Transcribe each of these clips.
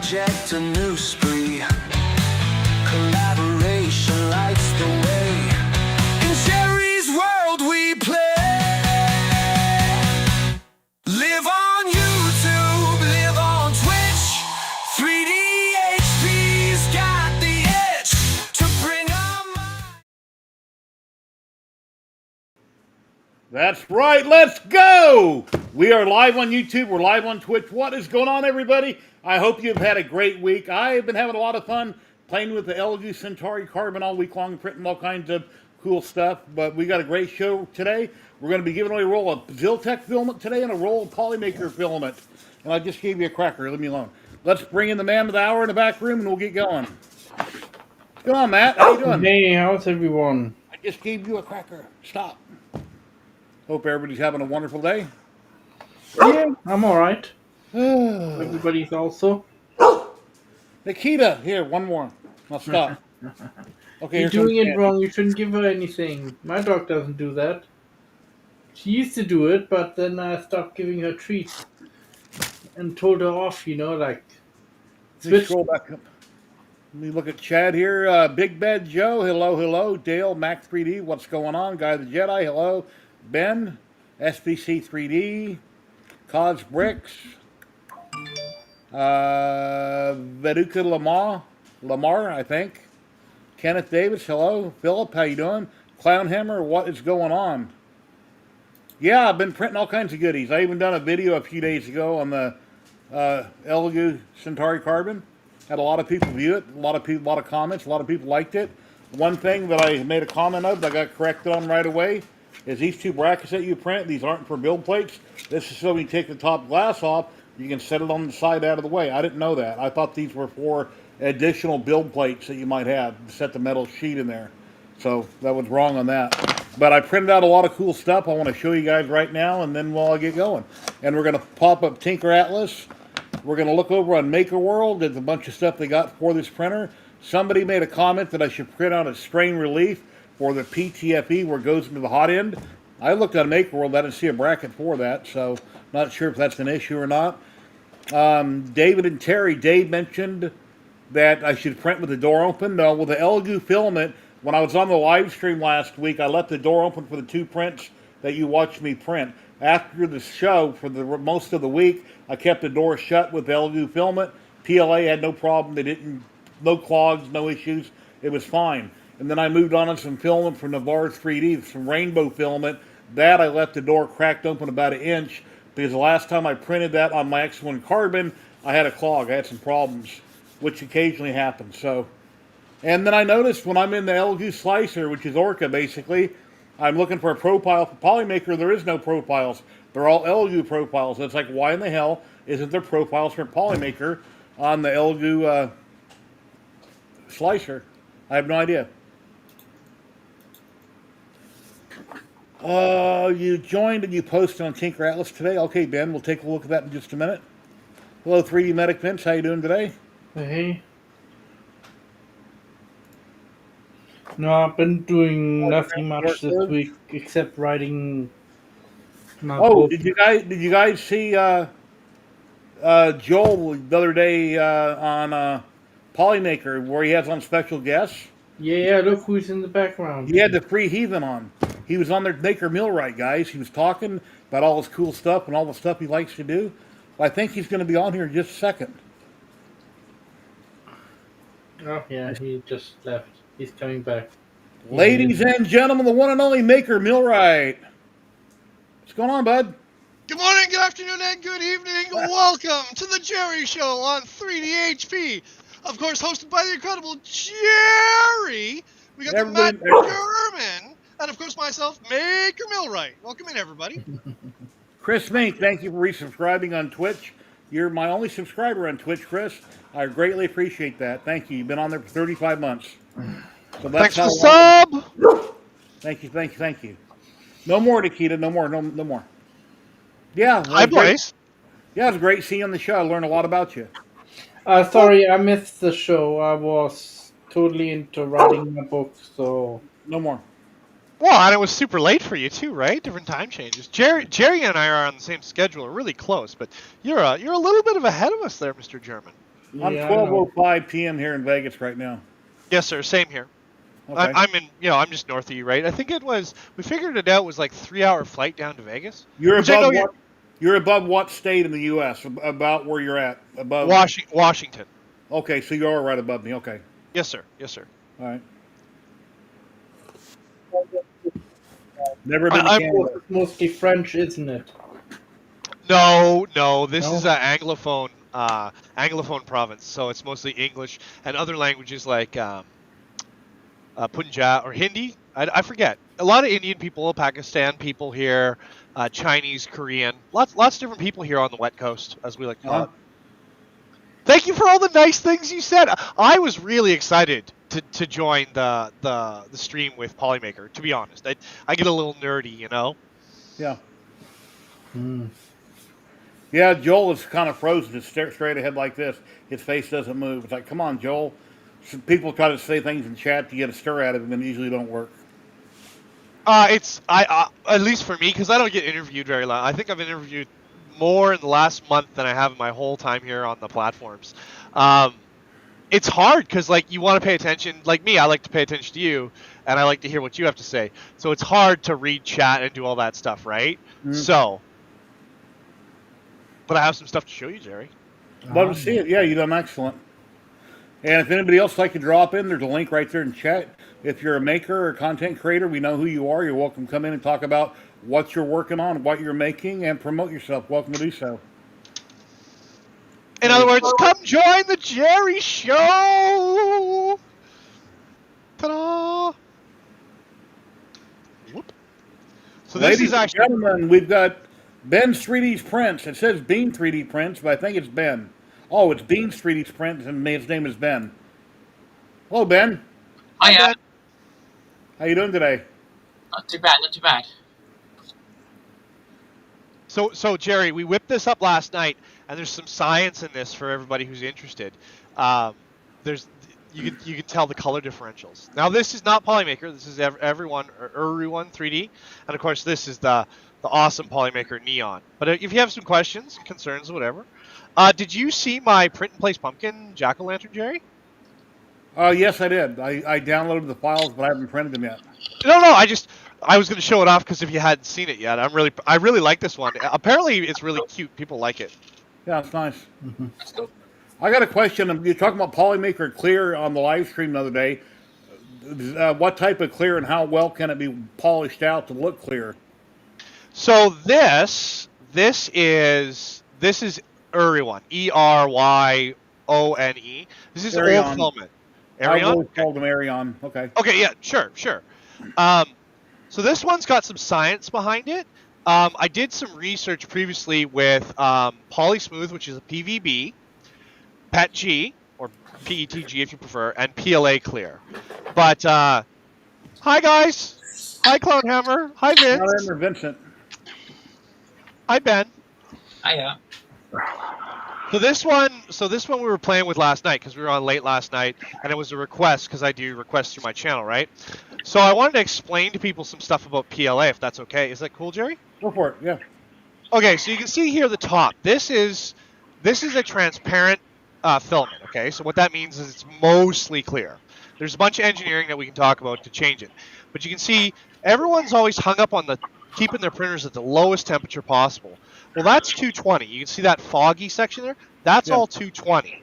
project a new spree. Collaboration lights the way. In Jerry's world we play. Live on YouTube, live on Twitch. 3D HP's got the itch to bring our mind. That's right, let's go! We are live on YouTube, we're live on Twitch. What is going on, everybody? I hope you've had a great week. I've been having a lot of fun playing with the LG Centauri Carbon all week long, printing all kinds of cool stuff. But we got a great show today. We're going to be giving away a roll of Ziltech filament today and a roll of Polymaker filament. And I just gave you a cracker, leave me alone. Let's bring in the man of the hour in the back room and we'll get going. Come on, Matt, how you doing? Hey, how's everyone? I just gave you a cracker. Stop. Hope everybody's having a wonderful day. Yeah, I'm alright. Everybody's also. Nikita, here, one more. I'll stop. Okay, You're doing it wrong. You shouldn't give her anything. My dog doesn't do that. She used to do it, but then I stopped giving her treats and told her off, you know, like. Let me scroll back up. Let me look at Chad here. Big Bad Joe, hello, hello. Dale, Mac 3D, what's going on? Guy the Jedi, hello. Ben, SBC 3D, Cos Bricks, Veduka Lamar, I think. Kenneth Davis, hello. Philip, how you doing? Clownhammer, what is going on? Yeah, I've been printing all kinds of goodies. I even done a video a few days ago on the LG Centauri Carbon. Had a lot of people view it, a lot of comments, a lot of people liked it. One thing that I made a comment of that I got corrected on right away is these two brackets that you print, these aren't for build plates. This is so when you take the top glass off, you can set it on the side out of the way. I didn't know that. I thought these were for additional build plates that you might have to set the metal sheet in there. So that was wrong on that. But I printed out a lot of cool stuff I want to show you guys right now, and then we'll get going. And we're going to pop up Tinker Atlas. We're going to look over on Maker World. There's a bunch of stuff they got for this printer. Somebody made a comment that I should print out a strain relief for the PTFE where it goes into the hot end. I looked at Maker World, I didn't see a bracket for that, so not sure if that's an issue or not. David and Terry, Dave mentioned that I should print with the door open. No, with the LG filament, when I was on the live stream last week, I left the door open for the two prints that you watched me print. After the show, for the most of the week, I kept the door shut with the LG filament. PLA had no problem. They didn't, no clogs, no issues. It was fine. And then I moved on to some filament from Navarre 3D, some rainbow filament. That I left the door cracked open about 1 inch because the last time I printed that on my X1 Carbon, I had a clog. I had some problems, which occasionally happens. So, and then I noticed when I'm in the LG slicer, which is Orca basically, I'm looking for a profile for Polymaker. There is no profiles. They're all LG profiles. It's like, why in the hell isn't there profiles for Polymaker on the LG slicer? I have no idea. You joined and you posted on Tinker Atlas today. Okay, Ben, we'll take a look at that in just a minute. Hello, 3D Medic Vince. How you doing today? Hey. No, I've been doing nothing much this week except writing my book. Did you guys see Joel the other day on Polymaker where he has on special guests? Yeah, look who's in the background. He had the Free Heathen on. He was on their Maker Millwright, guys. He was talking about all his cool stuff and all the stuff he likes to do. I think he's going to be on here in just a second. Oh, yeah, he just left. He's coming back. Ladies and gentlemen, the one and only Maker Millwright. What's going on, bud? Good morning, good afternoon, and good evening. Welcome to the Jerry Show on 3DHP. Of course, hosted by the incredible Jerry. We got the Matt German. And, of course, myself, Maker Millwright. Welcome in, everybody. Chris Mink, thank you for resubscribing on Twitch. You're my only subscriber on Twitch, Chris. I greatly appreciate that. Thank you. You've been on there for 35 months. So that's Thanks for the sub. Thank you. No more, Nikita. No more. Yeah. Hi, boys. Yeah, it was great seeing you on the show. I learned a lot about you. Sorry, I missed the show. I was totally into writing my book, so... No more. Well, and it was super late for you too, right? Different time changes. Jerry and I are on the same schedule, really close, but you're a little bit of ahead of us there, Mr. German. I'm Yeah, I know. 12:05 p.m. here in Vegas right now. Yes, sir. Same here. Okay. I'm in. I'm just north of you, right? I think it was. We figured it out. Was like 3-hour flight down to Vegas, You're which I above know you're. what? You're above what state in the U.S.? About where you're at? Above. Washington. Okay, so you are right above me. Okay. Yes, sir. Yes, sir. All right. Never been to I'm Canada. Mostly French, isn't it? no. This No? is an anglophone province, so it's mostly English and other languages like Punjab or Hindi. I forget. A lot of Indian people, Pakistan people here, Chinese, Korean, lots of different people here on the West Coast, as we like to call Uh-huh. it. Thank you for all the nice things you said. I was really excited to join the stream with Polymaker. To be honest, I get a little nerdy, you know. Yeah. Hmm. Yeah, Joel is kind of frozen. Just stare straight ahead like this. His face doesn't move. It's like, come on, Joel. People try to say things in chat to get a stir out of him, and usually don't work. It's at least for me, because I don't get interviewed very long. I think I've interviewed more in the last month than I have in my whole time here on the platforms. It's hard because like you want to pay attention. Like me, I like to pay attention to you, and I like to hear what you have to say. So it's hard to read chat and do all that stuff, right? So, but I have some stuff to show you, Jerry. Love to see it. Yeah, you done excellent. And if anybody else would like to drop in, there's a link right there in chat. If you're a maker or content creator, we know who you are. You're welcome to come in and talk about what you're working on, what you're making, and promote yourself. Welcome to do so. In other words, come join the Jerry Show. Ta-da! Whoop. So this Ladies is and actually. gentlemen, we've got Ben's 3D prints. It says Bean 3D prints, but I think it's Ben. Oh, it's Bean's 3D prints, and his name is Ben. Hello, Ben. Hi, Hiya. Ben. How you doing today? Not too bad, not too bad. So Jerry, we whipped this up last night, and there's some science in this for everybody who's interested. There's you can tell the color differentials. Now this is not Polymaker. This is everyone 3D, and of course this is the awesome Polymaker Neon. But if you have some questions, concerns, whatever, did you see my print and place pumpkin jack-o'-lantern, Jerry? Yes, I did. I downloaded the files, but I haven't printed them yet. No, I was going to show it off because if you hadn't seen it yet, I really like this one. Apparently, it's really cute. People like it. Yeah, it's nice. That's cool. I got a question. You're talking about Polymaker Clear on the live stream the other day. What type of clear and how well can it be polished out to look clear? So this is Eryon, Eryone. This is Eryon. old filament. I've Eryon? always called them Arion. Okay. Okay, yeah, sure. So this one's got some science behind it. I did some research previously with Polysmooth, which is a PVB, PETG, or PETG if you prefer, and PLA Clear. But, hi guys! Hi Clownhammer! Hi Vince! Not Vincent. Hi Ben! Hiya. So this one we were playing with last night because we were on late last night, and it was a request because I do requests through my channel, right? So I wanted to explain to people some stuff about PLA, if that's okay. Is that cool, Jerry? Go for it. Yeah. Okay, so you can see here at the top. This is a transparent filament. Okay, so what that means is it's mostly clear. There's a bunch of engineering that we can talk about to change it, but you can see everyone's always hung up on keeping their printers at the lowest temperature possible. Well, that's 220. You can see that foggy section there? That's all 220.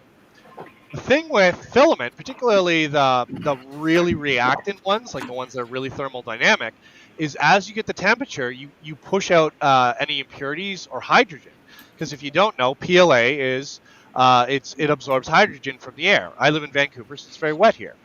The thing with filament, particularly the really reactant ones, like the ones that are really thermodynamic, is as you get the temperature, you push out any impurities or hydrogen. Because if you don't know, PLA is it absorbs hydrogen from the air. I live in Vancouver, so it's very wet here.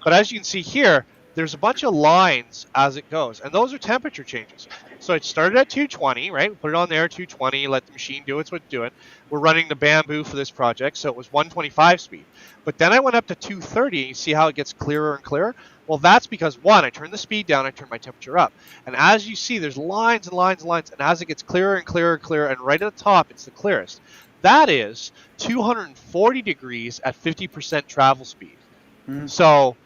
But as you can see here, there's a bunch of lines as it goes, and those are temperature changes. So it started at 220, right? We put it on there, 220, let the machine do what it's doing. We're running the Bamboo for this project, so it was 125 speed. But then I went up to 230, and you see how it gets clearer and clearer? Well, that's because, one, I turned the speed down, I turned my temperature up. And as you see, there's lines and lines and lines, and as it gets clearer and clearer and clearer, and right at the top, it's the clearest. That is 240 degrees at 50% travel speed. So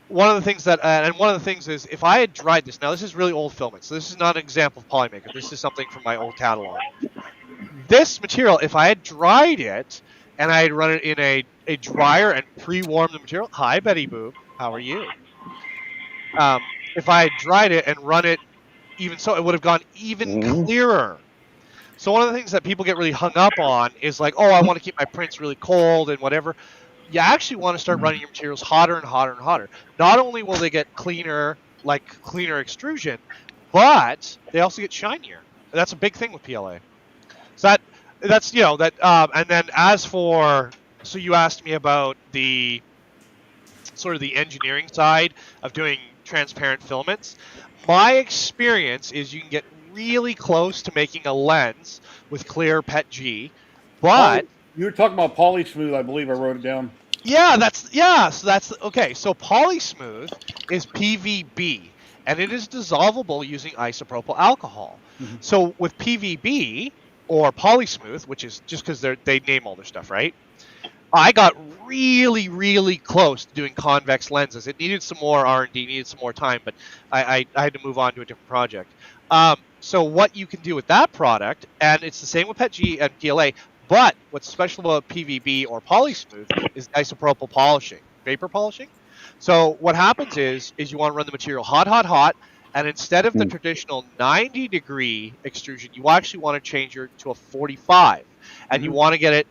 one of the things is if I had dried this, now this is really old filament, so this is not an example of Polymaker. This is something from my old catalog. This material, if I had dried it and I'd run it in a dryer and pre-warm the material. Hi, Betty Boop. How are you? If I had dried it and run it even so, it would have gone even clearer. So one of the things that people get really hung up on is like, oh, I want to keep my prints really cold and whatever. You actually want to start running your materials hotter and hotter and hotter. Not only will they get cleaner, like cleaner extrusion, but they also get shinier. That's a big thing with PLA. So that's that. And then as for, so you asked me about the sort of the engineering side of doing transparent filaments. My experience is you can get really close to making a lens with clear PETG, but You were talking about polysmooth, I believe I wrote it down. so that's okay. So polysmooth is PVB, and it is dissolvable using isopropyl alcohol. So with PVB or polysmooth, which is just because they name all their stuff, right? I got really, really close to doing convex lenses. It needed some more R&D, needed some more time, but I had to move on to a different project. So what you can do with that product, and it's the same with PETG and PLA, but what's special about PVB or polysmooth is isopropyl polishing, vapor polishing. So what happens is you want to run the material hot, hot, hot, and instead of the traditional 90-degree extrusion, you actually want to change it to a 45, and you want to get it.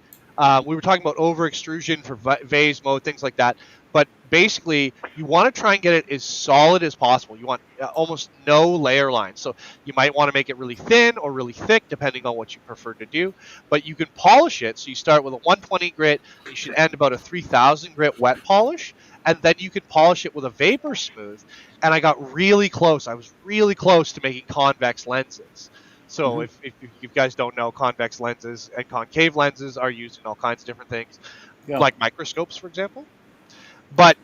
We were talking about over extrusion for vase mode, things like that. But basically, you want to try and get it as solid as possible. You want almost no layer lines. So you might want to make it really thin or really thick, depending on what you prefer to do. But you can polish it. So you start with a 120 grit. You should end about a 3000 grit wet polish. And then you can polish it with a vapor smooth. And I got really close. I was really close to making convex lenses. So if you guys don't know, convex lenses and concave lenses are used in all kinds of different things, like microscopes, for example. But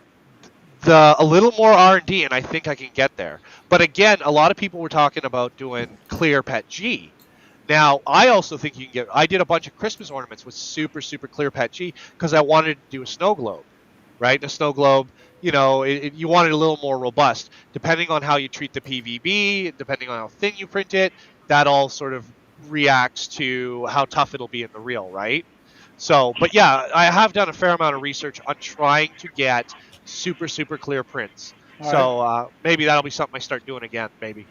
a little more R&D, and I think I can get there. But again, a lot of people were talking about doing clear PETG. Now, I also think you can get. I did a bunch of Christmas ornaments with super, super clear PETG because I wanted to do a snow globe, right? And a snow globe, you want it a little more robust. Depending on how you treat the PVB, depending on how thin you print it, that all sort of reacts to how tough it'll be in the reel, right? So, but yeah, I have done a fair amount of research on trying to get super, super clear prints. So maybe that'll be something I start doing again, maybe.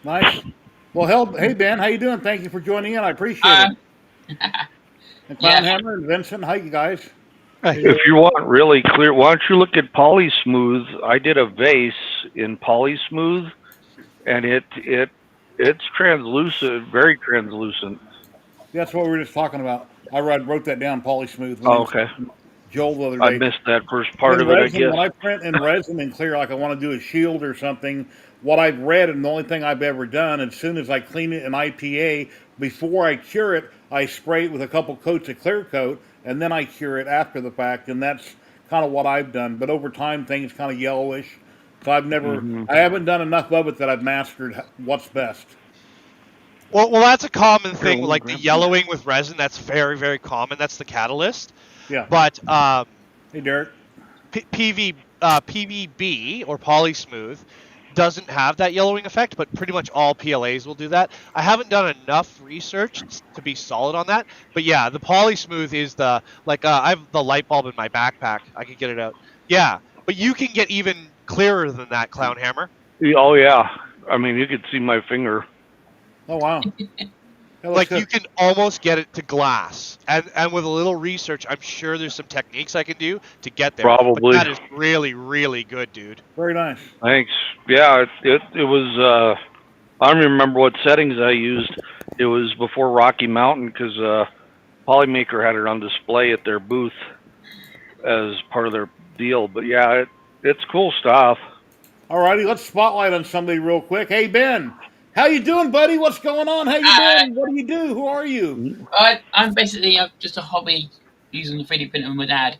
Nice. Well, hey Ben, how you doing? Thank you for joining in. I appreciate it. And Clownhammer and Vincent, how you guys? If you want really clear, why don't you look at Polysmooth? I did a vase in Polysmooth, and it's translucent, very translucent. That's what we were just talking about. I wrote that down, polysmooth. Oh, okay. Joel the other day. I missed that first part of it, resin, I guess. When I print in resin and clear, like I want to do a shield or something, what I've read and the only thing I've ever done, as soon as I clean it in IPA, before I cure it, I spray it with a couple coats of clear coat, and then I cure it after the fact, and that's kind of what I've done. But over time, things kind of yellowish. So I haven't done enough of it that I've mastered what's best. Well, that's a common thing, like the yellowing with resin. That's very, very common. That's the catalyst. Yeah. But hey, Derek. PVB or polysmooth doesn't have that yellowing effect, but pretty much all PLAs will do that. I haven't done enough research to be solid on that, but yeah, the polysmooth is I have the light bulb in my backpack. I can get it out. Yeah, but you can get even clearer than that, Clownhammer. Oh yeah, I mean you could see my finger. Oh wow. Like you can almost get it to glass, and with a little research, I'm sure there's some techniques I can do to get there. Probably. But that is really, really good, dude. Very nice. Thanks. Yeah, it was. I don't remember what settings I used. It was before Rocky Mountain because Polymaker had it on display at their booth as part of their deal. But yeah, it's cool stuff. Alrighty, let's spotlight on somebody real quick. Hey Ben. How you doing, buddy? What's going on? How you doing? What do you do? Who are you? I'm basically just a hobby using the 3D printer with my dad.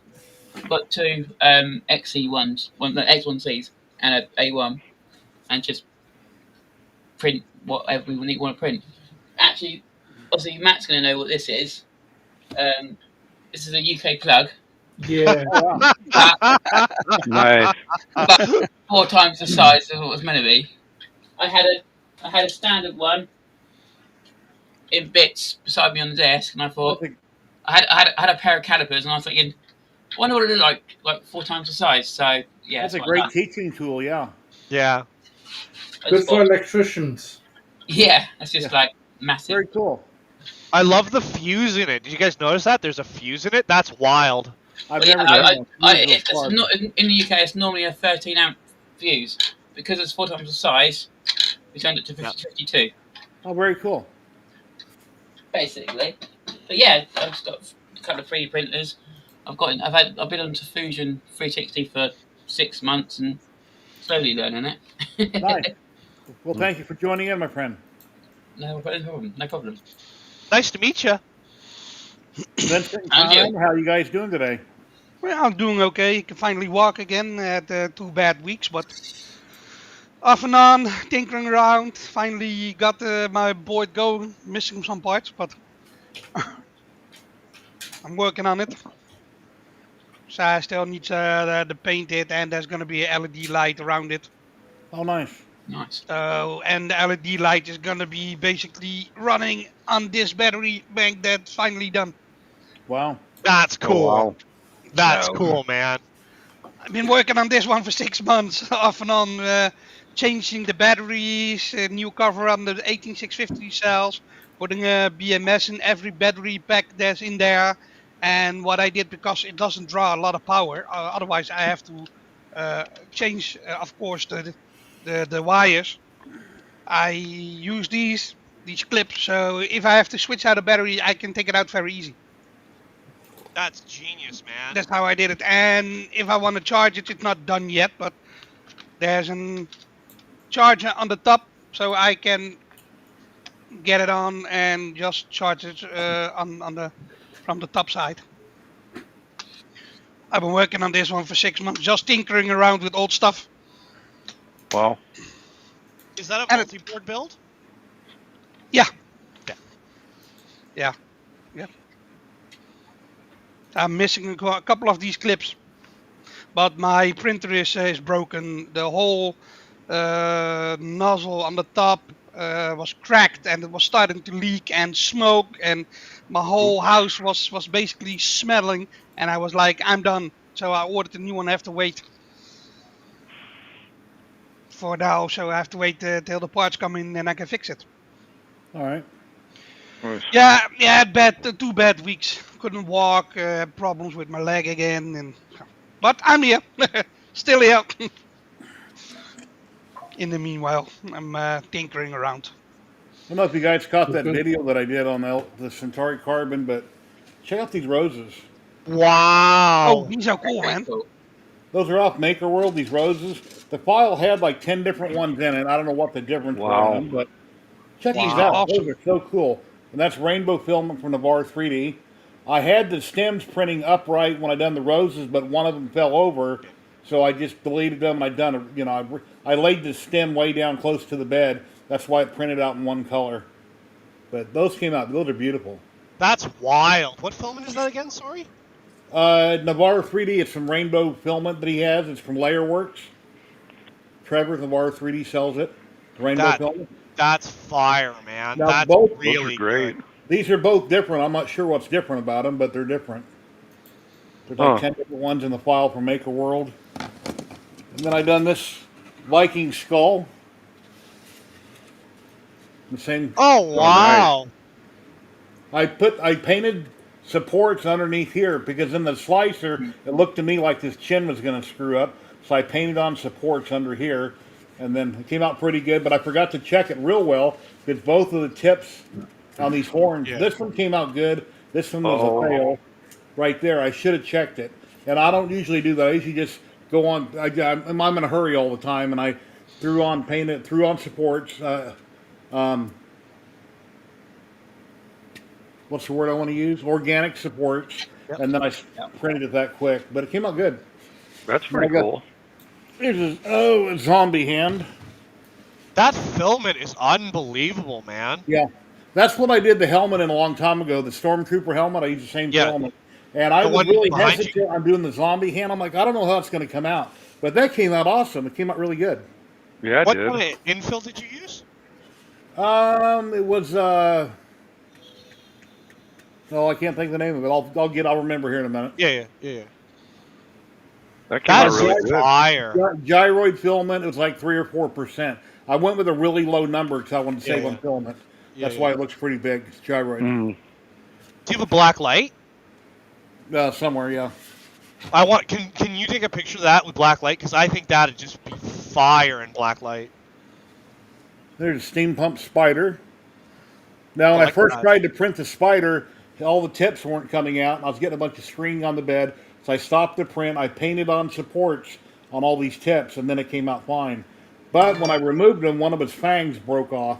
Got two XC1s, the X1Cs and a A1, and just print whatever we want to print. Actually, obviously Matt's going to know what this is. This is a UK plug. Yeah. Nice. But 4 times the size of what it was meant to be. I had a standard one in bits beside me on the desk, and I thought, I had a pair of calipers, and I was thinking, I wonder what it is like 4 times the size. So yeah, That's that's a what I great done. teaching tool. Yeah. Yeah. I Good just for thought, electricians. yeah, it's just Yeah. like massive. Very cool. I love the fuse in it. Did you guys notice that? There's a fuse in it? That's wild. I've But yeah, never done one. Fuse was it's hard. not in the UK. It's normally a 13 amp fuse because it's 4 times the size. We turned it to Yeah. 52 Oh, very cool. basically. But yeah, I've just got a couple of 3D printers. I've been onto Fusion 360 for 6 months and slowly learning Nice. it. Well, thank you for joining in, my friend. No problem. No problem. Nice to meet you. Vincent and And Tom, you? how are you guys doing today? Well, I'm doing okay. I can finally walk again after 2 bad weeks, but off and on, tinkering around. Finally got my board going, missing some parts, but I'm working on it. So I still need the paint it, and there's gonna be a LED light around it. Oh, nice. Nice. So, and the LED light is gonna be basically running on this battery bank that's finally done. Wow. That's cool. wow. That's So- cool, man. I've been working on this one for 6 months, off and on, changing the batteries, a new cover on the 18650 cells, putting a BMS in every battery pack that's in there. And what I did, because it doesn't draw a lot of power, otherwise I have to change, of course, the wires. I use these clips, so if I have to switch out a battery, I can take it out very easy. That's genius, man. That's how I did it. And if I want to charge it, it's not done yet, but there's a charger on the top, so I can get it on and just charge it from the top side. I've been working on this one for 6 months, just tinkering around with old stuff. Wow. Is that a And it- multi-board build? Yeah. I'm missing a couple of these clips, but my printer is broken. The whole nozzle on the top was cracked, and it was starting to leak and smoke, and my whole house was basically smelling. And I was like, I'm done. So I ordered a new one. I have to wait for now, so I have to wait till the parts come in and I can fix it. All right. Nice. Yeah, I had 2 bad weeks. Couldn't walk, problems with my leg again, but I'm here, still here. In the meanwhile, I'm tinkering around. I don't know if you guys caught that Good. video that I did on the Centauri Carbon, but check out these roses. Wow. Oh, these are cool, man. Cool. Those are off Maker World, these roses. The file had like 10 different ones in it. I don't know what the difference Wow. were in them, but check these Wow. out. Awesome. Those are so cool. And that's rainbow filament from Navarre 3D. I had the stems printing upright when I done the roses, but one of them fell over, so I just deleted them and I done it. You know, I laid the stem way down close to the bed. That's why it printed out in one color. But those came out. Those are beautiful. That's wild. What filament is that again? Sorry. Navarre 3D. It's from Rainbow Filament that he has. It's from Layerworks. Trevor Navarre 3D sells it. Rainbow That- Filament. That's fire, man. Now, That's both- Those really are great. good. These are both different. I'm not sure what's different about them, but they're different. There's like 10 different ones in the file from Maker World. And then I done this Viking skull. The same. Oh wow. I painted supports underneath here because in the slicer it looked to me like this chin was going to screw up. So I painted on supports under here, and then it came out pretty good. But I forgot to check it real well because both of the tips on these horns. Yeah. This one came out good. This one was Oh. a fail. Right there, I should have checked it. And I don't usually do that. I usually just go on. I'm in a hurry all the time, and I threw on supports. What's the word I want to use? Organic supports, and then I printed it that quick. But it came out good. That's pretty I got- cool. Here's a zombie hand. That filament is unbelievable, man. Yeah, that's what I did the helmet in a long time ago. The Stormtrooper helmet. I used the same Yeah. filament, and I The was one really behind you. hesitant on doing the zombie hand. I'm like, I don't know how it's going to come out, but that came out awesome. It came out really good. Yeah, it What did. kind of infill did you use? It was Oh, I can't think of the name of it. I'll remember here in a minute. Yeah. That came That out is really some good. fire. Gyroid filament, it was like 3 or 4%. I went with a really low number because I wanted to save Yeah. on filament. That's Yeah. why it looks pretty big. It's gyroid. Mm. Do you have a black light? Somewhere, yeah. I want. Can you take a picture of that with black light? Because I think that'd just be fire in black light. There's a steam pump spider. Now, I when I like first that. tried to print the spider, all the tips weren't coming out, and I was getting a bunch of string on the bed. So I stopped the print. I painted on supports on all these tips, and then it came out fine. But when I removed them, one of his fangs broke off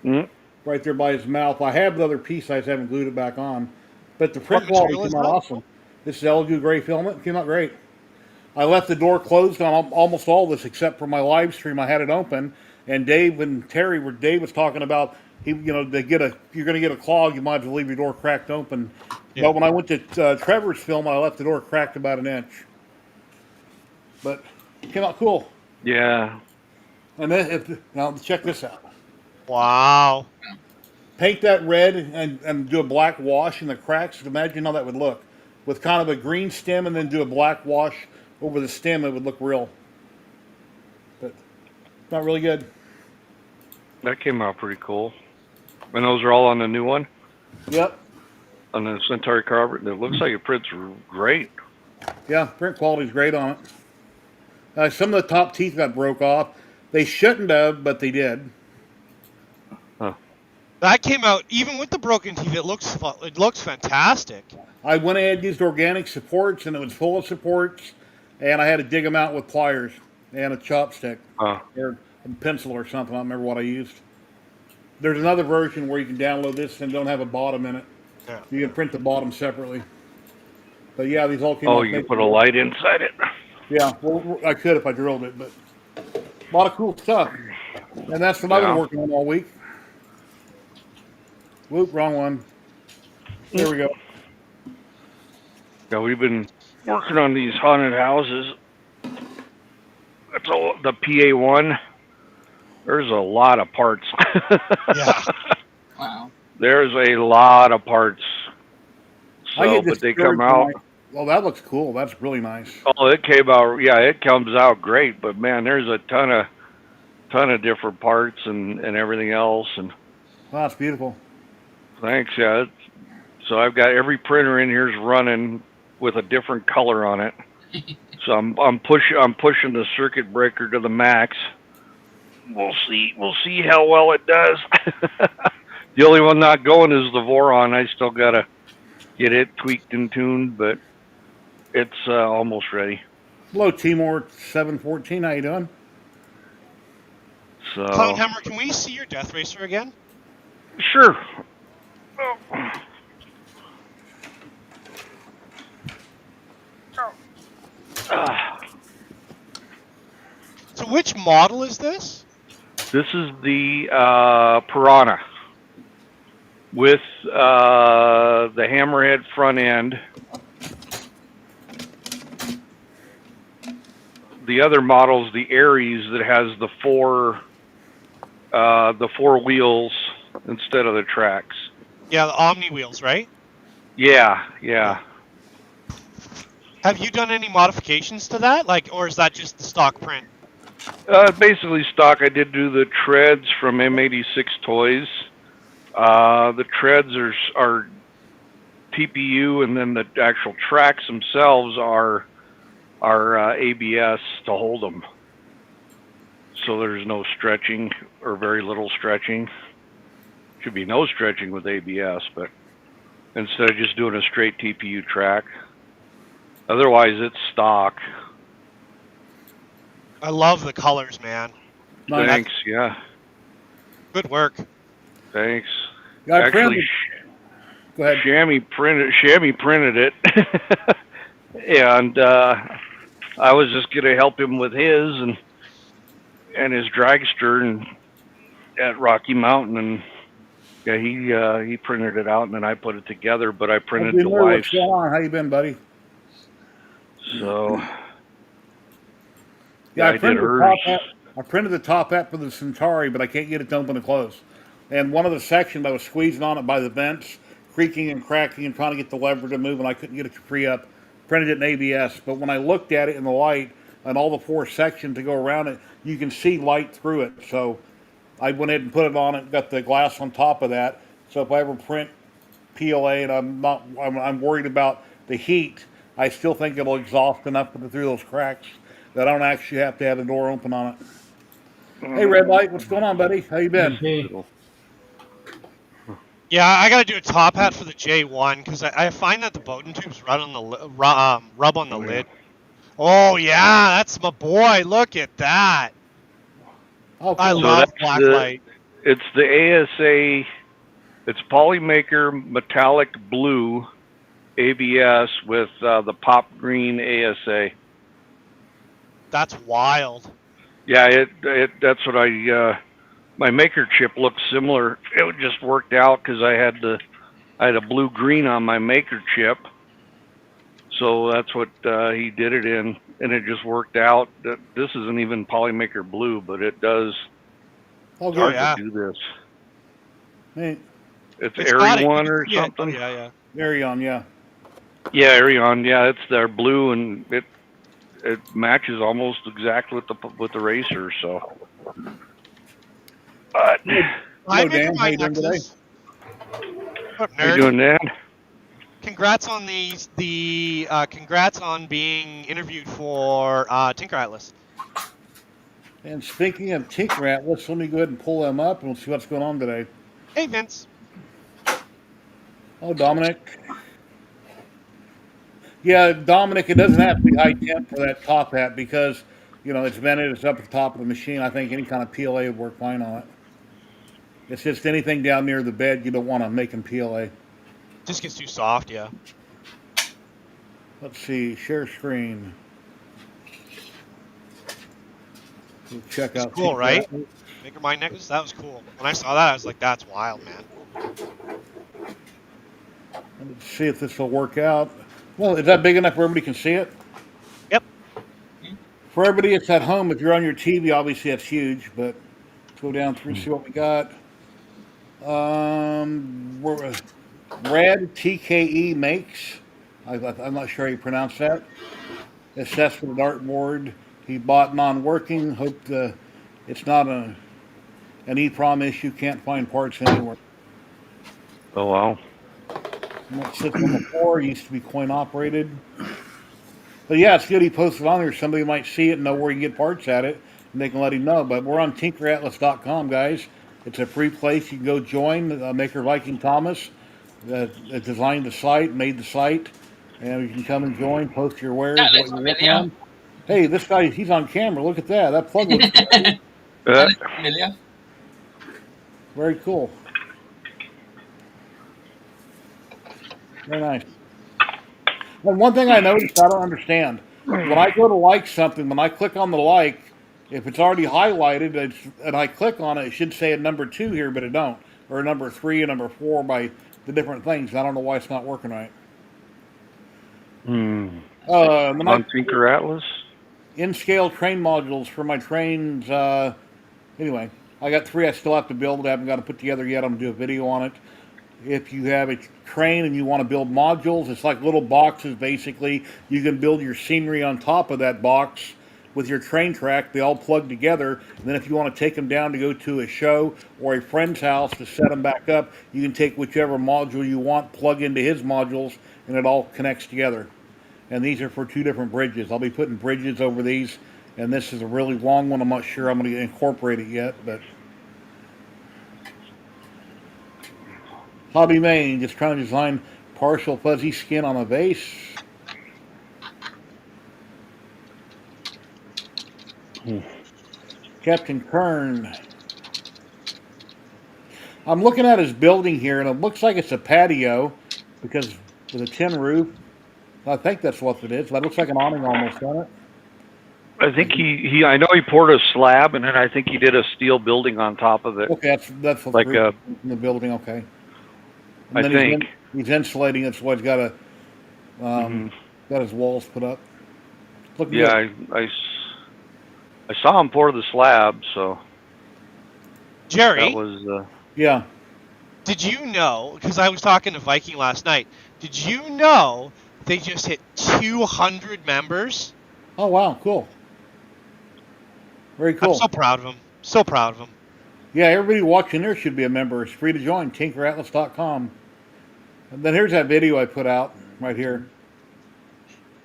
Mm. right there by his mouth. I have the other piece. I just haven't glued it back on. But the What print quality material is came out that? awesome. This is Elegoo gray filament. It came out great. I left the door closed on almost all this except for my live stream. I had it open, and Dave and Terry Dave was talking about you're going to get a clog. You might as well leave your door cracked open. Yeah. But when I went to Trevor's film, I left the door cracked about an inch. But it came out cool. Yeah. And then now check this out. Wow. Paint that red and do a black wash in the cracks. Imagine how that would look with kind of a green stem, and then do a black wash over the stem. It would look real. But not really good. That came out pretty cool. And those are all on the new one? Yep. On the Centauri carburetor. It looks like it prints great. Yeah, print quality's great on it. Some of the top teeth got broke off. They shouldn't have, but they did. Huh. That came out even with the broken teeth. It looks fantastic. I went ahead and used organic supports, and it was full of supports, and I had to dig them out with pliers and a chopstick Huh. or a pencil or something. I don't remember what I used. There's another version where you can download this and don't have a bottom in it. Yeah. You can print the bottom separately. But yeah, these all came Oh, out. you can put a light inside it. Yeah, well, I could if I drilled it, but a lot of cool stuff. And that's what I've been Yeah. working on all week. Whoop, wrong one. There we go. Yeah, we've been working on these haunted houses. That's all the PA1. There's a lot of parts. Yeah. Wow. There's a lot of parts. I So, get but they discouraged come out. when well, that looks cool. That's really nice. Oh, it came out. Yeah, it comes out great. But man, there's a ton of different parts and everything else. And Wow, that's beautiful. thanks. Yeah. So I've got every printer in here's running with a different color on it. So I'm pushing the circuit breaker to the max. We'll see how well it does. The only one not going is the Voron. I still gotta get it tweaked and tuned, but it's almost ready. Hello, Timor 714. How you doing? So Clownhammer, can we see your Death Racer again? sure. So which model is this? This is the Piranha with the hammerhead front end. The other model's the Aries that has the four wheels instead of the tracks. Yeah, the Omni wheels, right? Yeah. Have you done any modifications to that, or is that just the stock print? Basically stock. I did do the treads from M86 Toys. The treads are TPU, and then the actual tracks themselves are ABS to hold them. So there's no stretching or very little stretching. Should be no stretching with ABS, but instead of just doing a straight TPU track. Otherwise, it's stock. I love the colors, man. Nice. Thanks. Yeah. Good work. Thanks. Yeah, I Actually, printed. Go ahead. Shammy printed it, and I was just gonna help him with his and his dragster and at Rocky Mountain, and yeah, he printed it out, and then I put it together. But I printed the What's wife's. going on? How you been, buddy? So Yeah, I did hers. I printed the top hat for the Centauri, but I can't get it to open and close. And one of the sections, I was squeezing on it by the vents, creaking and cracking and trying to get the lever to move, and I couldn't get it to free up. Printed it in ABS, but when I looked at it in the light and all the 4 sections to go around it, you can see light through it. So I went ahead and put it on it, got the glass on top of that. So if I ever print PLA and I'm worried about the heat, I still think it'll exhaust enough through those cracks that I don't actually have to have the door open on it. Hey, Red Light, what's going on, buddy? How you been? Hey, Yeah, I gotta do a top hat for the J1 because I find that the Bowden tubes rub on the lid. Oh yeah, that's my boy. Look at that. Oh, cool. I So love that's blacklight. It's the ASA. It's Polymaker metallic blue ABS with the pop green ASA. That's wild. Yeah, that's what my maker chip looked similar. It just worked out because I had a blue green on my maker chip, so that's what he did it in, and it just worked out. This isn't even Polymaker blue, but it does Oh, Oh good. yeah. do this. Hey, It's It's got it. Arion or Yeah, something. yeah. there you on, yeah. Yeah, Arion. Yeah, it's their blue, and it matches almost exactly with the racer. So, but I Hello, make Dan. How my you doing today? Nexus. What up, how you nerd? doing, Dan? Congrats on congrats on being interviewed for Tinker Atlas. And speaking of Tinker Atlas, let me go ahead and pull them up and we'll see what's going on today. Hey Vince. Oh, Dominic. Yeah, Dominic, it doesn't have to be high temp for that top hat because, it's vented, it's up at the top of the machine. I think any kind of PLA would work fine on it. It's just anything down near the bed you don't want to make in PLA. Just gets too soft, yeah. Let's see, share screen. We'll check out. Cool, Tinker right? Atlas. Maker Mind Necklace, that was cool. When I saw that, I was like, that's wild, man. Let's see if this will work out. Well, is that big enough where everybody can see it? Yep. For everybody that's at home, if you're on your TV, obviously that's huge, but let's go down through and see what we got. Red TKE makes. I'm not sure how you pronounce that. Assessed for the dartboard. He bought non-working. Hoped it's not an EEPROM issue. Can't find parts anywhere. Oh wow. And that sits on the floor. Used to be coin operated. But yeah, it's good he posted on there. Somebody might see it and know where you can get parts at it, and they can let him know. But we're on tinkeratlas.com, guys. It's a free place. You can go join. Maker Viking Thomas designed the site, made the site, and you can come and join, post your wares, That what looks you're working familiar. on. Hey, this guy, he's on camera. Look at that. That plug looks That Uh, looks familiar. very cool. Very nice. And one thing I noticed I don't understand. When I go to like something, when I click on the like, if it's already highlighted and I click on it, it should say a number 2 here, but it don't. Or a number 3, a number 4 by the different things. I don't know why it's not working right. When on Tinker Atlas. in-scale train modules for my trains. Anyway, I got 3 I still have to build. I haven't got to put together yet. I'm going to do a video on it. If you have a train and you want to build modules, it's like little boxes basically. You can build your scenery on top of that box with your train track. They all plug together. And then if you want to take them down to go to a show or a friend's house to set them back up, you can take whichever module you want, plug into his modules, and it all connects together. And these are for 2 different bridges. I'll be putting bridges over these, and this is a really long one. I'm not sure I'm going to incorporate it yet, but Hobby Main, just trying to design partial fuzzy skin on a vase. Captain Kern. I'm looking at his building here, and it looks like it's a patio because with a tin roof. I think that's what it is. That looks like an awning almost on it. I think I know he poured a slab, and then I think he did a steel building on top of it. Okay, that's what's Like in the building. Okay. And I think. he's insulating it, so he's got got his walls put up. Looking Yeah, good. I saw him pour the slab, so Jerry, that was Yeah. Did you know, because I was talking to Viking last night, did you know they just hit 200 members? Oh wow, cool. Very I'm cool. so proud of them. So proud of them. Yeah, everybody watching there should be a member. It's free to join. TinkerAtlas.com. And then here's that video I put out right here.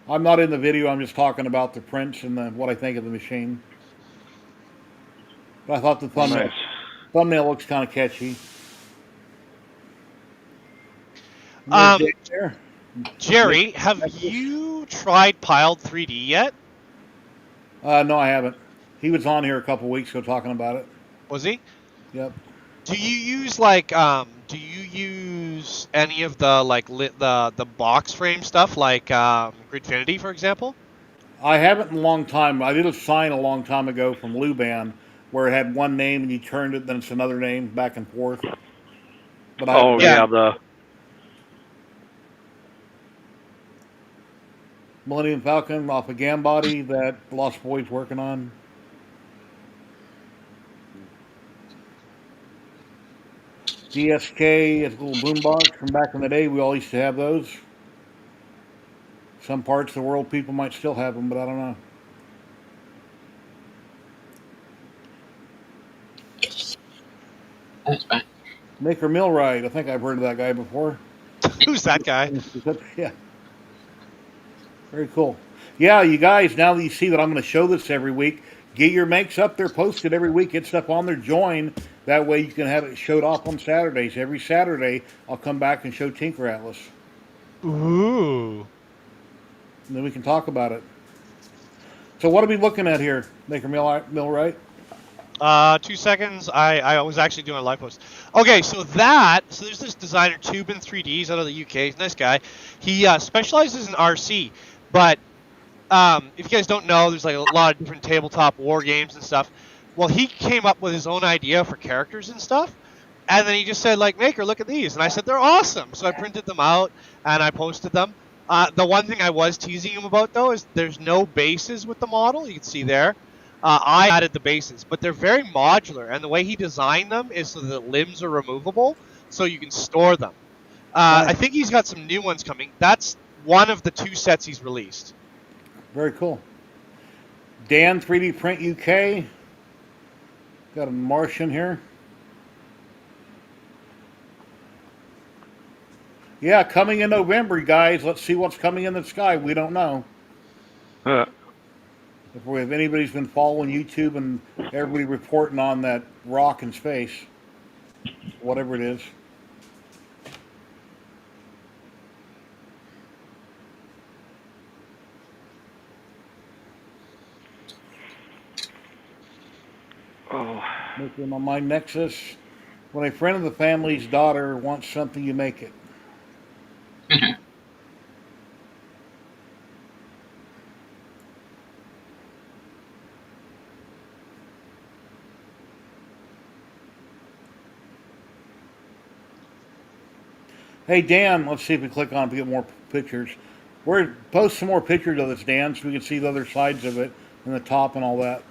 I'm not in the video. I'm just talking about the prints and what I think of the machine. But I thought the Nice. thumbnail looks kind of catchy. And there's Dave there. Jerry, have you tried Piled 3D yet? No, I haven't. He was on here a couple weeks ago talking about it. Was he? Yep. Do you use like do you use any of the like the box frame stuff like Gridfinity, for example? I haven't in a long time. I did a sign a long time ago from Luban where it had one name and you turned it, then it's another name back and forth. But Oh Yeah. yeah, the Millennium Falcon off a Gambody that Lost Boy's working on. DSK is a little boombox from back in the day. We all used to have those. Some parts of the world people might still have them, but I don't know. That's back. Maker Millwright. I think I've heard of that guy before. Who's that guy? Yeah. Very cool. Yeah, you guys, now that you see that I'm going to show this every week, get your makes up there, post it every week, get stuff on there, join. That way you can have it showed off on Saturdays. Every Saturday, I'll come back and show Tinker Atlas. Ooh. And then we can talk about it. So what are we looking at here, Maker Millwright? 2 seconds. I was actually doing a live post. Okay, so there's this designer Tubin 3Ds out of the UK. He's a nice guy. He specializes in RC, but if you guys don't know, there's like a lot of different tabletop war games and stuff. Well, he came up with his own idea for characters and stuff, and then he just said, like, Maker, look at these. And I said, they're awesome. So I printed them out, and I posted them. The one thing I was teasing him about, though, is there's no bases with the model. You can see there. I added the bases, but they're very modular, and the way he designed them is so that the limbs are removable, so you can store them. I think he's got some new ones coming. That's one of the 2 sets he's released. Very cool. Dan 3D Print UK. Got a Martian here. Yeah, coming in November, guys. Let's see what's coming in the sky. We don't know. If anybody's been following YouTube and everybody reporting on that rock in space, whatever it is. oh Making on my Nexus. When a friend of the family's daughter wants something, you make it. Hey Dan, let's see if we click on it to get more pictures. Post some more pictures of this, Dan, so we can see the other sides of it and the top and all that.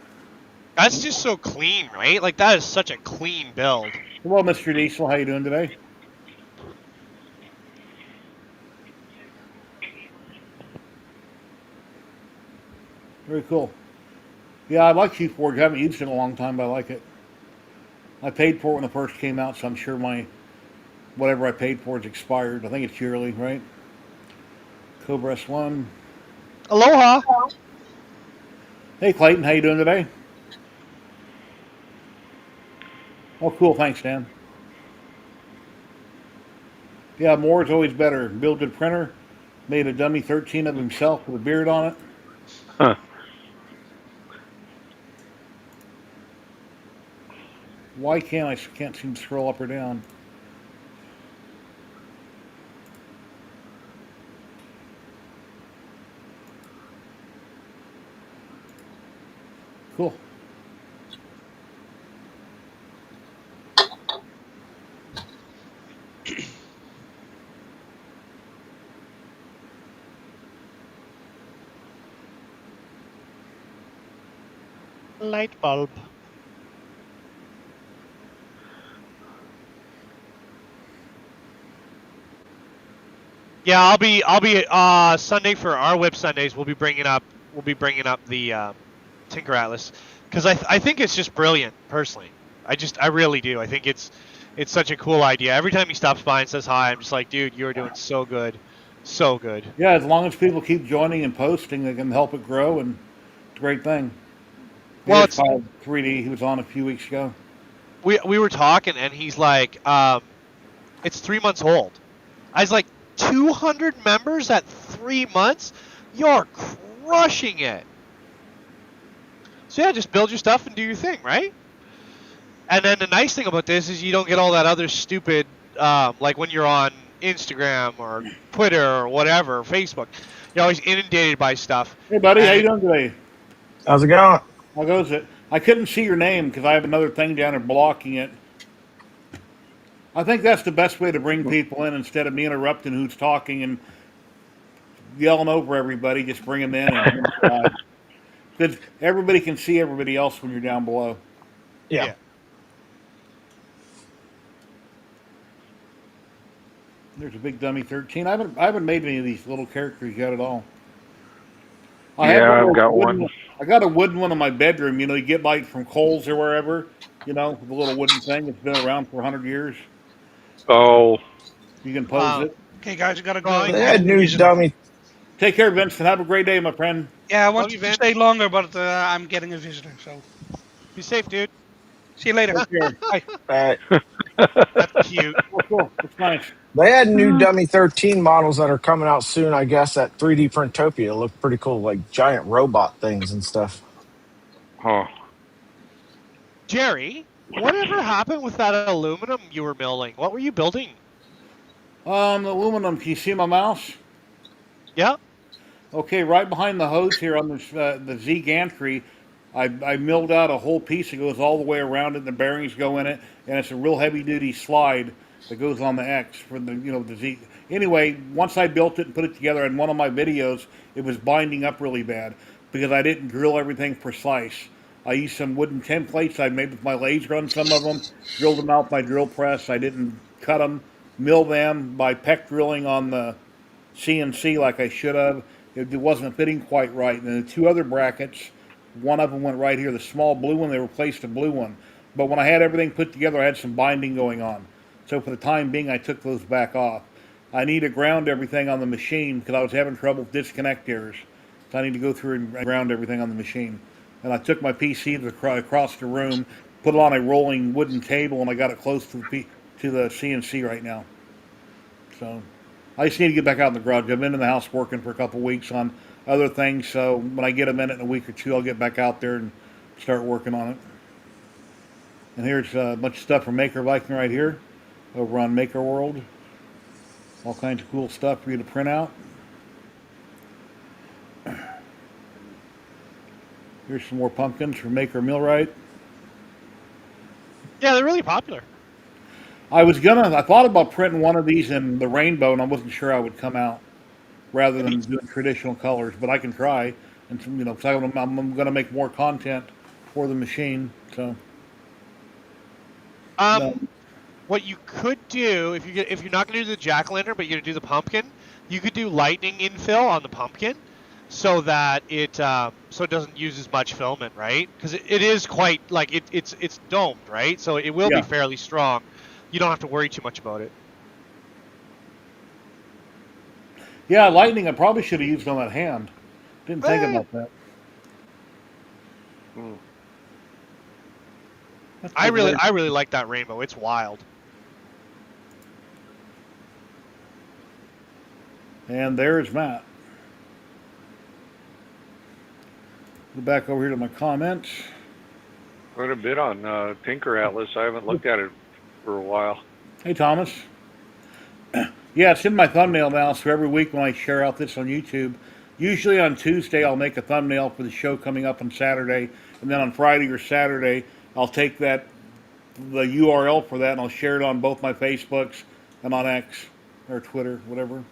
That's just so clean, right? Like, that is such a clean build. Hello, Mr. Diesel. How you doing today? Very cool. Yeah, I like Q4. I haven't used it in a long time, but I like it. I paid for it when it first came out, so I'm sure whatever I paid for is expired. I think it's yearly, right? Cobra S1. Aloha. Hey, Clayton. How you doing today? Oh, cool. Thanks, Dan. Yeah, more is always better. Build good printer. Made a dummy 13 of himself with a beard on it. huh. Why can't I can't seem to scroll up or down? Cool. Light bulb. Yeah, I'll be Sunday for our Whip Sundays. We'll be bringing up the Tinker Atlas because I think it's just brilliant. Personally, I really do. I think it's such a cool idea. Every time he stops by and says hi, I'm just like, dude, you're doing so good, so good. Yeah, as long as people keep joining and posting, they can help it grow, and it's a great thing. Well, Here's it's 3D. He was on a few weeks ago. we were talking and he's like, it's 3 months old. I was like, 200 members at 3 months? You're crushing it. So yeah, just build your stuff and do your thing, right? And then the nice thing about this is you don't get all that other stupid, like when you're on Instagram or Twitter or whatever, Facebook, you're always inundated by stuff. Hey, buddy, how you And doing today? How's it going? How goes it? I couldn't see your name because I have another thing down there blocking it. I think that's the best way to bring people in instead of me interrupting who's talking and yelling over everybody. Just bring them in and because everybody can see everybody else when you're down below. Yeah. There's a big dummy 13. I haven't made any of these little characters yet at all. Yeah, I've got wooden one. I got a wooden one in my bedroom. You know, you get like from Kohl's or wherever. You know, the little wooden thing that's been around for 100 years. Oh, You can pose it. Okay, guys, I gotta go. Drawing. They had new dummy. Take care, Vincent. Have a great day, my friend. Yeah, I Love wanted you, to Vin. stay longer, but I'm getting a visitor, so be safe, dude. see you later. Take care. Bye. That's cute. Oh, cool. That's nice. They had new dummy 13 models that are coming out soon, I guess, at 3D Printopia. It looked pretty cool, like giant robot things and stuff. huh. Jerry, whatever happened with that aluminum you were milling? What were you building? Aluminum. Can you see my mouse? Yeah. Okay, right behind the hose here on this the Z gantry, I milled out a whole piece that goes all the way around it, and the bearings go in it, and it's a real heavy duty slide that goes on the X for the the Z. Anyway, once I built it and put it together, in one of my videos, it was binding up really bad because I didn't drill everything precise. I used some wooden templates I made with my laser on some of them, drilled them out with my drill press. I didn't cut them, mill them by peck drilling on the CNC like I should have. It wasn't fitting quite right. And the two other brackets, one of them went right here, the small blue one, they replaced the blue one. But when I had everything put together, I had some binding going on. So for the time being, I took those back off. I need to ground everything on the machine because I was having trouble with disconnect errors. So I need to go through and ground everything on the machine. And I took my PC across the room, put it on a rolling wooden table, and I got it close to the CNC right now. So I just need to get back out in the garage. I've been in the house working for a couple weeks on other things, so when I get a minute in a week or two, I'll get back out there and start working on it. And here's a bunch of stuff from Maker Viking right here, over on Maker World. All kinds of cool stuff for you to print out. Here's some more pumpkins from Maker Millwright. Yeah, they're really popular. I thought about printing one of these in the rainbow, and I wasn't sure how it would come out, rather than doing traditional colors. But I can try, and because I'm going to make more content for the machine. So, What you could do if you're not going to do the jack-o'-lantern, but you're going to do the pumpkin, you could do lightning infill on the pumpkin, so that it doesn't use as much filament, right? Because it is quite like it's domed, right? So it will be fairly strong. You don't have to worry too much about it. yeah, lightning I probably should have used on that hand. Didn't think about that. I really like that rainbow. It's wild. And there's Matt. Go back over here to my comments. Quite a bit on Tinker Atlas. I haven't looked at it for a while. Hey, Thomas. Yeah, it's in my thumbnail now, so every week when I share out this on YouTube, usually on Tuesday I'll make a thumbnail for the show coming up on Saturday, and then on Friday or Saturday I'll take the URL for that and I'll share it on both my Facebooks and on X or Twitter, whatever.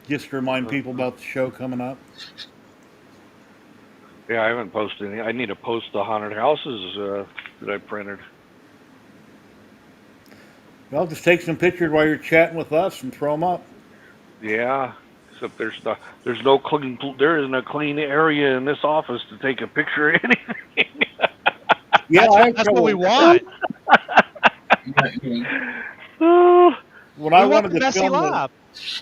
Just to remind people about the show coming up. Yeah, I haven't posted any. I need to post the haunted houses that I printed. Well, just take some pictures while you're chatting with us and throw them up. Yeah. Except there's no clean, there isn't a clean area in this office to take a picture of anything. Yeah, I have That's what we trouble. want. Oh, When We I want wanted the to messy film lab.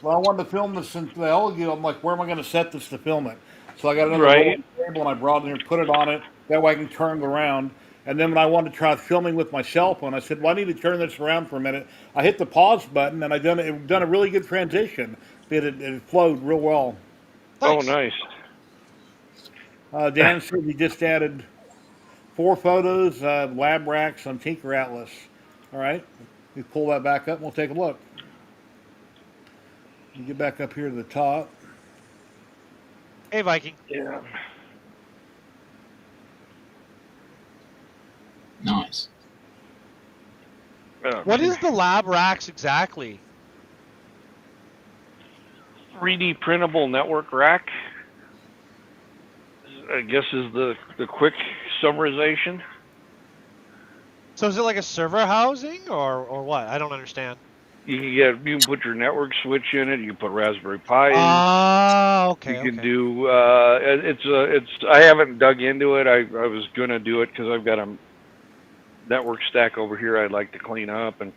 Well, I wanted to film this in the Elgin. I'm like, where am I going to set this to film it? So I got another right. rolling table and I brought it in and put it on it. That way I can turn it around. And then when I wanted to try filming with my cell phone, I said, well, I need to turn this around for a minute. I hit the pause button and it done a really good transition. It flowed real well. Oh, Nice. nice. Dan said he just added 4 photos, lab racks on Tinker Atlas. All right. We pull that back up and we'll take a look. You get back up here to the top. Hey, Viking. Yeah. Nice. What is the lab racks exactly? 3D printable network rack? I guess is the quick summarization. So is it like a server housing or what? I don't understand. You can put your network switch in it. You can put Raspberry Pis. Ah, okay. You can Okay. do. It's. I haven't dug into it. I was gonna do it because I've got a network stack over here I'd like to clean up, and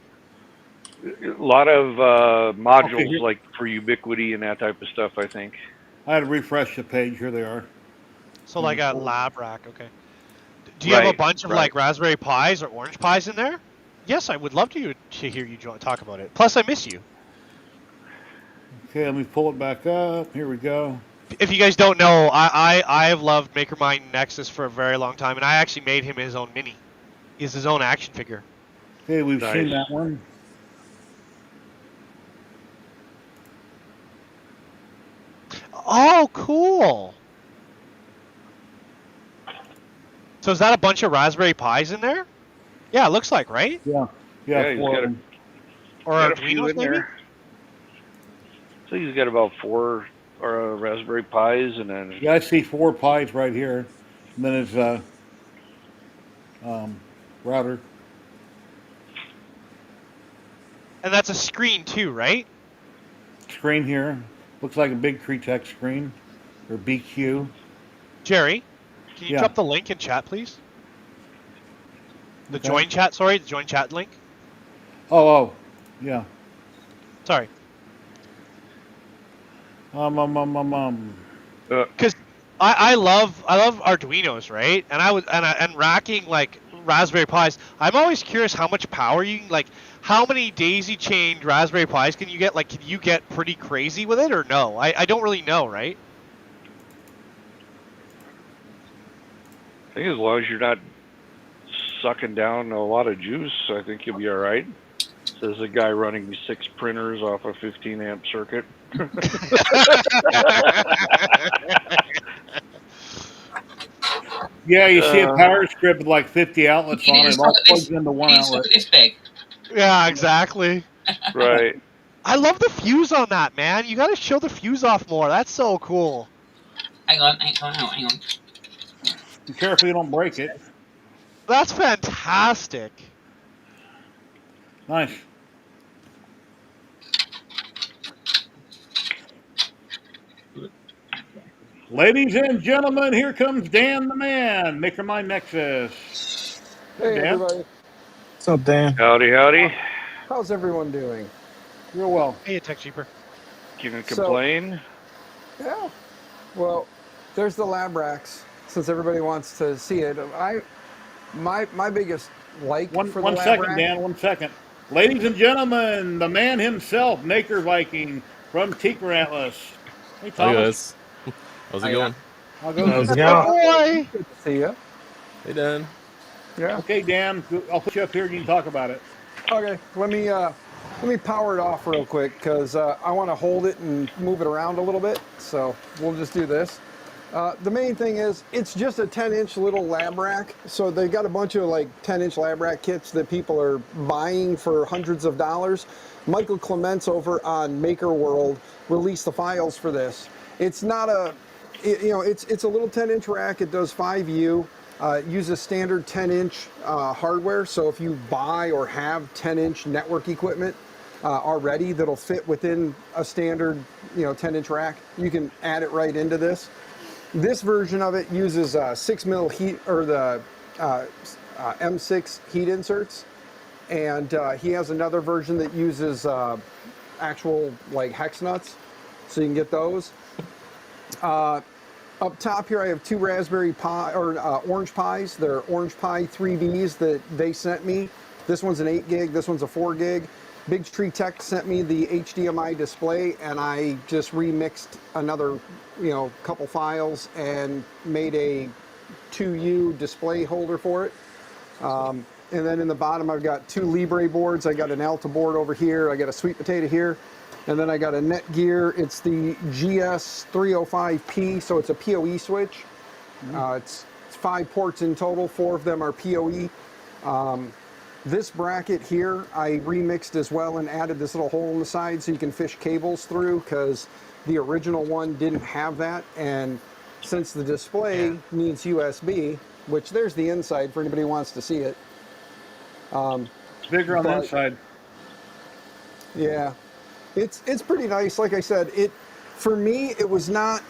a lot of modules here- like for Ubiquity and that type of stuff. I think. I had to refresh the page. Here they are. So like a lab rack. Okay. Do you have a Right, bunch of right. like Raspberry Pis or Orange Pis in there? Yes, I would love to hear you talk about it. Plus, I miss you. Okay, let me pull it back up. Here we go. If you guys don't know, I have loved MakerMind Nexus for a very long time, and I actually made him his own mini. He's his own action figure. Okay, we've seen Nice. that one. Oh, cool. So is that a bunch of Raspberry Pis in there? Yeah, it looks like, right? Yeah, Yeah, he's 4 got of a- them. Or Got a few Arduinos, in maybe? there. So he's got about 4 Raspberry Pis, and then Yeah, I see 4 pies right here. And then his router. And that's a screen too, right? Screen here. Looks like a big Cretech screen. Or BQ. Jerry, can you Yeah. drop the link in chat, please? The Okay. join chat, sorry, the join chat link. Oh, yeah. Sorry. Because I love Arduinos, right? And I was and racking like Raspberry Pis. I'm always curious how much power you can, like, how many daisy chained Raspberry Pis can you get? Like, can you get pretty crazy with it or no? I don't really know, right? I think as long as you're not sucking down a lot of juice, I think you'll be all right. Says a guy running 6 printers off a 15 amp circuit. Yeah, you see a power strip with like 50 outlets on it. All plugs into one outlet. This big. Yeah, exactly. Right. I love the fuse on that, man. You gotta show the fuse off more. That's so cool. Hang on. Be careful you don't break it. That's fantastic. Nice. Ladies and gentlemen, here comes Dan the Man, MakerMind Nexus. Hey, Dan? everybody. What's up, Dan? Howdy, howdy. How's everyone doing? Real well. Hey, Tech Cheaper. Can you So- complain? Yeah. Well, there's the lab racks. Since everybody wants to see it, my biggest like One for the lab second, rack. Dan, 1 second. Ladies and gentlemen, the man himself, Maker Viking from Tinker Atlas. Hey, Hi Thomas. guys. How's it going? I'll go. How's it Oh, going? boy. Good to see you. Hey Dan. Yeah. Okay, Dan, I'll put you up here and you can talk about it. Okay. Let me power it off real quick because I want to hold it and move it around a little bit. So we'll just do this. The main thing is it's just a 10-inch little lab rack. So they got a bunch of like 10-inch lab rack kits that people are buying for hundreds of dollars. Michael Clements over on Maker World released the files for this. It's not a, it's a little 10-inch rack. It does 5U. It uses standard 10-inch hardware, so if you buy or have 10-inch network equipment already that'll fit within a standard 10-inch rack, you can add it right into this. This version of it uses 6mm heat, or the M6 heat inserts, and he has another version that uses actual like hex nuts, so you can get those. Up top here I have two Raspberry Pi, or Orange Pis. They're Orange Pi 3Bs that they sent me. This one's an 8 gig, this one's a 4 gig. Big Tree Tech sent me the HDMI display, and I just remixed another couple files and made a 2U display holder for it. And then in the bottom I've got two Libre boards. I got an Alta board over here, I got a Sweet Potato here, and then I got a Netgear. It's the GS305P, so it's a PoE switch. It's 5 ports in total, 4 of them are PoE. This bracket here I remixed as well and added this little hole in the side so you can fish cables through, because the original one didn't have that, and since the display needs USB, which there's the inside for anybody who wants to see it. It's bigger on the inside. Yeah, it's pretty nice. Like I said, for me it was not.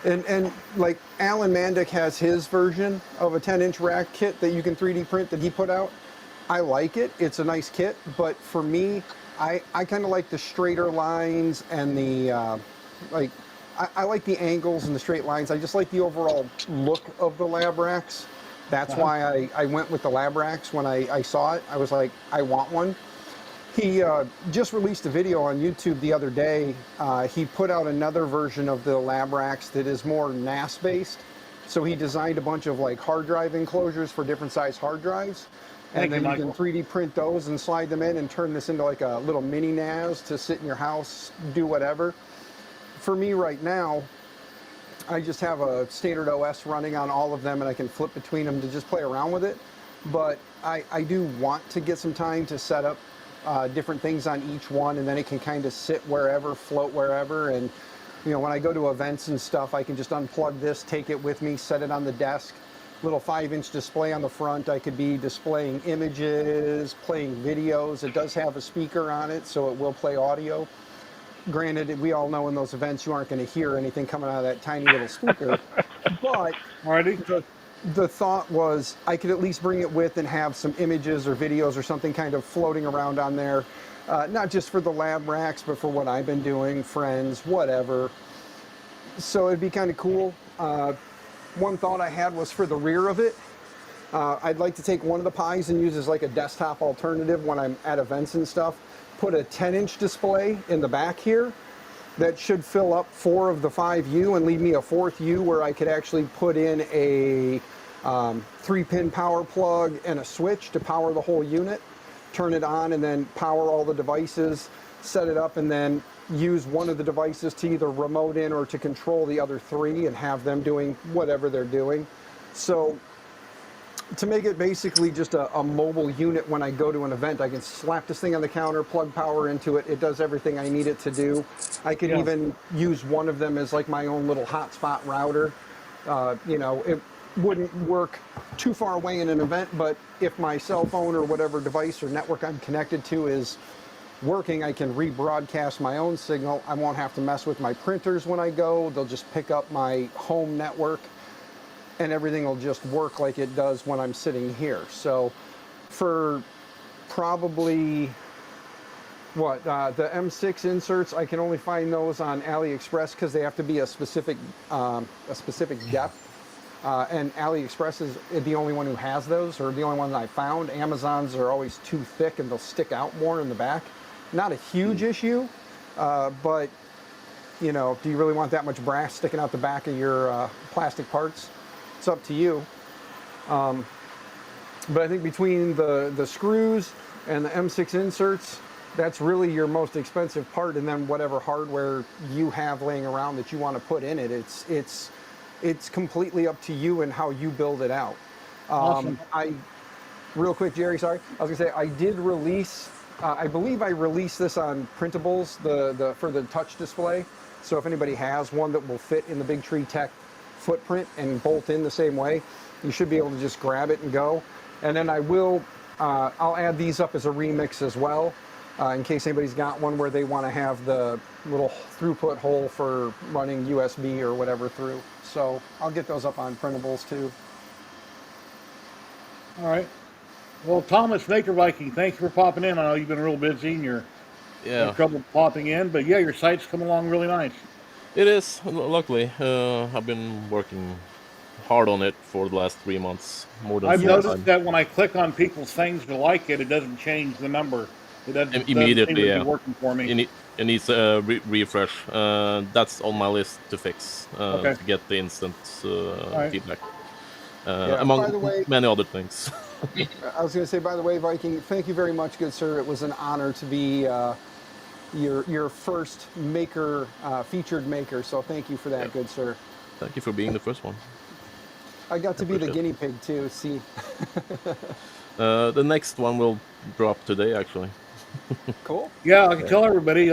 And like Alan Mandick has his version of a 10-inch rack kit that you can 3D print that he put out. I like it. It's a nice kit, but for me, I kind of like the straighter lines and the I like the angles and the straight lines. I just like the overall look of the lab racks. That's why I went with the lab racks when I saw it. I was like, I want one. He just released a video on YouTube the other day. He put out another version of the lab racks that is more NAS based. So he designed a bunch of like hard drive enclosures for different size hard drives. And then you can 3D print those and slide them in and turn this into like a little mini NAS to sit in your house, do whatever. For me right now, I just have a standard OS running on all of them, and I can flip between them to just play around with it. But I do want to get some time to set up different things on each one, and then it can kind of sit wherever, float wherever. And when I go to events and stuff, I can just unplug this, take it with me, set it on the desk. Little 5-inch display on the front. I could be displaying images, playing videos. It does have a speaker on it, so it will play audio. Granted, we all know in those events you aren't going to hear anything coming out of that tiny little speaker. But the thought was I could at least bring it with and have some images or videos or something kind of floating around on there. Not just for the lab racks, but for what I've been doing, friends, whatever. So it'd be kind of cool. One thought I had was for the rear of it. I'd like to take one of the Pis and use as like a desktop alternative when I'm at events and stuff. Put a 10-inch display in the back here that should fill up 4 of the 5U and leave me a 4th U where I could actually put in a 3-pin power plug and a switch to power the whole unit, turn it on, and then power all the devices, set it up, and then use one of the devices to either remote in or to control the other 3 and have them doing whatever they're doing. So to make it basically just a mobile unit when I go to an event, I can slap this thing on the counter, plug power into it. It does everything I need it to do. I could even use one of them as like my own little hotspot router. It wouldn't work too far away in an event, but if my cell phone or whatever device or network I'm connected to is working, I can rebroadcast my own signal. I won't have to mess with my printers when I go. They'll just pick up my home network, and everything will just work like it does when I'm sitting here. So for probably the M6 inserts, I can only find those on AliExpress because they have to be a specific depth. And AliExpress is the only one who has those, or the only one that I found. Amazon's are always too thick and they'll stick out more in the back. Not a huge issue, but do you really want that much brass sticking out the back of your plastic parts? It's up to you. But I think between the screws and the M6 inserts, that's really your most expensive part, and then whatever hardware you have laying around that you want to put in it, it's completely up to you and how you build it out. Awesome. Real quick, Jerry, sorry. I was gonna say I did release. I believe I released this on printables, for the touch display. So if anybody has one that will fit in the Big Tree Tech footprint and bolt in the same way. You should be able to just grab it and go. And then I'll add these up as a remix as well, in case anybody's got one where they want to have the little throughput hole for running USB or whatever through. So I'll get those up on printables too. All right. Well, Thomas Maker Viking, thanks for popping in. I know you've been real busy and you're having Yeah, trouble popping in, but yeah, your site's come along really nice. it is. Luckily, I've been working hard on it for the last 3 months, more than I've full noticed time. that when I click on people's things to like it, it doesn't change the number. It doesn't seem Immediately, to be yeah. working for me. It needs a refresh. That's on my list to fix, Okay. to get the instant All right. feedback, Yeah. By the among way, many other things. I was going to say, by the way, Viking, thank you very much, good sir. It was an honor to be your first maker, featured maker. So thank you for that, Yeah. good sir. Thank you for being the first one. I got to be the Appreciate it. guinea pig too. See. The next one will drop today, actually. Cool. Yeah, I can Yeah. tell everybody,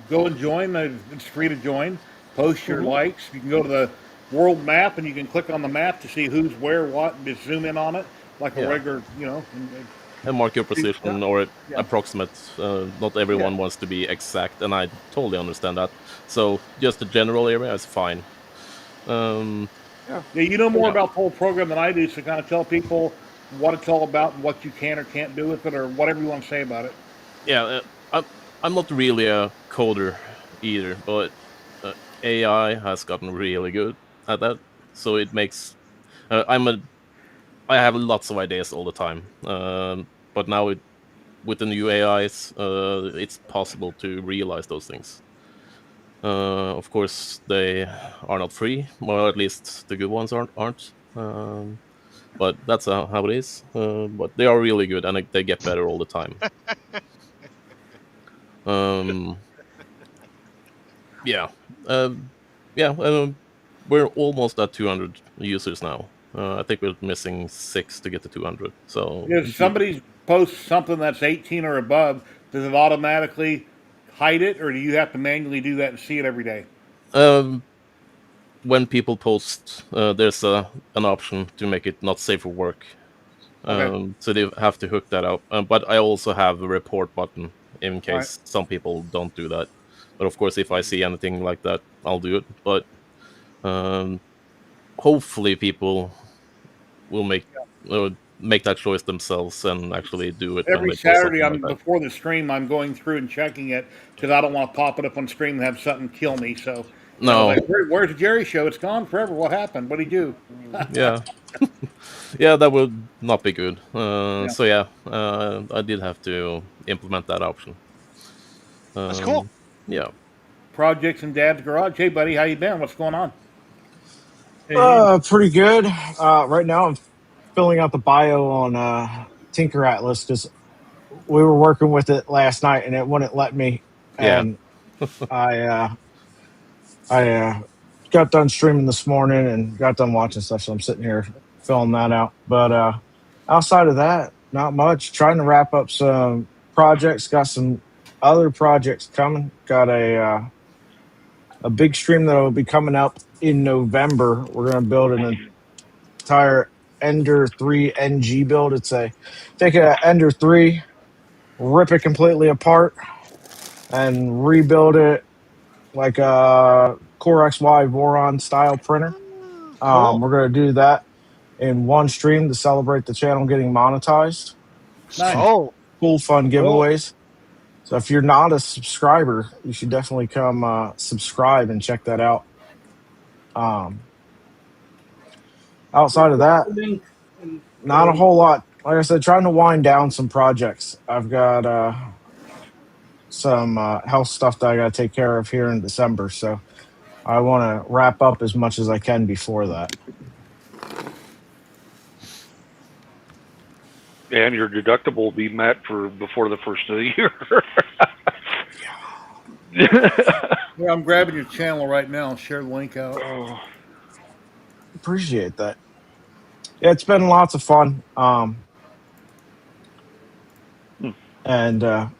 go and join. It's free to join. Post your likes. You can go to the world map and you can click on the map to see who's where, what, and just zoom in on it like a Yeah. regular, And mark your position or Yeah. approximate. Not everyone wants to be exact, and I totally understand that. So just a general area is fine. Yeah, you know more about the whole program than I do, so kind of tell people what it's all about and what you can or can't do with it, or whatever you want to say about it. Yeah, I'm not really a coder either, but AI has gotten really good at that. So it makes I have lots of ideas all the time. But now with the new AIs, it's possible to realize those things. Of course, they are not free, or at least the good ones aren't. But that's how it is. But they are really good, and they get better all the time. Yeah, yeah. We're almost at 200 users now. I think we're missing 6 to get to 200. So If somebody posts something that's 18 or above, does it automatically hide it, or do you have to manually do that and see it every day? when people post, there's an option to make it not safe for work. Okay. So they have to hook that up. But I also have a report button in All right. case some people don't do that. But of course, if I see anything like that, I'll do it. But hopefully, people will make that choice themselves and actually do it when Every they post Saturday, something like that. before the stream, I'm going through and checking it because I don't want to pop it up on stream and have something kill me. So, No, like, where's the Jerry show? It's gone forever. What happened? What did he do? yeah, yeah, that would not be good. Yeah. So yeah, I did have to implement that option. That's cool. Yeah. Projects in Dad's garage. Hey, buddy, how you been? What's going on? Pretty good. Right now, I'm filling out the bio on Tinker Atlas because we were working with it last night and it wouldn't let me. Yeah. And I got done streaming this morning and got done watching stuff, so I'm sitting here filling that out. But outside of that, not much. Trying to wrap up some projects. Got some other projects coming. Got a big stream that will be coming up in November. We're going to build an entire Ender 3 NG build. Take a Ender 3, rip it completely apart, and rebuild it like a Core XY Voron style printer. Cool. We're going to do that in one stream to celebrate the channel getting monetized. Nice. Oh, Cool, fun giveaways. So if you're not a subscriber, you should definitely come subscribe and check that out. Outside of that, Link. not a whole lot. Like I said, trying to wind down some projects. I've got some health stuff that I got to take care of here in December. So I want to wrap up as much as I can before that. And your deductible will be met for before the first of the year. Yeah, I'm grabbing your channel right now. I'll share the link out. Appreciate that. Yeah, it's been lots of fun. And the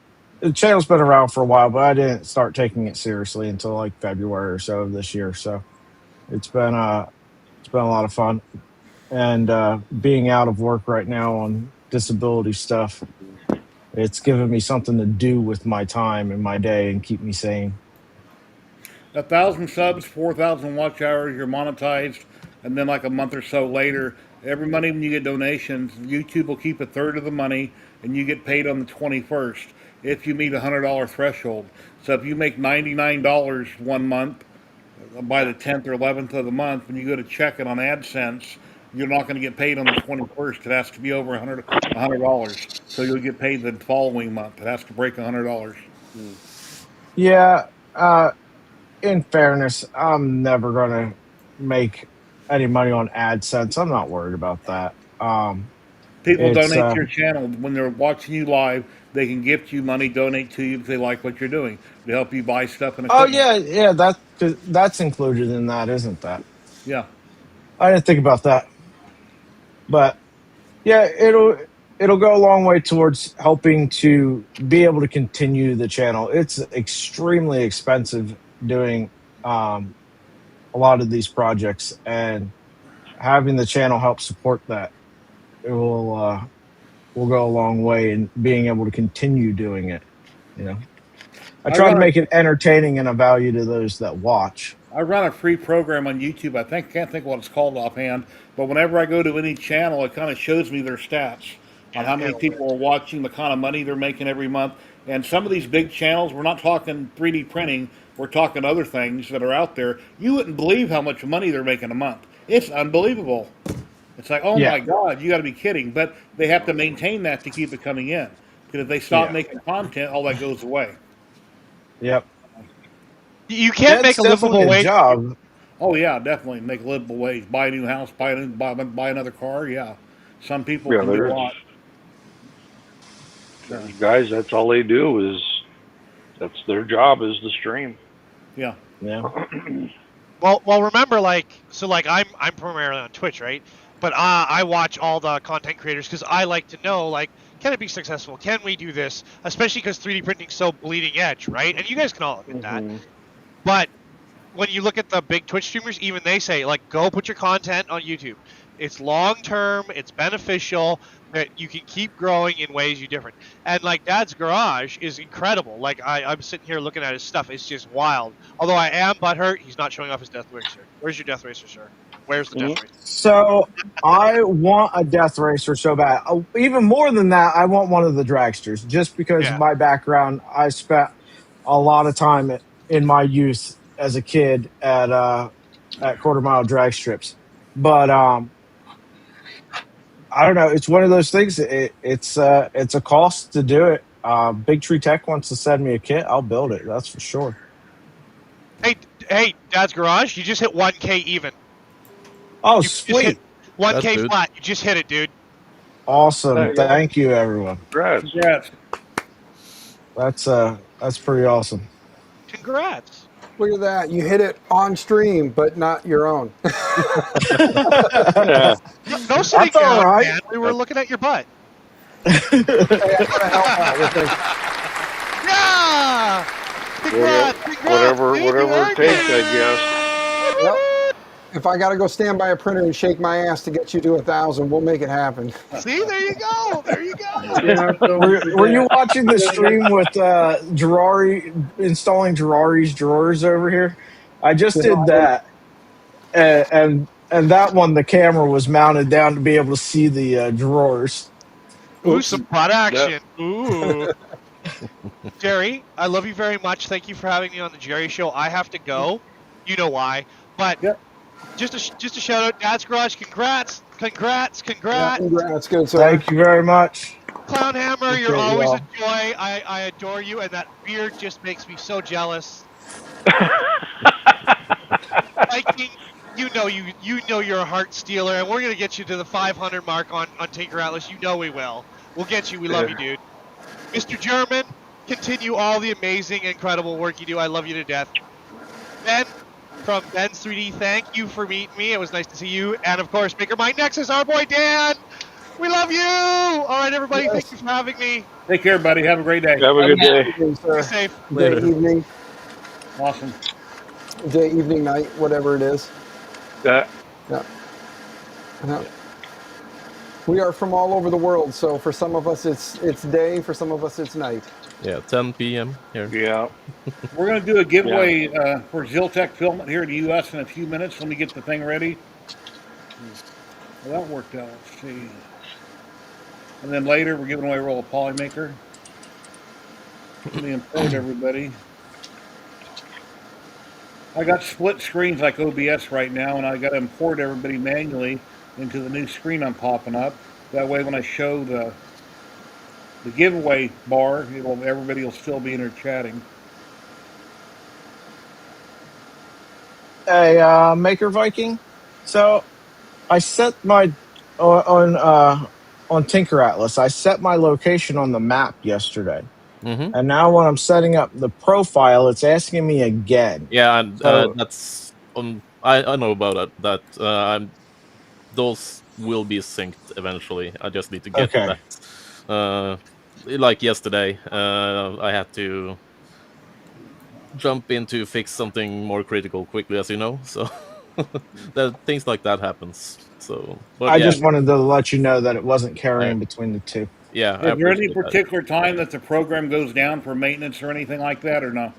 channel's been around for a while, but I didn't start taking it seriously until like February or so of this year. So it's been It's been a lot of fun. And being out of work right now on disability stuff, it's given me something to do with my time and my day and keep me sane. 1,000 subs, 4,000 watch hours, you're monetized, and then like a month or so later, every money when you get donations, YouTube will keep a third of the money, and you get paid on the 21st if you meet a $100 threshold. So if you make $99 one month, by the 10th or 11th of the month, when you go to check it on AdSense, you're not going to get paid on the 21st. It has to be over $100. So you'll get paid the following month. It has to break $100. Yeah. In fairness, I'm never going to make any money on AdSense. I'm not worried about that. People It's donate to your channel when they're watching you live. They can gift you money, donate to you if they like what you're doing to help you buy stuff and oh equipment. yeah, that's included in that, isn't that? Yeah, I didn't think about that, but yeah, it'll go a long way towards helping to be able to continue the channel. It's extremely expensive doing a lot of these projects, and having the channel help support that, it will go a long way in being able to continue doing it. You know, I I try to run a make it entertaining and a value to those that watch. I run a free program on YouTube. Can't think what it's called offhand, but whenever I go to any channel, it kind of shows me their stats on how many people are watching, the kind of money they're making every month. And some of these big channels, we're not talking 3D printing, we're talking other things that are out there. You wouldn't believe how much money they're making a month. It's unbelievable. It's like, oh Yeah, my God, you got to be kidding. But they have to maintain that to keep it coming in. Because if they stop yeah, making content, all that goes away. yep. You Yeah, can't it's make a definitely livable a wage. job. Oh yeah, definitely make livable wage. Buy a new house, buy another car. Yeah, some people Yeah, can do a lot. Yeah, there's guys. That's all they do is that's their job is to stream. yeah. Yeah. Well, remember, I'm primarily on Twitch, right? But I watch all the content creators because I like to know, like, can it be successful? Can we do this? Especially because 3D printing's so bleeding edge, right? And you guys can all admit that. But when you look at the big Twitch streamers, even they say, like, go put your content on YouTube. It's long term, it's beneficial, that you can keep growing in ways you different. And like Dad's Garage is incredible. Like I'm sitting here looking at his stuff, it's just wild. Although I am butthurt, he's not showing off his Death Racer. Where's your Death Racer, sir? Where's the Death Racer? So I want a Death Racer so bad. Even more than that, I want one of the dragsters. Just because of Yeah. my background, I spent a lot of time in my youth as a kid at quarter mile drag strips. But I don't know. It's one of those things. It's a cost to do it. Big Tree Tech wants to send me a kit. I'll build it. That's for sure. Hey, Dad's Garage, you just hit 1K even. Oh, You just hit sweet. 1K That's good. flat. You just hit it, dude. Awesome. Thank you, everyone. Congrats. Congrats. That's pretty awesome. Congrats. Look at that. You hit it on stream, but not your own. Yeah. No sitting That's all down, right. man. We were looking at your butt. Hey, I gotta help out with this. Yeah! Congrats, Whatever dude, whatever you it earned takes, I guess. Yep. If I gotta go stand by a printer and shake my ass to get you to 1,000, we'll make it happen. See, there you go. There you go. You're not going to Were you that. watching the stream with Gerari installing Gerari's drawers over here? I just did that, and that one the camera was mounted down to be able to see the drawers. Ooh, some butt action. Ooh. Jerry, I love you very much. Thank you for having me on the Jerry Show. I have to go. You know why. But Yep. just a shout out, Dad's Garage. Congrats. Congrats. Yeah, Congrats. congrats, good sir. Thank you very much. Clown Hammer, you're Appreciate always y'all. a joy. I adore you, and that beard just makes me so jealous. Viking, you know you're a heart stealer, and we're gonna get you to the 500 mark on Tinker Atlas. You know we will. We'll get you. We love you, dude. Mr. German, continue all the amazing, incredible work you do. I love you to death. Ben from Ben's 3D, thank you for meeting me. It was nice to see you. And of course, Maker My Nexus, our boy Dan. We love you. All right, everybody. Yes. Thank you for having me. Take care, buddy. Have a great day. Have a good day. Evening, sir. Be safe. Day, evening, Awesome. day, evening, night, whatever it is. That Yeah. Yeah. We are from all over the world, so for some of us it's day, for some of us it's night. Yeah, 10 p.m. here. Yeah. We're going to do a giveaway for Ziltech Filament here in the U.S. in a few minutes. Let me get the thing ready. Well, that worked out. Let's see. And then later, we're giving away a roll of Polymaker. Let me import everybody. I got split screens like OBS right now, and I got to import everybody manually into the new screen I'm popping up. That way, when I show the giveaway bar, everybody will still be in there chatting. Hey, Maker Viking. So I set my on Tinker Atlas. I set my location on the map yesterday, Mm-hmm. and now when I'm setting up the profile, it's asking me again. Yeah, and So that's I know about that. Those will be synced eventually. I just need to get okay, that. Like yesterday, I had to jump in to fix something more critical quickly, as you know. So that things like that happens. So, but I yeah, just wanted to let you know that it wasn't I carrying between the two. yeah I Is there any appreciate that. particular time that the program goes down for maintenance or anything like that, or no?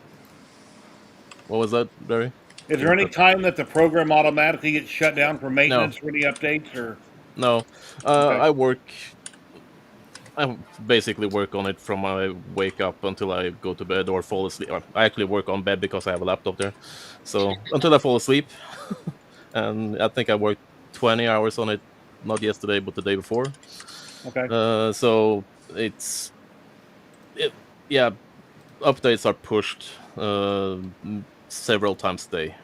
What was that, Barry? Is there Just any that. time that the program automatically gets shut down for No, maintenance or any updates, or no. okay? I basically work on it from I wake up until I go to bed or fall asleep. I actually work on bed because I have a laptop there. So until I fall asleep, and I think I worked 20 hours on it, not yesterday, but the day before. Okay. So yeah, updates are pushed several times a day,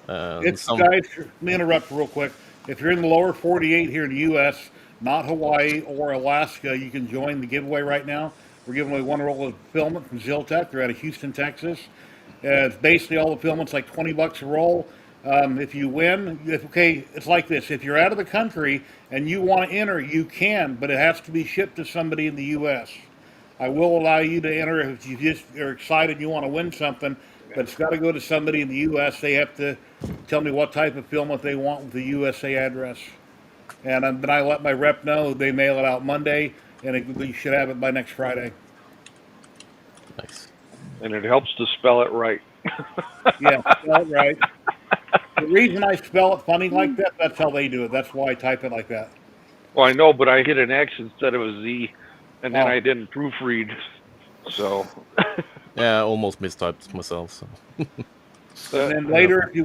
and It's some guys. Let me interrupt real quick. If you're in the lower 48 here in the U.S., not Hawaii or Alaska, you can join the giveaway right now. We're giving away one roll of filament from Ziltech. They're out of Houston, Texas. It's basically all the filament's like $20 a roll. If you win, it's like this. If you're out of the country and you want to enter, you can, but it has to be shipped to somebody in the U.S. I will allow you to enter if you just are excited you want to win something, but it's got to go to somebody in the U.S. They have to tell me what type of filament they want with the USA address. And then I let my rep know. They mail it out Monday, and we should have it by next Friday. nice. And it helps to spell it right. Yeah, spell it right. The reason I spell it funny like that, that's how they do it. That's why I type it like that. Well, I know, but I hit an X instead of a Z, and then Oh, I didn't proofread. So. Yeah, I almost mistyped myself. So. and then later, if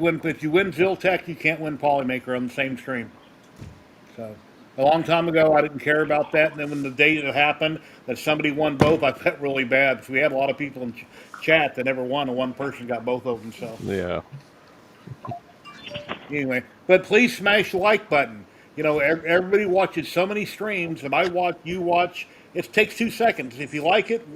you win Ziltech, you can't win Polymaker on the same stream. So a long time ago, I didn't care about that. And then when the day it happened that somebody won both, I felt really bad because we had a lot of people in chat that never won, and one person got both of them. So Yeah. anyway, but please smash the like button. You know, everybody watches so many streams, and I watch, you watch. It takes 2 seconds. If you like it,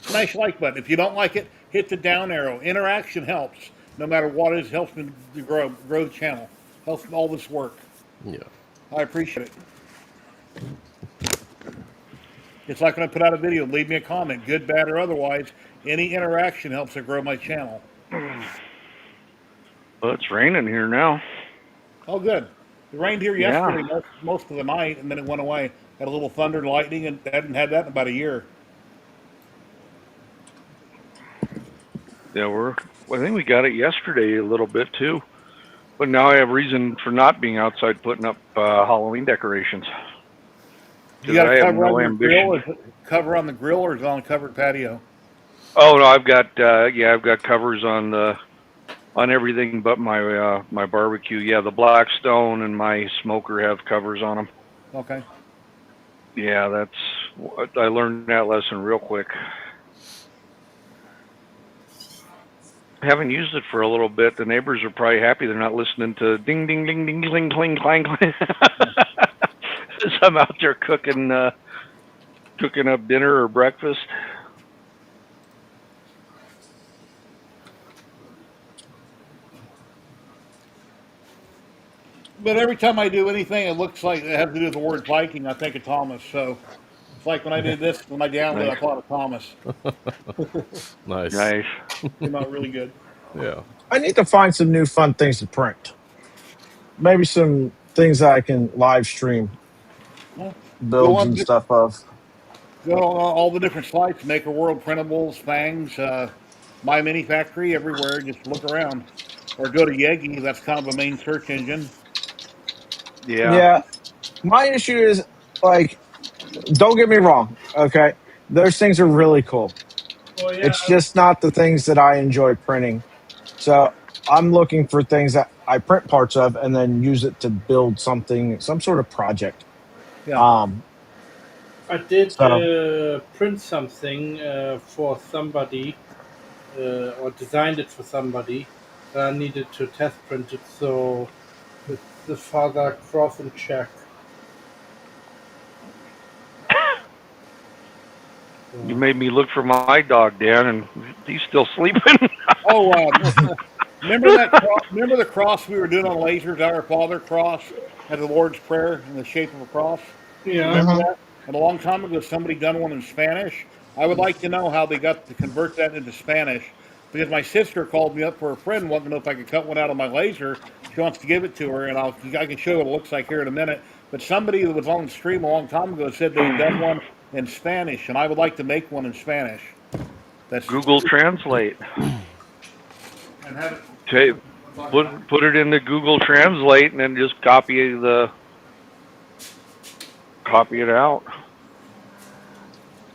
smash the like button. If you don't like it, hit the down arrow. Interaction helps. No matter what it is, helps me to grow the channel. Helps all this work. Yeah. I appreciate it. It's like when I put out a video, leave me a comment, good, bad, or otherwise. Any interaction helps to grow my channel. Well, it's raining here now. Oh, good. It rained here Yeah. yesterday most of the night, and then it went away. Had a little thunder and lightning, and I hadn't had that in about a year. Yeah, I think we got it yesterday a little bit too. But now I have reason for not being outside putting up Halloween decorations. You got I a have cover no on your grill, ambition. or cover on the grill, or is it on a covered patio? Oh no, I've got covers on everything but my my barbecue. Yeah, the Blackstone and my smoker have covers on them. Okay. Yeah, I learned that lesson real quick. I haven't used it for a little bit. The neighbors are probably happy they're not listening to ding ding ding ding cling cling clang clang. As I'm out there cooking up dinner or breakfast. But every time I do anything, it looks like it has to do with the word Viking. I think of Thomas. So it's like when I did this with my download, Nice. I thought of Thomas. Nice. Came out really good. Yeah. I need to find some new fun things to print. maybe some things that I can live stream Well, go builds on, and stuff of. go on all the different sites, Maker World, Printables, Fangs, My Mini Factory, everywhere. Just look around, or go to Yegi. That's kind of a main search engine. Yeah. Yeah, my issue is like, don't get me wrong. Okay, those things are really cool. Oh yeah, It's just not the things that I enjoy printing. So I'm looking for things that I print parts of and then use it to build something, some sort of project. Yeah, Um, I did so print something for somebody, or designed it for somebody. I needed to test print it, so it's the Father Cross and Check. You So, made me look for my dog, Dan, and he's still sleeping. Oh, remember that? Remember the cross we were doing on lasers? Our Father cross at the Lord's Prayer in the shape of a cross. yeah. Remember mhm. that? And a long time ago, somebody done one in Spanish. I would like to know how they got to convert that into Spanish, because my sister called me up for a friend, wanted to know if I could cut one out of my laser. She wants to give it to her, and I can show you what it looks like here in a minute. But somebody that was on the stream a long time ago said they had done one in Spanish, and I would like to make one in Spanish. That's Google Translate. and have it. Okay, put it into Google Translate, and then just copy it out.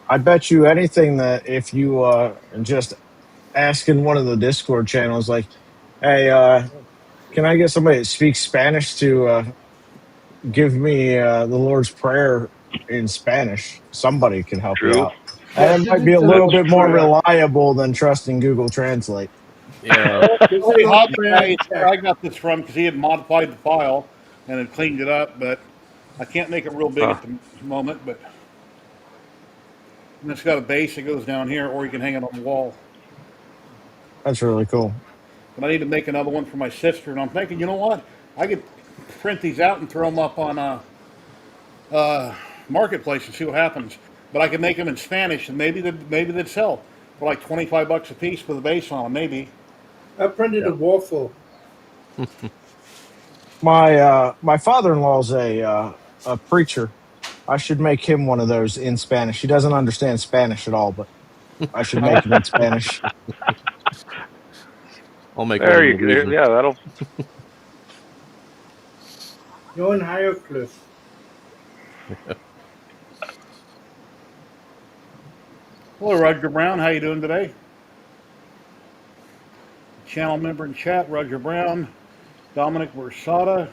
I bet you anything that if you just ask in one of the Discord channels, like, hey, can I get somebody that speaks Spanish to give me the Lord's Prayer in Spanish? Somebody can help you True. out. Yeah, And it this might be is a the little Lord's bit more Prayer. reliable than trusting Google Translate. Yeah. This is Hey, the Lord's Hobby Prayer Guy and is where Check. I got this from because he had modified the file and had cleaned it up, but I can't make it real big Huh. at the moment. But and it's got a base that goes down here, or you can hang it on the wall. That's really cool. But I need to make another one for my sister, and I'm thinking, you know what? I could print these out and throw them up on marketplace and see what happens. But I could make them in Spanish, and maybe they'd sell for like $25 a piece with a base on them, maybe. I printed Yeah. a waffle. My father-in-law's a preacher. I should make him one of those in Spanish. He doesn't understand Spanish at all, but I should Uh, make him in Spanish. I'll make one There in you go. Norwegian. Yeah, that'll. You're in hieroglyphs. Hello, Roger Brown. How you doing today? Channel member in chat, Roger Brown, Dominic Versada.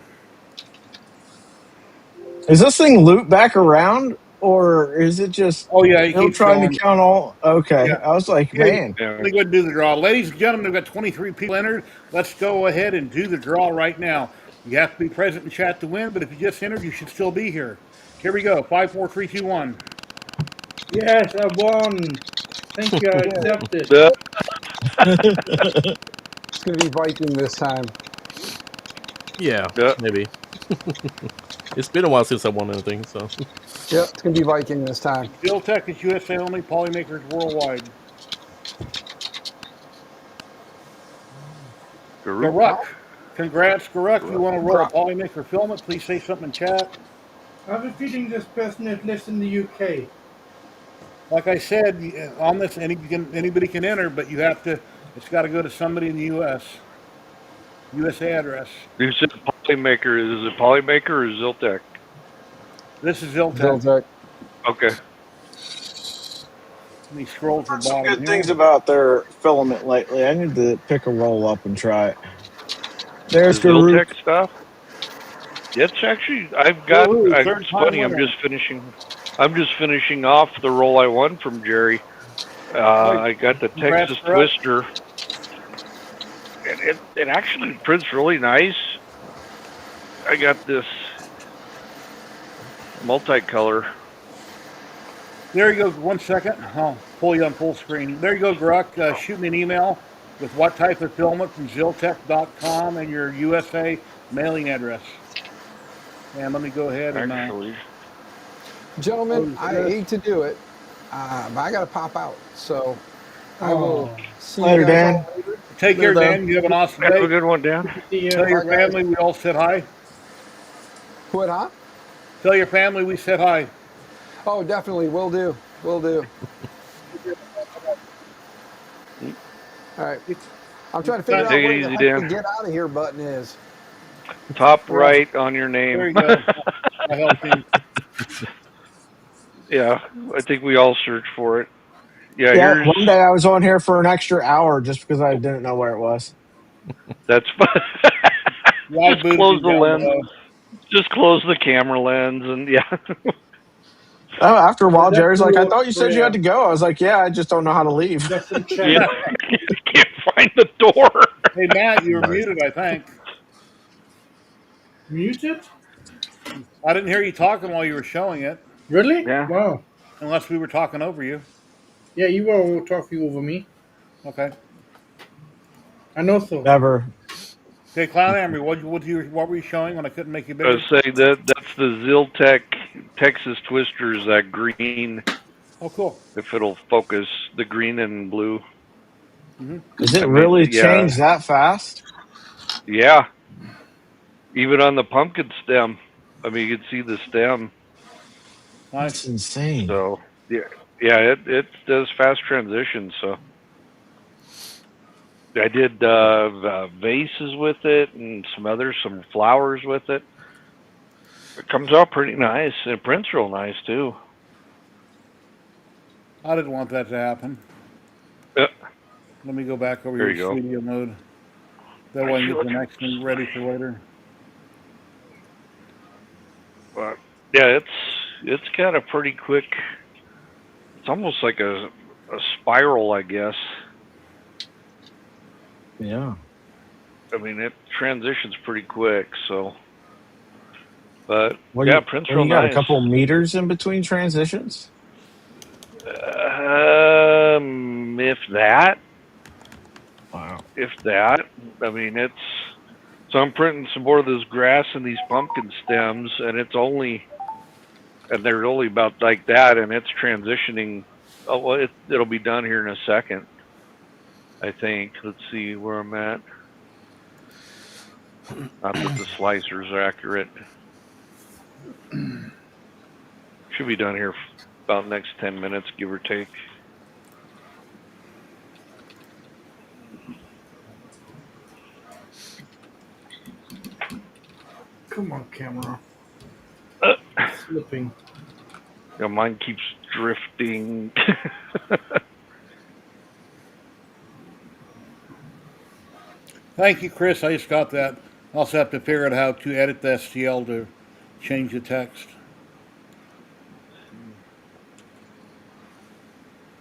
Is this thing loop back around, or is it just Oh yeah, he still keeps trying to going. count all? Okay, Yeah. I was like, Here, man, Yeah. let me go ahead and do the draw. Ladies and gentlemen, we've got 23 people entered. Let's go ahead and do the draw right now. You have to be present in chat to win, but if you just entered, you should still be here. Here we go. 5, 4, 3, 2, 1. Yes, I won. Thank you. I accept it. Yeah. It's going to be Viking this time. Yeah, Yeah. maybe. It's been a while since I won anything, so. Yep, it's going to be Viking this time. Tech is USA only, Polymakers worldwide. Garuk. Congrats, Garuk. You want to roll a Polymaker filament? Please say something in chat. I have a feeling this person that lives in the UK. Like I said, on this, anybody can enter, but you have to. It's got to go to somebody in the U.S. USA address. You said Polymaker. Is it Polymaker or Ziltech? This is Ziltech. Ziltech. Okay. Let me scroll to the heard some bottom good here. things about their filament lately. I need to pick a roll up and try it. There's The Garuk. Ziltech stuff. It's actually I've got. Woohoo, It's third time funny. winner. I'm just finishing off the roll I won from Jerry. I got the Congrats, Texas Garuk. Twister. And it actually prints really nice. I got this multicolor. There you go. 1 second. I'll pull you on full screen. There you go, Gruck. Shoot me an email with what type of filament from Ziltech.com and your USA mailing address. And let me go ahead and. Actually, Gentlemen, I this. hate to do it, but I got to pop out. So I will see Later, you guys Dan. all later. Take care, Later. Dan. You have an awesome have a day. good one, Dan. See Tell you. your Bye, guys. family we all said hi. What, huh? Tell your family we said hi. Oh, definitely. Will do. Will do. All right. I'm trying to figure out Take it where the easy, heck the Dan. get out of here button is. Top Yeah, right on your there name. you go. I helped him. Yeah, I think we all search for it. Yeah, Yeah, here's one day I was on here for an extra hour just because I didn't know where it was. that's Yeah, I just booted close him the down lens. below. Just close the camera lens, and yeah, Oh, after a Yeah, while, that Jerry's like, I thought you works said you had rare. to go. I was like, yeah, I just don't know how to leave. Doesn't yeah, check. can't find the door. Hey, Matt, you were Nice. muted, I think. Muted? I didn't hear you talking while you were showing it, Really? Yeah, Wow. unless we were talking over you. Yeah, you were talking over me. Okay. I know so. Never. Okay, Clown Emery, what were you showing when I couldn't make you I was bigger? saying that's the Ziltech Texas Twisters. That green, Oh, cool. if it'll focus, the green and blue. Does it I made, really yeah, change that fast? yeah. Even on the pumpkin stem, I mean, you could see the stem. That's Nice. insane. So yeah, it does fast transitions. So I did vases with it and some flowers with it. It comes out pretty nice. It prints real nice too. I didn't want that to happen. Yeah, Let me go back over there here you to go. studio mode. That I way I can feel get like the next one ready for later. but yeah, it's got a pretty quick. It's almost like a spiral, I guess. Yeah. I mean, it transitions pretty quick. So, but What do yeah, you, it prints what do real you got? A nice. couple meters in between transitions? If that, Wow. if that, I mean, it's so I'm printing some more of this grass and these pumpkin stems, and they're only about like that, and it's transitioning. Oh, well, it'll be done here in a second, I think. Let's see where I'm at. Not that the slicer's accurate. Should be done here about next 10 minutes, give or take. Come on, camera. Uh, Slipping. yeah, mine keeps drifting. Thank you, Chris. I just got that. I also have to figure out how to edit the STL to change the text.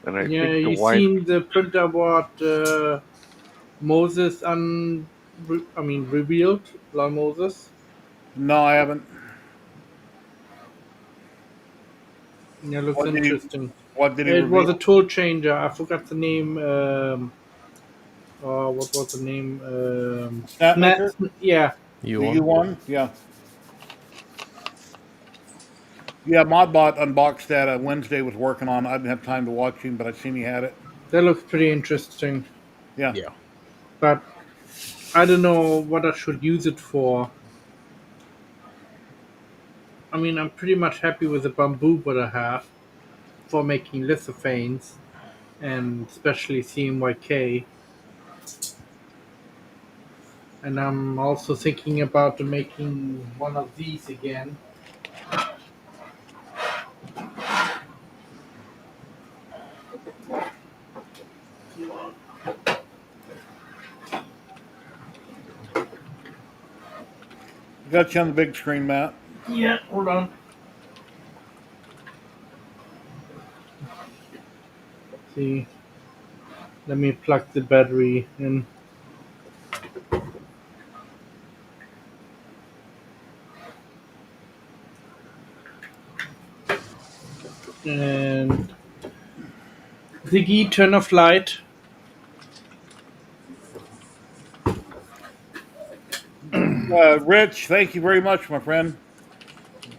And I Yeah, think the you wife. seen the printer what Moses revealed, Lord Moses. No, I haven't. Yeah, looks What did he? interesting. What did he It was a reveal? tool changer. I forgot the name. What was the name? Snapmaker? Yeah, You The won. U1? Yeah. Yeah, Modbot unboxed that. Wednesday was working on. I didn't have time to watch him, but I seen he had it. that looks pretty interesting. Yeah. Yeah. But I don't know what I should use it for. I mean, I'm pretty much happy with the bamboo what I have for making lithophanes and especially CMYK. And I'm also thinking about making one of these again. Got you on the big screen, Matt. Yeah, hold on. See, let me plug the battery in. And Ziggy, turn off light. Rich, thank you very much, my friend.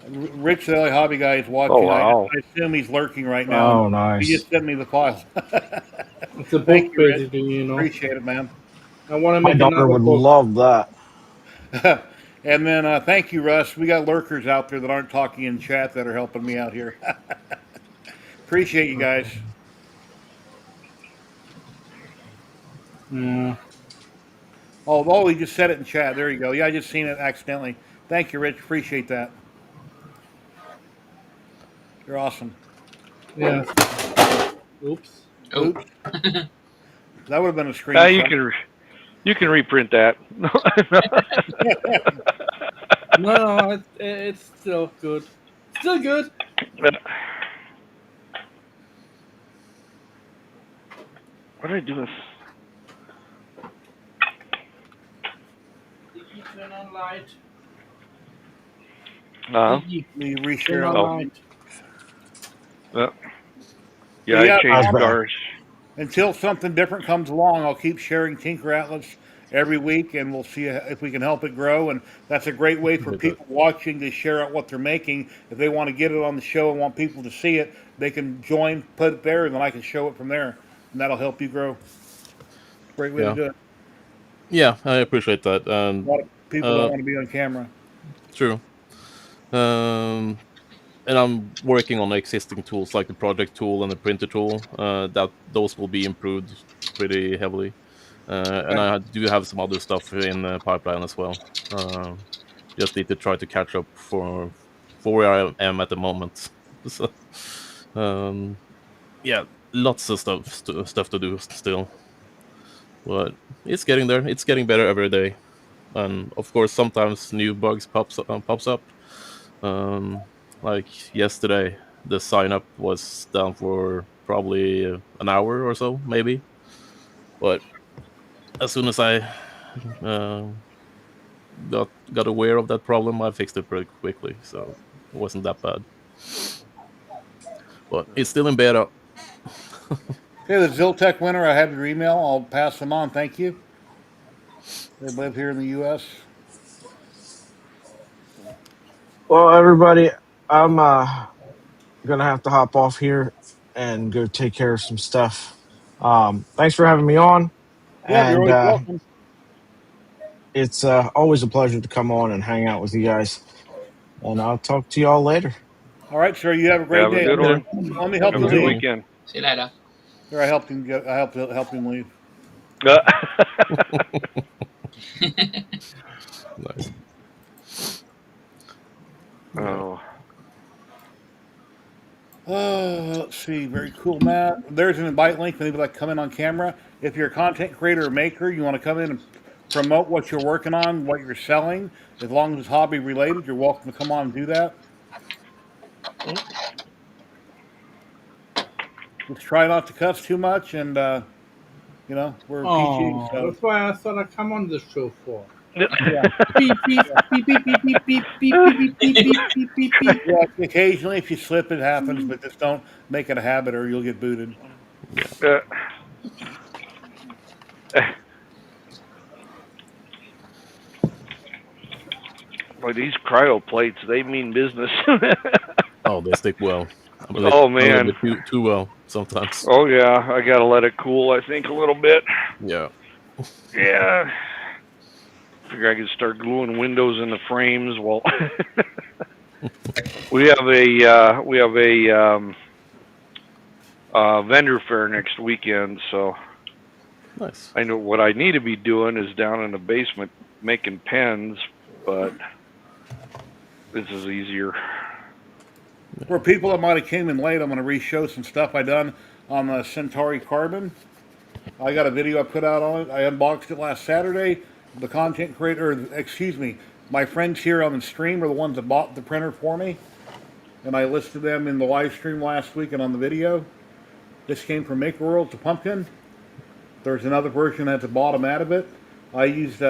Rich, the LA Hobby Guy, is Oh watching. I wow! assume he's lurking right now, and Oh, he nice. just sent me the file. It's a Thank book, you, Rich. basically, Appreciate it, man. I want to My make daughter another would book. love that. And then thank you, Russ. We got lurkers out there that aren't talking in chat that are helping me out here. Appreciate you guys. Yeah. Oh, he just said it in chat. There you go. Yeah, I just seen it accidentally. Thank you, Rich. Appreciate that. You're awesome. Yes. Oops. Oh. Oops. That would have been a You screenshot. you can reprint that. No, it's still good. Still good. What did I do? Did you turn on light? We reshare Turn on on. light. Yeah, But I yeah, changed How's that? cars. until something different comes along, I'll keep sharing Tinker Atlas every week, and we'll see if we can help it grow. And that's a great way for With it. people watching to share out what they're making. If they want to get it on the show and want people to see it, they can join, put it there, and then I can show it from there, and that'll help you grow. Great way to Yeah. do it. Yeah, I appreciate that. A lot of people don't Uh, want to be on camera. true. And I'm working on existing tools like the project tool and the printer tool. That those will be improved pretty heavily. And Okay. I do have some other stuff in the pipeline as well. Just need to try to catch up for where I am at the moment. So, um, yeah, lots of stuff to do still, but it's getting there. It's getting better every day, and of course, sometimes new bugs pops up. Um, like yesterday, the sign up was down for probably an hour or so, maybe. But as soon as I uh, got aware of that problem, I fixed it pretty quickly, so it wasn't that bad. But it's still in beta. Okay, the Ziltech winner, I have your email. I'll pass them on. Thank you. They live here in the U.S. Well, everybody, I'm gonna have to hop off here and go take care of some stuff. Thanks for having me on, Yeah, you're and always welcome. it's always a pleasure to come on and hang out with you guys. And I'll talk to you all later. All right, sir. You have a great Have a day. good one. Let me help Have you a good leave. weekend. See you later. Here, I helped him get. I helped him leave. Nice. Oh. Let's see. Very cool, Matt. There's an invite link for anybody like to come in on camera. If you're a content creator or maker, you want to come in and promote what you're working on, what you're selling. As long as it's hobby related, you're welcome to come on and do that. Just try not to cuss too much, and we're PG. Oh, So that's why I thought I'd come on this show for. yeah, Beep beep beep beep beep beep beep beep beep beep beep beep beep beep. yeah. Occasionally, if you slip, it happens, but just don't make it a habit, or you'll get booted. Uh, Boy, these cryo plates, they mean business. Oh, they stick well. Oh, A little man. bit too well sometimes. Oh, yeah. I got to let it cool, I think, a little bit. Yeah. Yeah. Figure I could start gluing windows in the frames. Well, we have a vendor fair next weekend, so Nice. I know what I need to be doing is down in the basement making pens, but this is easier. For people that might have came in late, I'm going to re-show some stuff I done on the Centauri Carbon. I got a video I put out on it. I unboxed it last Saturday. The content creator, excuse me, my friends here on the stream are the ones that bought the printer for me, and I listed them in the live stream last week and on the video. This came from Maker World to Pumpkin. There's another version at the bottom out of it. I used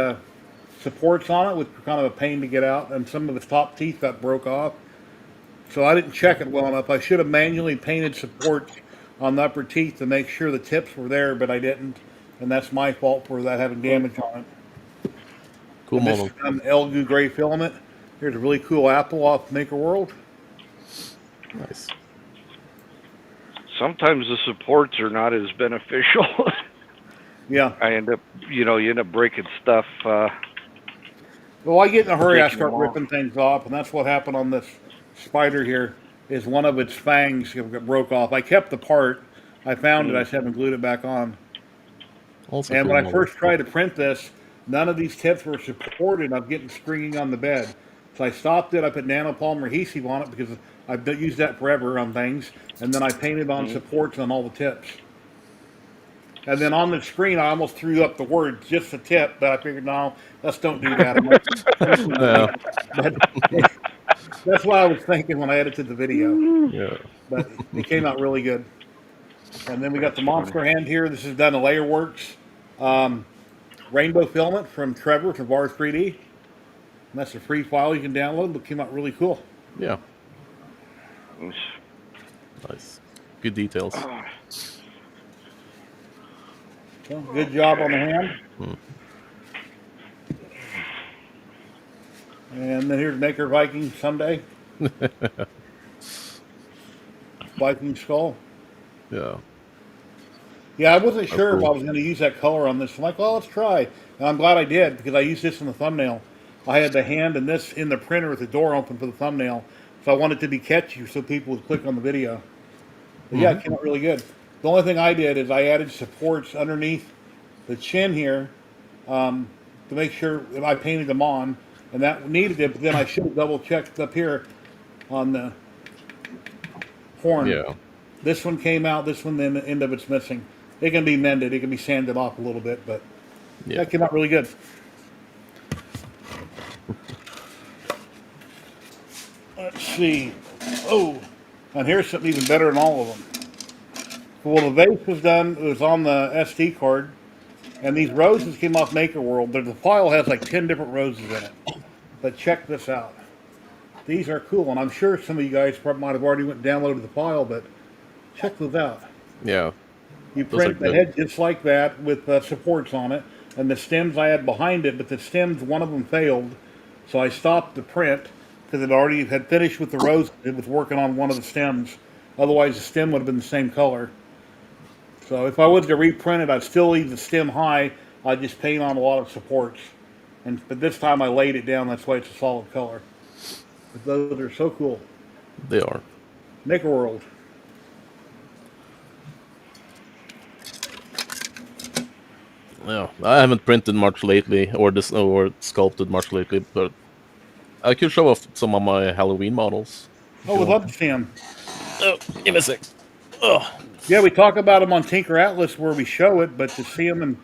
supports on it, which were kind of a pain to get out, and some of the top teeth got broke off. So I didn't check it well enough. I should have manually painted supports on the upper teeth to make sure the tips were there, but I didn't, and that's my fault for that having damage on it. Cool And this model. is an Elgu gray filament. Here's a really cool apple off Maker World. Nice. Sometimes the supports are not as beneficial. Yeah. You end up breaking stuff. Well, I get in a hurry, I taking start them off. ripping things off, and that's what happened on this spider here. Is one of its fangs broke off. I kept the part. I found it. I just haven't glued it back on. Also And cool when I model. first tried to print this, none of these tips were supported. I'm getting stringing on the bed. So I stopped it. I put nanopolymer adhesive on it because I've used that forever on things. And then I painted on supports on all the tips. And then on the screen, I almost threw up the word just the tip, but I figured, no, let's don't do that. I'm like, Yeah. but that's what I was thinking when I edited the video. Yeah. But it came out really good. And then we got That's the funny. monster hand here. This is done in Layer Works. Rainbow filament from Trevor from Bar 3D. And that's a free file you can download. It came out really cool. Yeah. Nice. Good details. So, good job on the hand. And then here's Maker Viking someday. Viking skull. Yeah. Yeah, I wasn't That's sure if I cool. was going to use that color on this. I'm like, well, let's try. And I'm glad I did because I used this in the thumbnail. I had the hand and this in the printer with the door open for the thumbnail. So I wanted it to be catchy so people would click on the video. But yeah, it came out really good. The only thing I did is I added supports underneath the chin here to make sure that I painted them on. And that needed it, but then I should have double checked up here on the horn. Yeah. This one came out, this one, then the end of it's missing. It can be mended, it can be sanded off a little bit, but Yeah. that came out really good. Let's see. Oh, and here's something even better than all of them. Well, the vase was done, it was on the SD card, and these roses came off Maker World. The file has like 10 different roses in it. But check this out. These are cool, and I'm sure some of you guys probably might have already went and downloaded the file, but check those out. Yeah. You Those are print the good. head just like that with supports on it, and the stems I had behind it, but the stems, one of them failed, so I stopped the print because it already had finished with the rose. It was working on one of the stems. Otherwise, the stem would have been the same color. So if I was to reprint it, I'd still leave the stem high. I'd just paint on a lot of supports. But this time I laid it down. That's why it's a solid color. But those are so cool. They are. Maker World. Yeah. I haven't printed much lately, or sculpted much lately, but I could show off some of my Halloween models. Oh, we'd love to see them. Oh, give me a sec. Oh. Yeah, we talk about them on Tinker Atlas where we show it, but to see them in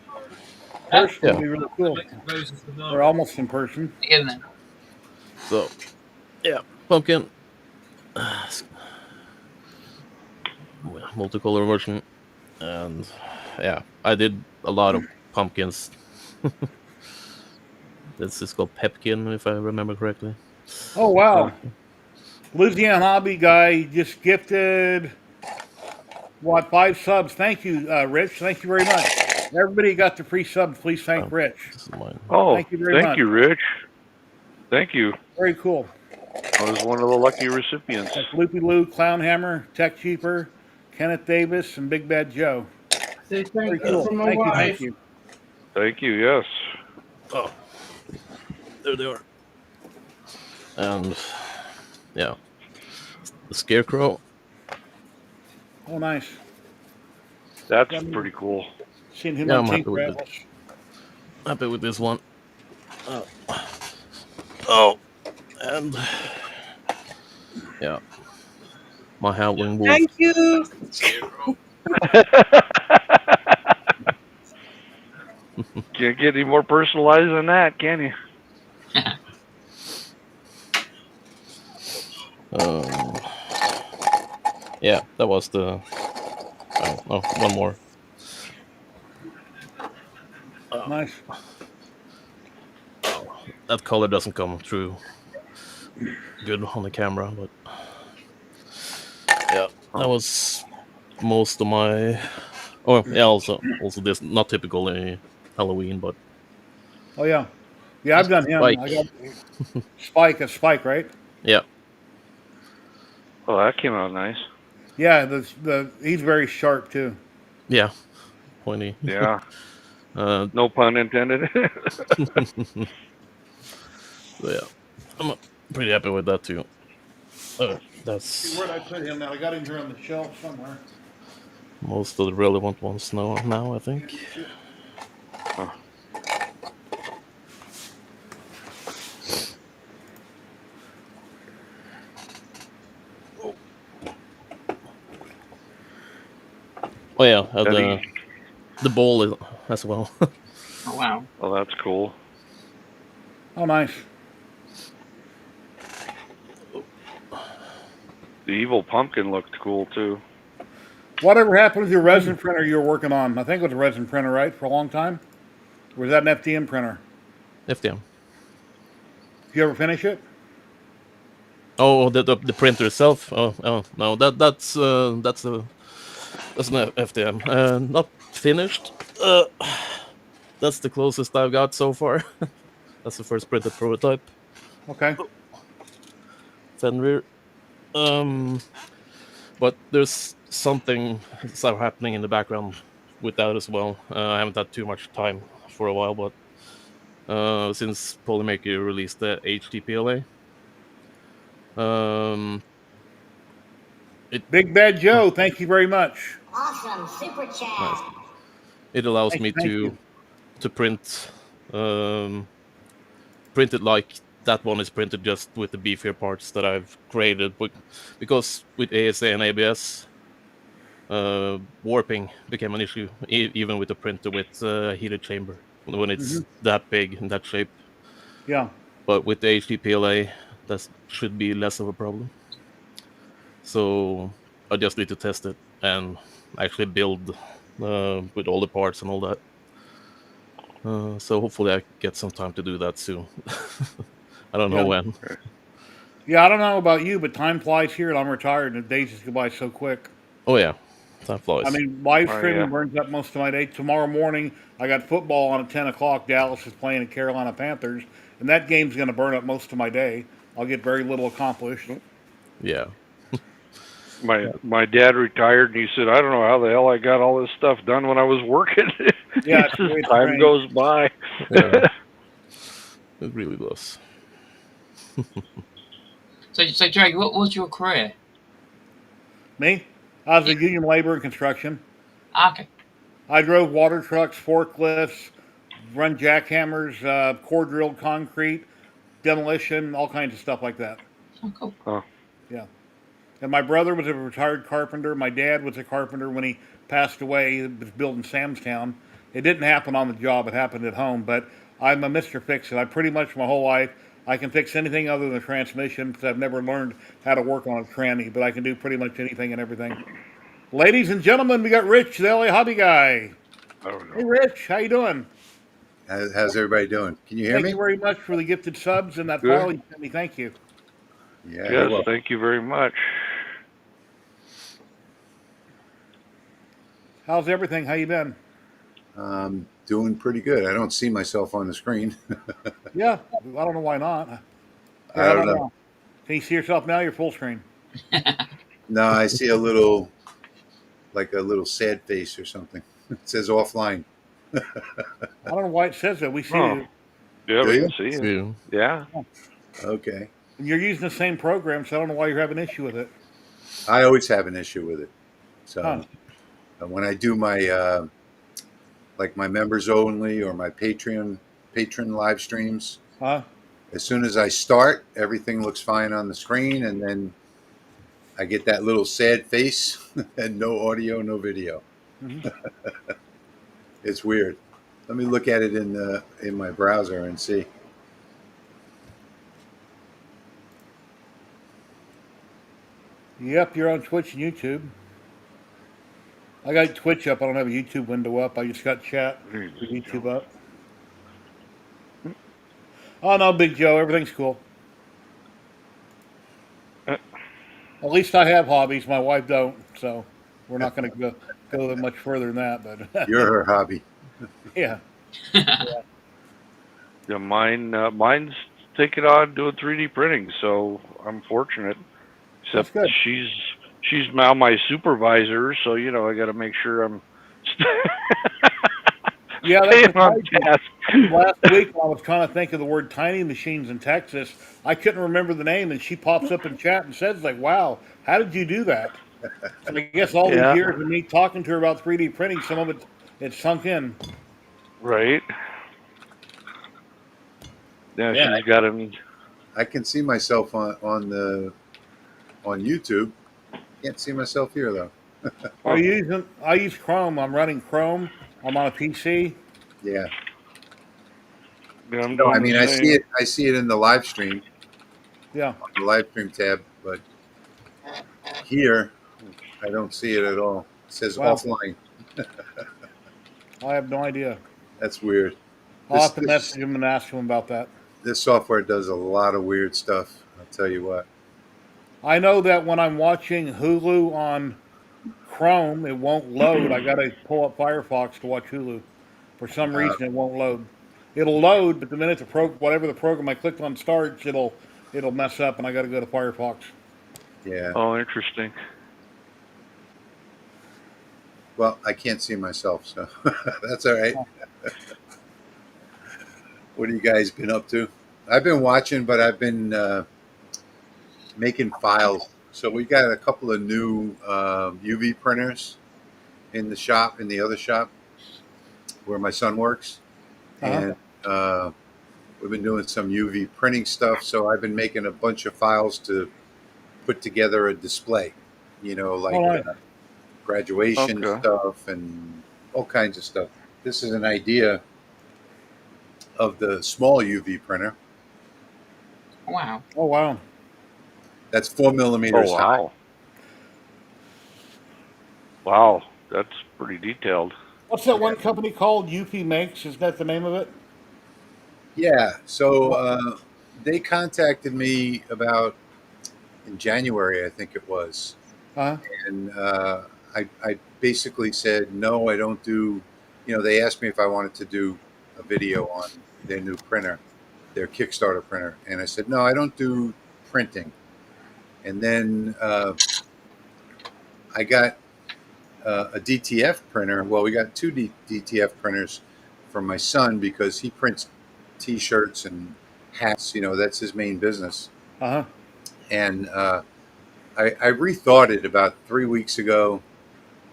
person would be really cool. They're almost in person. Isn't it? So, yeah, pumpkin. Multicolor version. And yeah, I did a lot of pumpkins. This is called Pepkin, if I remember correctly. Oh, wow. Louisiana Hobby Guy just gifted, 5 subs. Thank you, Rich. Thank you very much. Everybody got the free sub. Please thank Rich. This is mine. Oh, Thank you very much. you, Rich. Thank you. Very cool. I was one of the lucky recipients. That's Loopy Lou, Clown Hammer, Tech Cheaper, Kenneth Davis, and Big Bad Joe. Say Very thank you cool. from my Thank you, wife. thank you. Thank you, yes. Oh, there they are. And yeah, the Scarecrow. Oh, nice. That's pretty cool. Seen him Yeah, on I'm happy Tinker with Atlas. Happy with this one. Oh, and yeah, my Howling Wolf. Thank you. Can't get any more personalized than that, can you? Yeah, that was the. Oh, one more. Nice. That color doesn't come through good on the camera, but yeah, that was most of my. Oh yeah, also this not typically Halloween, but Oh, yeah. Yeah, I've done him. Spike. I got Spike, a Spike, right? yeah, Oh, that came out nice. Yeah, he's very sharp, too. yeah, pointy. Yeah. Uh, No pun intended. So, yeah, I'm pretty happy with that too. That's Where'd I put him now? I got him here on the shelf somewhere. most of the relevant ones now, I think. Huh. Oh yeah, Eddie. the bowl is as well. Oh wow. Oh, that's cool. Oh, nice. The evil pumpkin looked cool too. Whatever happened with your resin printer you were working on? I think it was a resin printer, right, for a long time? Or was that an FDM printer? FDM. Did you ever finish it? Oh, the printer itself. Oh no, that's an FDM. Not finished. That's the closest I've got so far. That's the first printed prototype. Okay. Fenrir. But there's something that's happening in the background with that as well. I haven't had too much time for a while, but since Polymaker released the HDPLA, Big Bad Joe, thank you very much. Awesome. Super chat. nice. It allows me Thank you. to print print it like that one is printed, just with the beefier parts that I've created. Because with ASA and ABS, warping became an issue, even with the printer with heated chamber when it's that big in that shape. Yeah. But with the HDPLA, that should be less of a problem. So I just need to test it and actually build with all the parts and all that. So hopefully I get some time to do that soon. I don't know when. Yeah, I don't know about you, but time flies here, and I'm retired, and the days just go by so quick. Oh yeah, time flies. I mean, live Oh, streaming yeah. burns up most of my day. Tomorrow morning, I got football on at 10 o'clock. Dallas is playing the Carolina Panthers, and that game's going to burn up most of my day. I'll get very little accomplished. Yeah. My dad retired, and he said, "I don't know how the hell I got all this stuff done when I was working." Yeah, He it's says, very time strange. goes by. Yeah. It really does. So Jerry, what was your career? Me? I was a union labor in construction. Okay. I drove water trucks, forklifts, run jackhammers, core drilled concrete, demolition, all kinds of stuff like that. Oh, cool. Oh, Yeah. And my brother was a retired carpenter. My dad was a carpenter when he passed away. He was building Samstown. It didn't happen on the job, it happened at home. But I'm a Mr. Fix It. I pretty much my whole life, I can fix anything other than a transmission because I've never learned how to work on a tranny, but I can do pretty much anything and everything. Ladies and gentlemen, we got Rich, the LA hobby guy. I don't Hey, know. Rich, how you doing? How's everybody doing? Can you hear Thank me? you very much for the gifted subs and that Good. file you sent me. Thank you. Yeah. Yes, you're welcome. thank you very much. How's everything? How you been? Doing pretty good. I don't see myself on the screen. Yeah, I don't know why not. I don't know. Can you see yourself now? You're full screen. No, I see a little, like a little sad face or something. It says offline. I don't know why it says that. We see Oh. you. Yeah, Do we you? can see you. Yeah. Okay. And you're using the same program, so I don't know why you're having an issue with it. I always have an issue with it. So Huh. when I do my like my members only or my patron live streams, Huh? as soon as I start, everything looks fine on the screen, and then I get that little sad face and no audio, no video. Mhm. It's weird. Let me look at it in my browser and see. Yep, you're on Twitch and YouTube. I got Twitch up. I don't have a YouTube window up. I just got chat There with you YouTube go. up. Oh no, Big Joe, everything's cool. At least I have hobbies. My wife don't, so we're not going to go much further than that. But You're her hobby. yeah, Yeah, mine's taking on doing 3D printing, so I'm fortunate. That's Except good. she's now my supervisor, so I got to make sure I'm. Yeah, that's Staying on surprising. task. Last week, when I was trying to think of the word tiny machines in Texas, I couldn't remember the name, and she pops up in chat and says, like, wow, how did you do that? So I guess all these Yeah, years of me talking to her about 3D printing, some of it sunk in. right. Yeah, Yeah, she's got him. I can see myself on YouTube. Can't see myself here though. I use Chrome. I'm running Chrome. I'm on a PC. Yeah. Yeah, I'm No, I doing mean the I see same. it. I see it in the live stream Yeah. on the live stream tab, but here I don't see it at all. It says Wow. offline. I have no idea. That's weird. I'll This have to message this him and ask him about that. this software does a lot of weird stuff. I'll tell you what. I know that when I'm watching Hulu on Chrome, it won't load. I got to pull up Firefox to watch Hulu. For some Uh, reason, it won't load. It'll load, but the minute whatever the program I clicked on starts, it'll mess up, and I got to go to Firefox. yeah. Oh, interesting. Well, I can't see myself, so that's all right. What have you guys been up to? I've been watching, but I've been making files. So we got a couple of new UV printers in the shop, in the other shop where my son works, Uh-huh. and we've been doing some UV printing stuff. So I've been making a bunch of files to put together a display. You know, All like right. graduation Okay. stuff and all kinds of stuff. This is an idea of the small UV printer. Wow. Oh, wow. That's 4 Oh, millimeters high. wow. Wow, that's pretty detailed. What's that Yeah. one company called? UP Makes? Is that the name of it? Yeah. So What? they contacted me about in January, I think it was, Huh? and I basically said no, I don't do. You know, they asked me if I wanted to do a video on their new printer, their Kickstarter printer, and I said no, I don't do printing. And then I got a DTF printer. Well, we got two DTF printers for my son because he prints T-shirts and hats. You know, that's his main business. Uh-huh. And I rethought it about 3 weeks ago,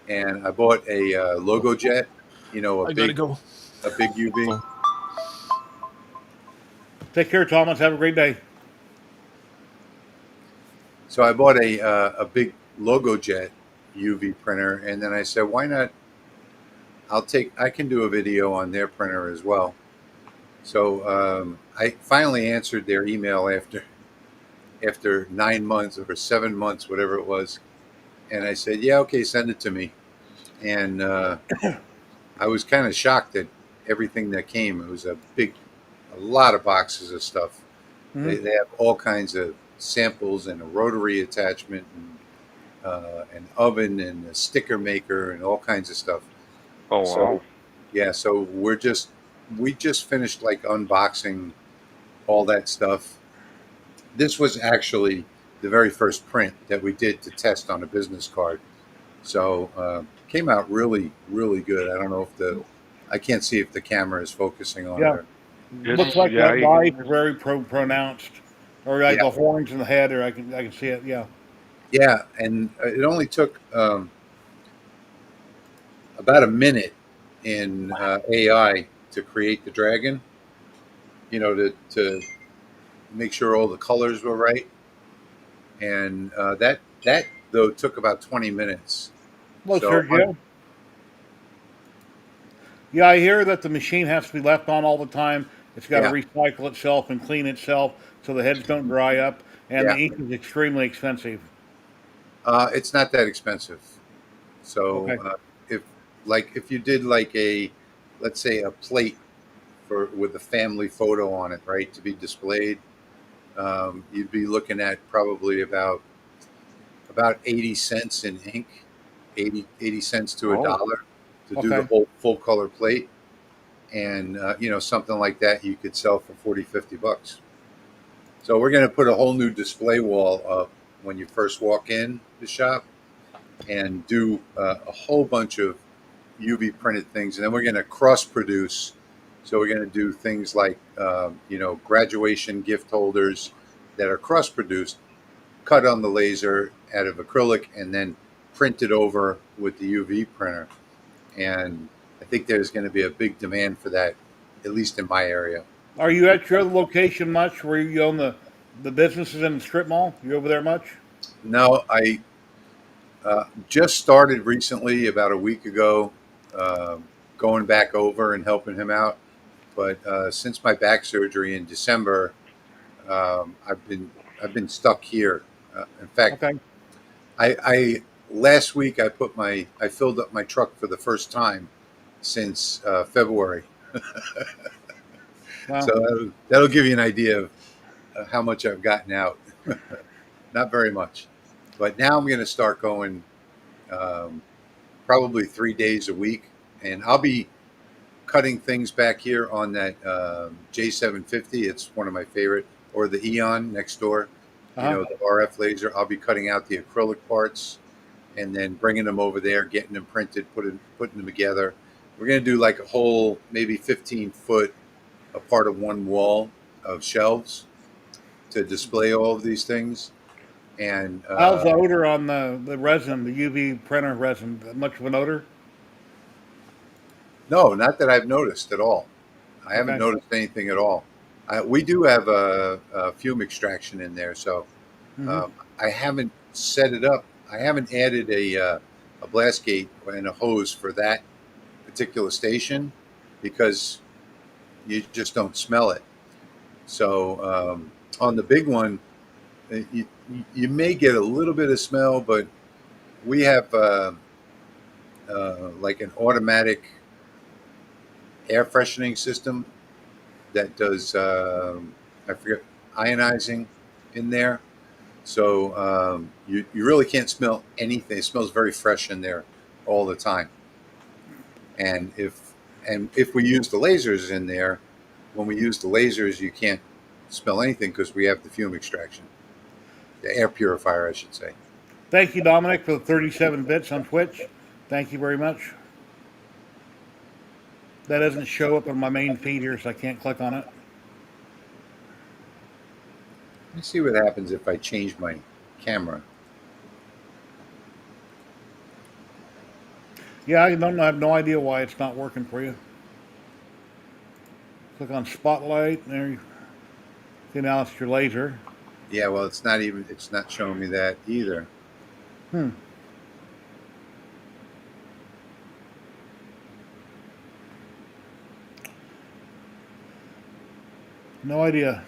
and I bought a logo jet. You know, I gotta go. a big UV. Oh. Take care, Thomas. Have a great day. So I bought a big logo jet UV printer, and then I said, why not? I can do a video on their printer as well. So I finally answered their email after 9 months or 7 months, whatever it was, and I said, yeah, okay, send it to me. And I was kind of shocked at everything that came. It was a lot of boxes of stuff. Mhm. They have all kinds of samples and a rotary attachment and an oven and a sticker maker and all kinds of stuff. Oh, wow. So yeah, so we just finished like unboxing all that stuff. This was actually the very first print that we did to test on a business card. So came out really, really good. I don't know if I can't see if the camera is focusing on it. Yeah. Looks like Yeah, that bite is very pronounced, or like Yeah. the horns in the head, or I can see it. Yeah. Yeah, and it only took about a minute in AI to create the dragon. You know, to make sure all the colors were right, and that though took about 20 minutes. Hello, So Sergio. Yeah, I hear that the machine has to be left on all the time. It's got to yeah, recycle itself and clean itself so the heads don't dry up, and the yeah, ink is extremely expensive. it's not that expensive. So Okay. if you did like let's say a plate with a family photo on it, right, to be displayed, you'd be looking at probably about 80 cents in ink, 80 cents to a Oh. dollar to do the Okay. whole full color plate. And, you know, something like that you could sell for 40, $50. So we're going to put a whole new display wall up when you first walk in the shop and do a whole bunch of UV printed things, and then we're going to cross produce. So we're going to do things like graduation gift holders that are cross produced, cut on the laser out of acrylic, and then printed over with the UV printer. And I think there's going to be a big demand for that, at least in my area. Are you at your other location much? Where you own the businesses in the strip mall? You over there much? No, I just started recently, about a week ago, going back over and helping him out. But since my back surgery in December, I've been stuck here. In fact, Okay. I last week I filled up my truck for the first time since February. Wow. So that'll give you an idea of how much I've gotten out. Not very much, but now I'm going to start going um, probably 3 days a week, and I'll be cutting things back here on that J750. It's one of my favorite, or the Eon next door. Uh-huh. The RF laser. I'll be cutting out the acrylic parts and then bringing them over there, getting them printed, putting them together. We're going to do like a whole maybe 15-foot a part of one wall of shelves to display all of these things. And How's the odor on the resin, the UV printer resin? Much of an odor? no, not that I've noticed at all. I haven't Okay. noticed anything at all. We do have a fume extraction in there, so Hmm. I haven't set it up. I haven't added a blast gate and a hose for that particular station because you just don't smell it. So on the big one, you may get a little bit of smell, but we have like an automatic air freshening system that does I forget ionizing in there. So you really can't smell anything. It smells very fresh in there all the time. And if we use the lasers in there, when we use the lasers, you can't smell anything because we have the fume extraction, the air purifier, I should say. Thank you, Dominic, for the 37 bits on Twitch. Thank you very much. That doesn't show up on my main feed here, so I can't click on it. Let's see what happens if I change my camera. Yeah, I have no idea why it's not working for you. Click on Spotlight. There you see, now it's your laser. Yeah, well, it's not showing me that either. Hmm. No idea.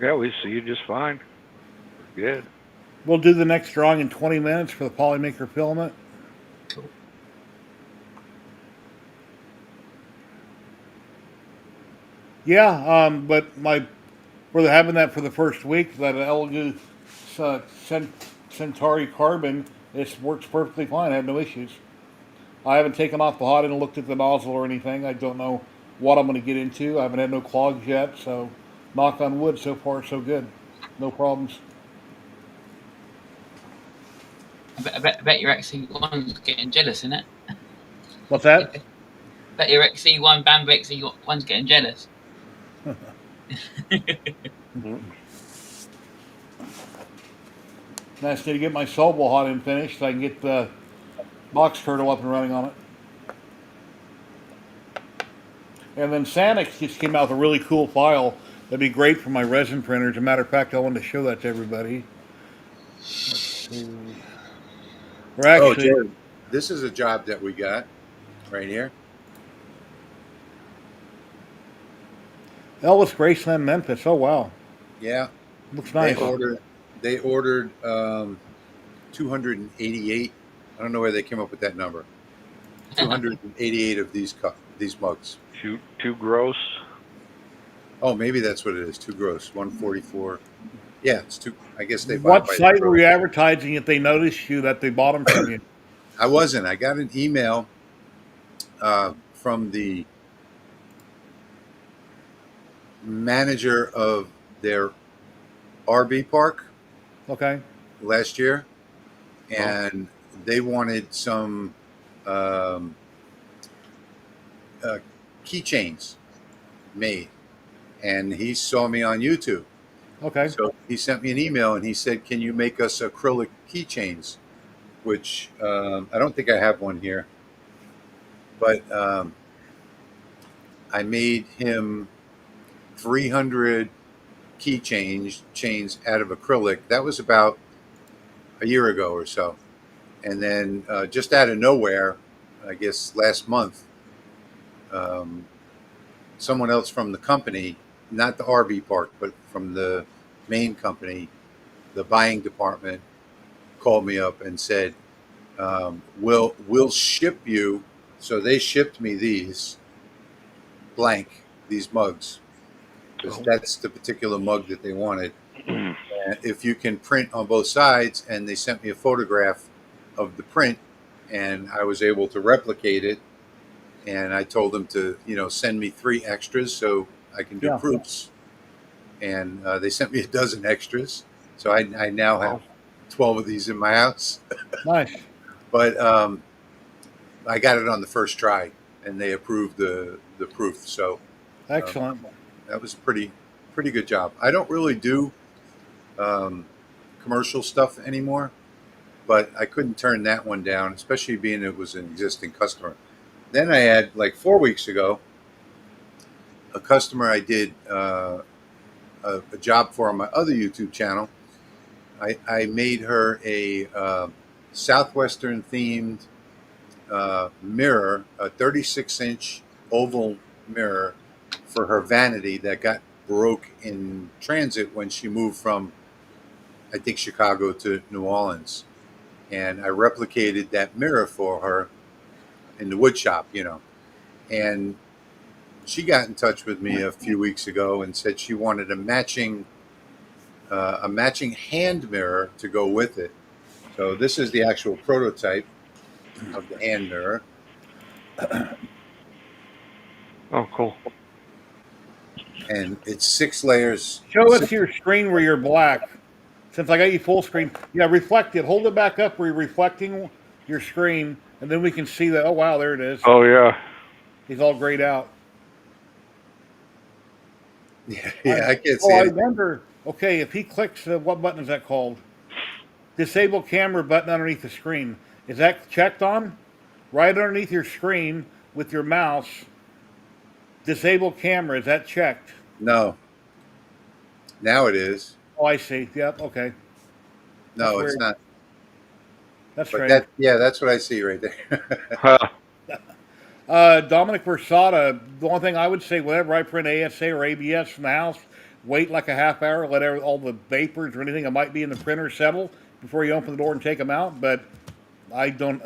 Yeah, we see you just fine. Good. We'll do the next drawing in 20 minutes for the Polymaker filament. Cool. Yeah, but we're having that for the first week. That Elegoo Centauri carbon, it works perfectly fine. I have no issues. I haven't taken off the hot and looked at the nozzle or anything. I don't know what I'm going to get into. I haven't had no clogs yet, so knock on wood, so far so good. No problems. I bet your XE1's getting jealous, isn't it? What's that? Bet your XE1, Bamboo XE1's getting jealous. Nice to get my Sobel hot and finished so I can get the box turtle up and running on it. And then Sanix just came out with a really cool file that'd be great for my resin printer. As a matter of fact, I wanted to show that to everybody. We're Oh, actually, Jared, this is a job that we got right here. Elvis Graceland, Memphis. Oh wow, Yeah, looks nice. They ordered 288. I don't know where they came up with that number. 288 of these mugs. Too gross. Oh, maybe that's what it is. Too gross. 144. Yeah, it's too. I guess they bought What by the site were gross. you advertising if they noticed you that they bought them from you? I wasn't. I got an email from the manager of their RV park Okay. last year, and they wanted some um, keychains made, and he saw me on YouTube. Okay. So he sent me an email and he said, "Can you make us acrylic keychains?" Which I don't think I have one here, but I made him 300 chains out of acrylic. That was about a year ago or so. And then just out of nowhere, I guess last month, um, someone else from the company, not the RV park, but from the main company, the buying department, called me up and said, we'll ship you." So they shipped me these mugs, because that's the particular mug that they wanted. If you can print on both sides, and they sent me a photograph of the print, and I was able to replicate it. And I told them to, send me 3 extras so I can do Yeah. proofs. And they sent me a dozen extras, so I now have 12 of these in my house. Nice. But I got it on the first try, and they approved the proof. So Excellent. that was pretty good job. I don't really do commercial stuff anymore, but I couldn't turn that one down, especially being it was an existing customer. Then I had, like 4 weeks ago, a customer I did a job for on my other YouTube channel. I made her a Southwestern themed mirror, a 36-inch oval mirror for her vanity that got broke in transit when she moved from, I think, Chicago to New Orleans. And I replicated that mirror for her in the wood shop, and she got in touch with me a few weeks ago and said she wanted a matching hand mirror to go with it. So this is the actual prototype of the hand mirror. Oh, cool. And it's 6 layers. Show us your screen where you're black. Since I got you full screen, yeah, reflect it. Hold it back up where you're reflecting your screen, and then we can see that. Oh wow, there it is. Oh yeah. He's all grayed out. Yeah, I can't see I it. wonder. Okay, if he clicks, what button is that called? Disable camera button underneath the screen. Is that checked on? Right underneath your screen with your mouse. Disable camera. Is that checked? No. Now it is. Oh, I see. Yep. Okay. No, That's it's weird. not. That's But strange. that's what I see right there. Dominic Versada, the only thing I would say, whenever I print ASA or ABS from the house, wait like a half hour, let all the vapors or anything that might be in the printer settle before you open the door and take them out. But I don't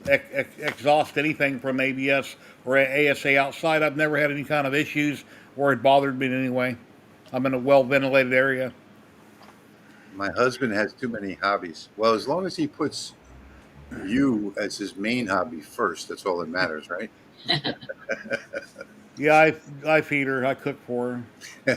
exhaust anything from ABS or ASA outside. I've never had any kind of issues or it bothered me in any way. I'm in a well ventilated area. My husband has too many hobbies. Well, as long as he puts you as his main hobby first, that's all that matters, right? Yeah, I feed her. I cook for her.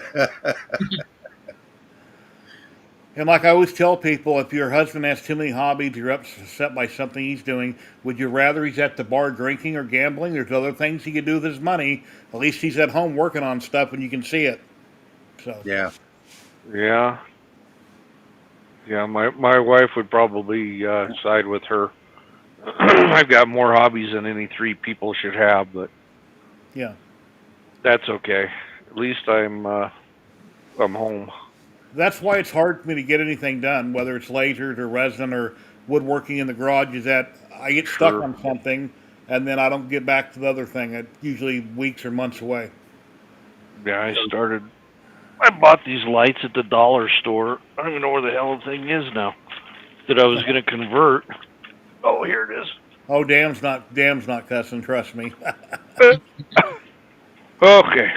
And like I always tell people, if your husband has too many hobbies, you're upset by something he's doing, would you rather he's at the bar drinking or gambling? There's other things he could do with his money. At least he's at home working on stuff and you can see it. So Yeah. Yeah. Yeah, my wife would probably side with her. I've got more hobbies than any 3 people should have, but yeah. that's okay. At least I'm home. That's why it's hard for me to get anything done, whether it's lasers or resin or woodworking in the garage, is that I get stuck Sure. on something and then I don't get back to the other thing. It's usually weeks or months away. Yeah, I bought these lights at the dollar store. I don't even know where the hell the thing is now. That I was going to convert. Oh, here it is. Oh, damn's not cussing, trust me. Okay.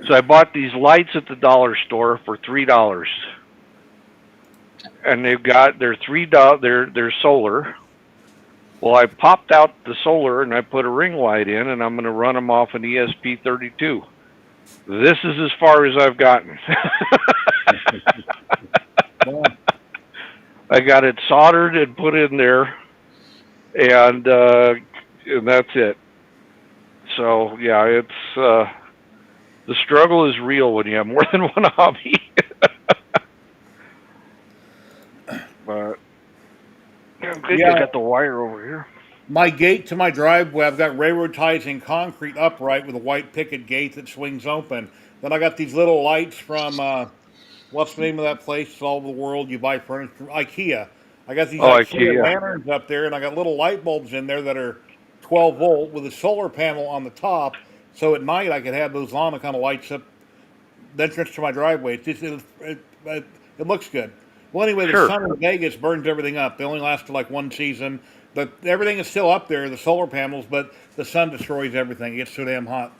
So I bought these lights at the dollar store for $3. And they're they're solar. Well, I popped out the solar and I put a ring light in, and I'm going to run them off an ESP32. This is as far as I've gotten. I got it soldered and put in there, and that's it. So yeah, it's the struggle is real when you have more than one hobby. But yeah, I'm good. I Yeah, got the wire over here. my gate to my driveway, I've got railroad ties in concrete upright with a white picket gate that swings open. Then I got these little lights from what's the name of that place all over the world you buy furniture from? IKEA. I got these Oh, IKEA IKEA. lanterns up there, and I got little light bulbs in there that are 12 volt with a solar panel on the top. So at night I could have those on. It kind of lights up the entrance to my driveway. It looks good. Well, anyway, the Sure. sun in Vegas burns everything up. They only last for like one season, but everything is still up there, the solar panels, but the sun destroys everything. It gets so damn hot.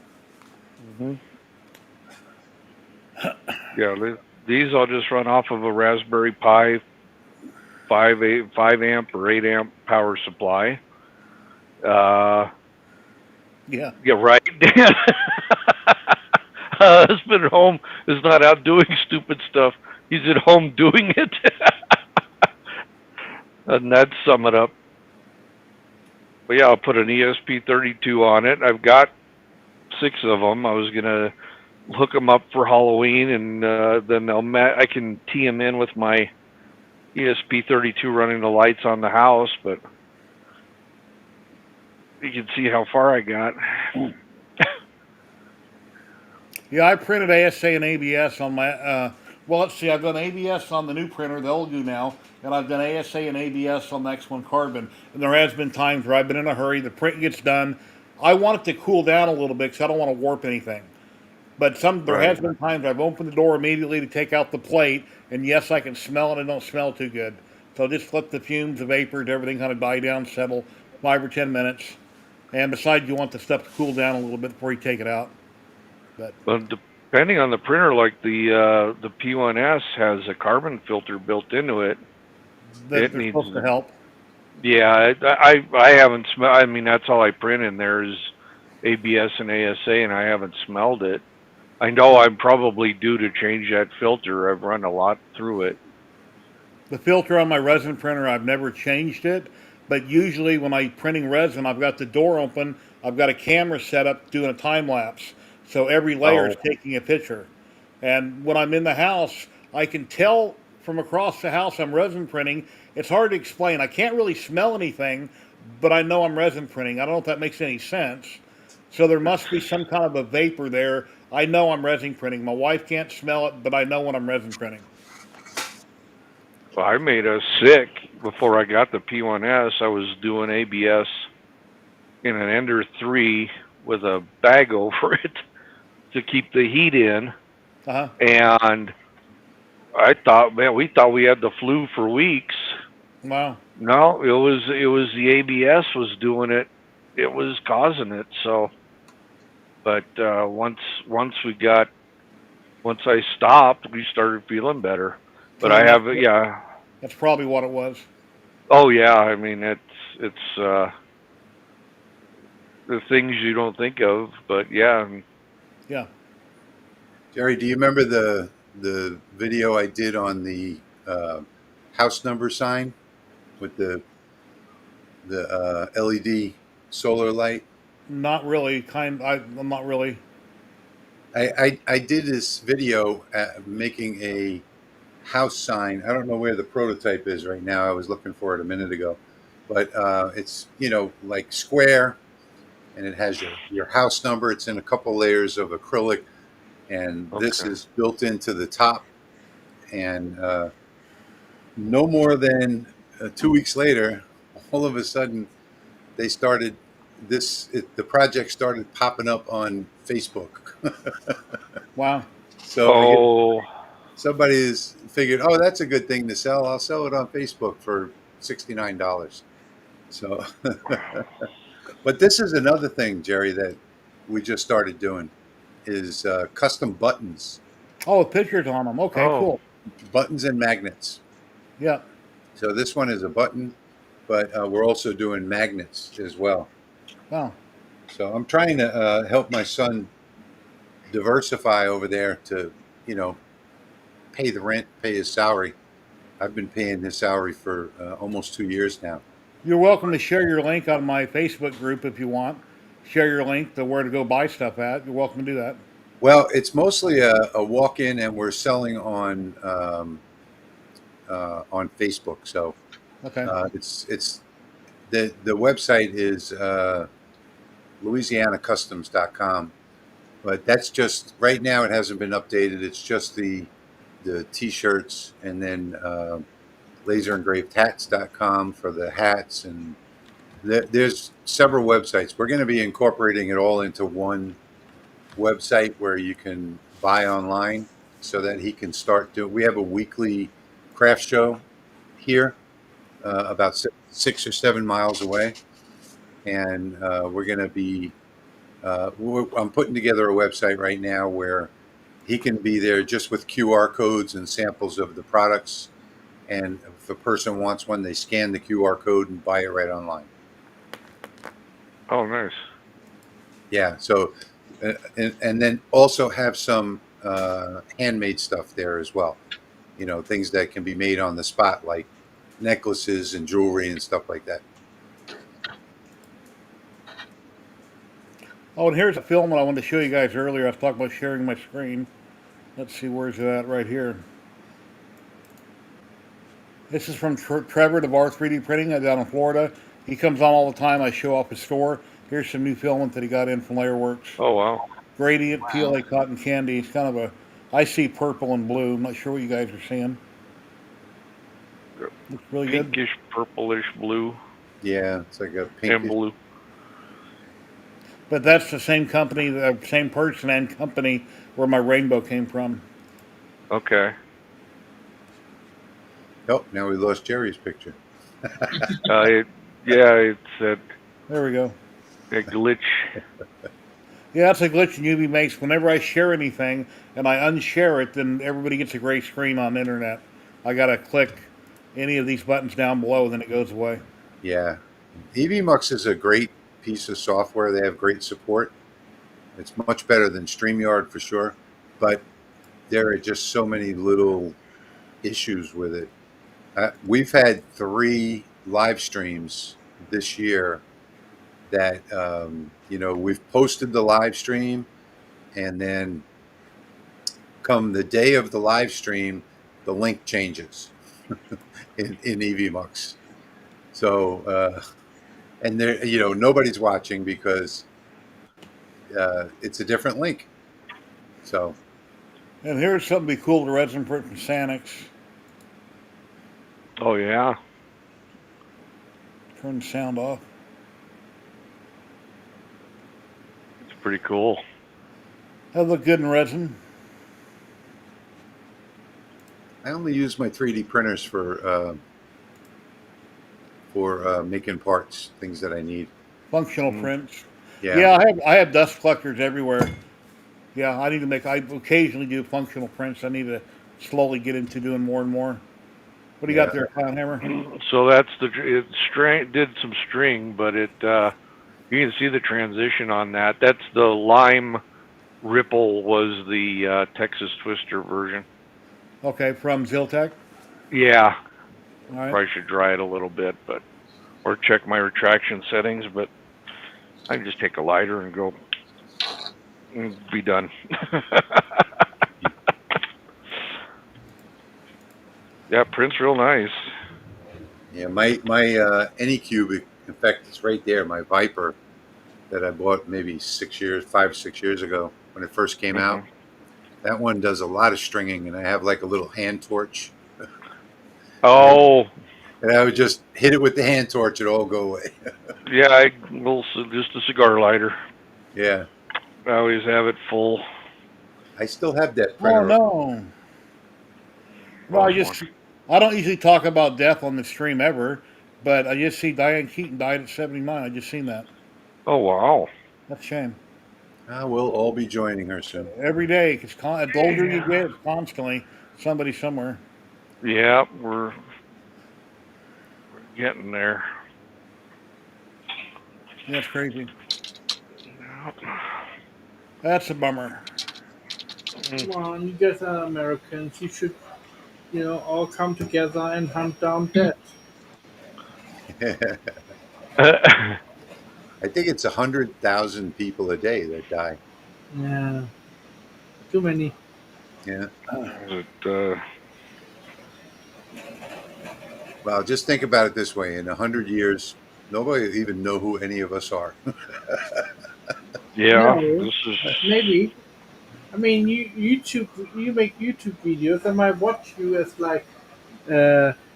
Hmm. Yeah, these I'll just run off of a Raspberry Pi 5 amp or 8 amp power supply. Yeah. Yeah, right. Husband at home is not out doing stupid stuff. He's at home doing it. And that'd sum it up. But yeah, I'll put an ESP32 on it. I've got 6 of them. I was gonna hook them up for Halloween, and then I can tee them in with my ESP32 running the lights on the house. But you can see how far I got. Yeah, I printed ASA and ABS on my. Well, let's see. I've done ABS on the new printer, the old Goo now, and I've done ASA and ABS on the X1 Carbon. And there has been times where I've been in a hurry. The print gets done. I want it to cool down a little bit because I don't want to warp anything. But there has Right. been times I've opened the door immediately to take out the plate, and yes, I can smell it. It don't smell too good. So just let the fumes, the vapors, everything kind of die down, settle 5 or 10 minutes. And besides, you want the stuff to cool down a little bit before you take it out. But But depending on the printer, like the P1S has a carbon filter built into it. It they're needs. supposed to help. Yeah, I haven't smelled. I mean, that's all I print in there is ABS and ASA, and I haven't smelled it. I know I'm probably due to change that filter. I've run a lot through it. The filter on my resin printer, I've never changed it, but usually when I'm printing resin, I've got the door open, I've got a camera set up doing a time lapse, so every layer is Oh, taking a picture. And when I'm in the house, I can tell from across the house I'm resin printing. It's hard to explain. I can't really smell anything, but I know I'm resin printing. I don't know if that makes any sense. So there must be some kind of a vapor there. I know I'm resin printing. My wife can't smell it, but I know when I'm resin printing. well, I made us sick before I got the P1S. I was doing ABS in an Ender 3 with a bag over it to keep the heat in, Uh huh. and I thought, man, we thought we had the flu for weeks. Wow. No, it was the ABS was doing it. It was causing it. So, but once I stopped, we started feeling better. But So I that's have, yeah. that's probably what it was. Oh yeah. I mean, it's the things you don't think of. But yeah, Yeah. Jerry, do you remember the video I did on the house number sign with the LED solar light? Not really. I'm not really. I did this video making a house sign. I don't know where the prototype is right now. I was looking for it a minute ago, but it's like square, and it has your house number. It's in a couple layers of acrylic, and this okay. is built into the top. And no more than 2 weeks later, all of a sudden, they started the project started popping up on Facebook. Wow. So I guess Oh, somebody's figured, oh, that's a good thing to sell. I'll sell it on Facebook for $69. So, but this is another thing, Jerry, that we just started doing is custom buttons, Oh, with pictures on them. Okay, oh, cool. buttons and magnets. Yeah. So this one is a button, but we're also doing magnets as well. Wow. So I'm trying to help my son diversify over there to, you know, pay the rent, pay his salary. I've been paying his salary for almost 2 years now. You're welcome to share your link on my Facebook group if you want. Share your link to where to go buy stuff at. You're welcome to do that. Well, it's mostly a walk-in, and we're selling on Facebook. So Okay. it's the website is louisianacustoms.com, but that's just right now. It hasn't been updated. It's just the t-shirts, and then laserengravedhats.com for the hats, and there's several websites. We're going to be incorporating it all into one website where you can buy online, so that he can start doing. We have a weekly craft show here, about 6 or 7 miles away, and we're going to be. I'm putting together a website right now where he can be there just with QR codes and samples of the products. And if a person wants one, they scan the QR code and buy it right online. Oh, nice. Yeah. So, and then also have some handmade stuff there as well. You know, things that can be made on the spot, like necklaces and jewelry and stuff like that. Oh, and here's a film that I wanted to show you guys earlier. I was talking about sharing my screen. Let's see, where's it at? Right here. This is from Trevor of R3D Printing down in Florida. He comes on all the time. I show off his store. Here's some new filament that he got in from Layerworks. Oh, wow. Gradient PLA cotton candy. It's kind of a, I see purple and blue. I'm not sure what you guys are seeing. Looks really good. Pinkish, purplish blue. Yeah, it's like a And pink. blue. But that's the same company, the same person and company where my rainbow came from. Okay. Oh, now we lost Jerry's picture. It's a There we go. glitch. Yeah, that's a glitch in UV makes. Whenever I share anything and I unshare it, then everybody gets a gray screen on the internet. I gotta click any of these buttons down below, then it goes away. Yeah. EVMux is a great piece of software. They have great support. It's much better than StreamYard for sure, but there are just so many little issues with it. We've had 3 live streams this year that, we've posted the live stream, and then come the day of the live stream, the link changes in EVMux. So, and there, nobody's watching because it's a different link. So, And here's something be cool to resin print from Sanix. Oh, yeah. Turn the sound off. It's pretty cool. That look good in resin. I only use my 3D printers for making parts, things that I need. Functional prints. Yeah. Yeah, I have dust collectors everywhere. Yeah, I occasionally do functional prints. I need to slowly get into doing more and more. What do you got there, Clown Hammer? So that's did some string, but you can see the transition on that. That's the Lime Ripple was the Texas Twister version. Okay, from Ziltech? Yeah. All right. Probably should dry it a little bit, or check my retraction settings, but I can just take a lighter and go and be done. Yeah, print's real nice. Yeah, my Anycube, in fact, it's right there. My Viper that I bought maybe 5 or 6 years ago when it first came out. That one does a lot of stringing, and I have like a little hand torch. Oh. And I would just hit it with the hand torch; it'll all go away. Yeah, just a cigar lighter. Yeah. I always have it full. I still have that printer. Oh no! Well, I don't usually talk about death on the stream ever, but I just see Diane Keaton died at 79. I just seen that. Oh wow! That's a shame. We'll all be joining her soon. Every day, because the older you get, it's constantly somebody somewhere. Yeah, we're getting there. Yeah, it's crazy. That's a bummer. Come on, you guys are Americans. You should, all come together and hunt down death. I think it's 100,000 people a day that die. Yeah, too many. Yeah. But, Well, just think about it this way: in 100 years, nobody will even know who any of us are. yeah, No, this is. but maybe. I mean, you make YouTube videos. I might watch you as like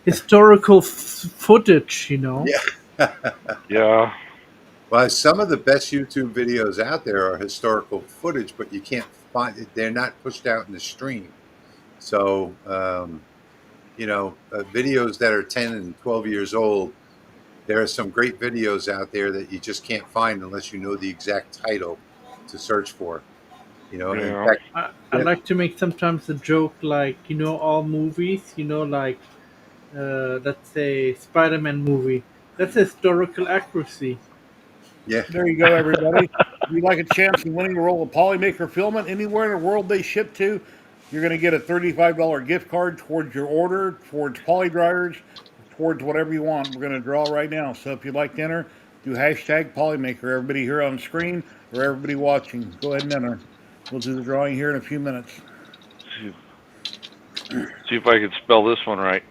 historical footage. You know. Yeah. Yeah. Well, some of the best YouTube videos out there are historical footage, but you can't find it. They're not pushed out in the stream. So, videos that are 10 and 12 years old, there are some great videos out there that you just can't find unless you know the exact title to search for. In Yeah. fact, I like to make sometimes a joke like all movies like let's say Spider-Man movie. That's historical accuracy. yeah, There you go, everybody. If you'd like a chance of winning a roll of Polymaker filament anywhere in the world they ship to, you're going to get a $35 gift card towards your order, towards poly dryers, towards whatever you want. We're going to draw right now. So if you'd like to enter, do hashtag Polymaker. Everybody here on screen or everybody watching, go ahead and enter. We'll do the drawing here in a few minutes. See if I can spell this one right.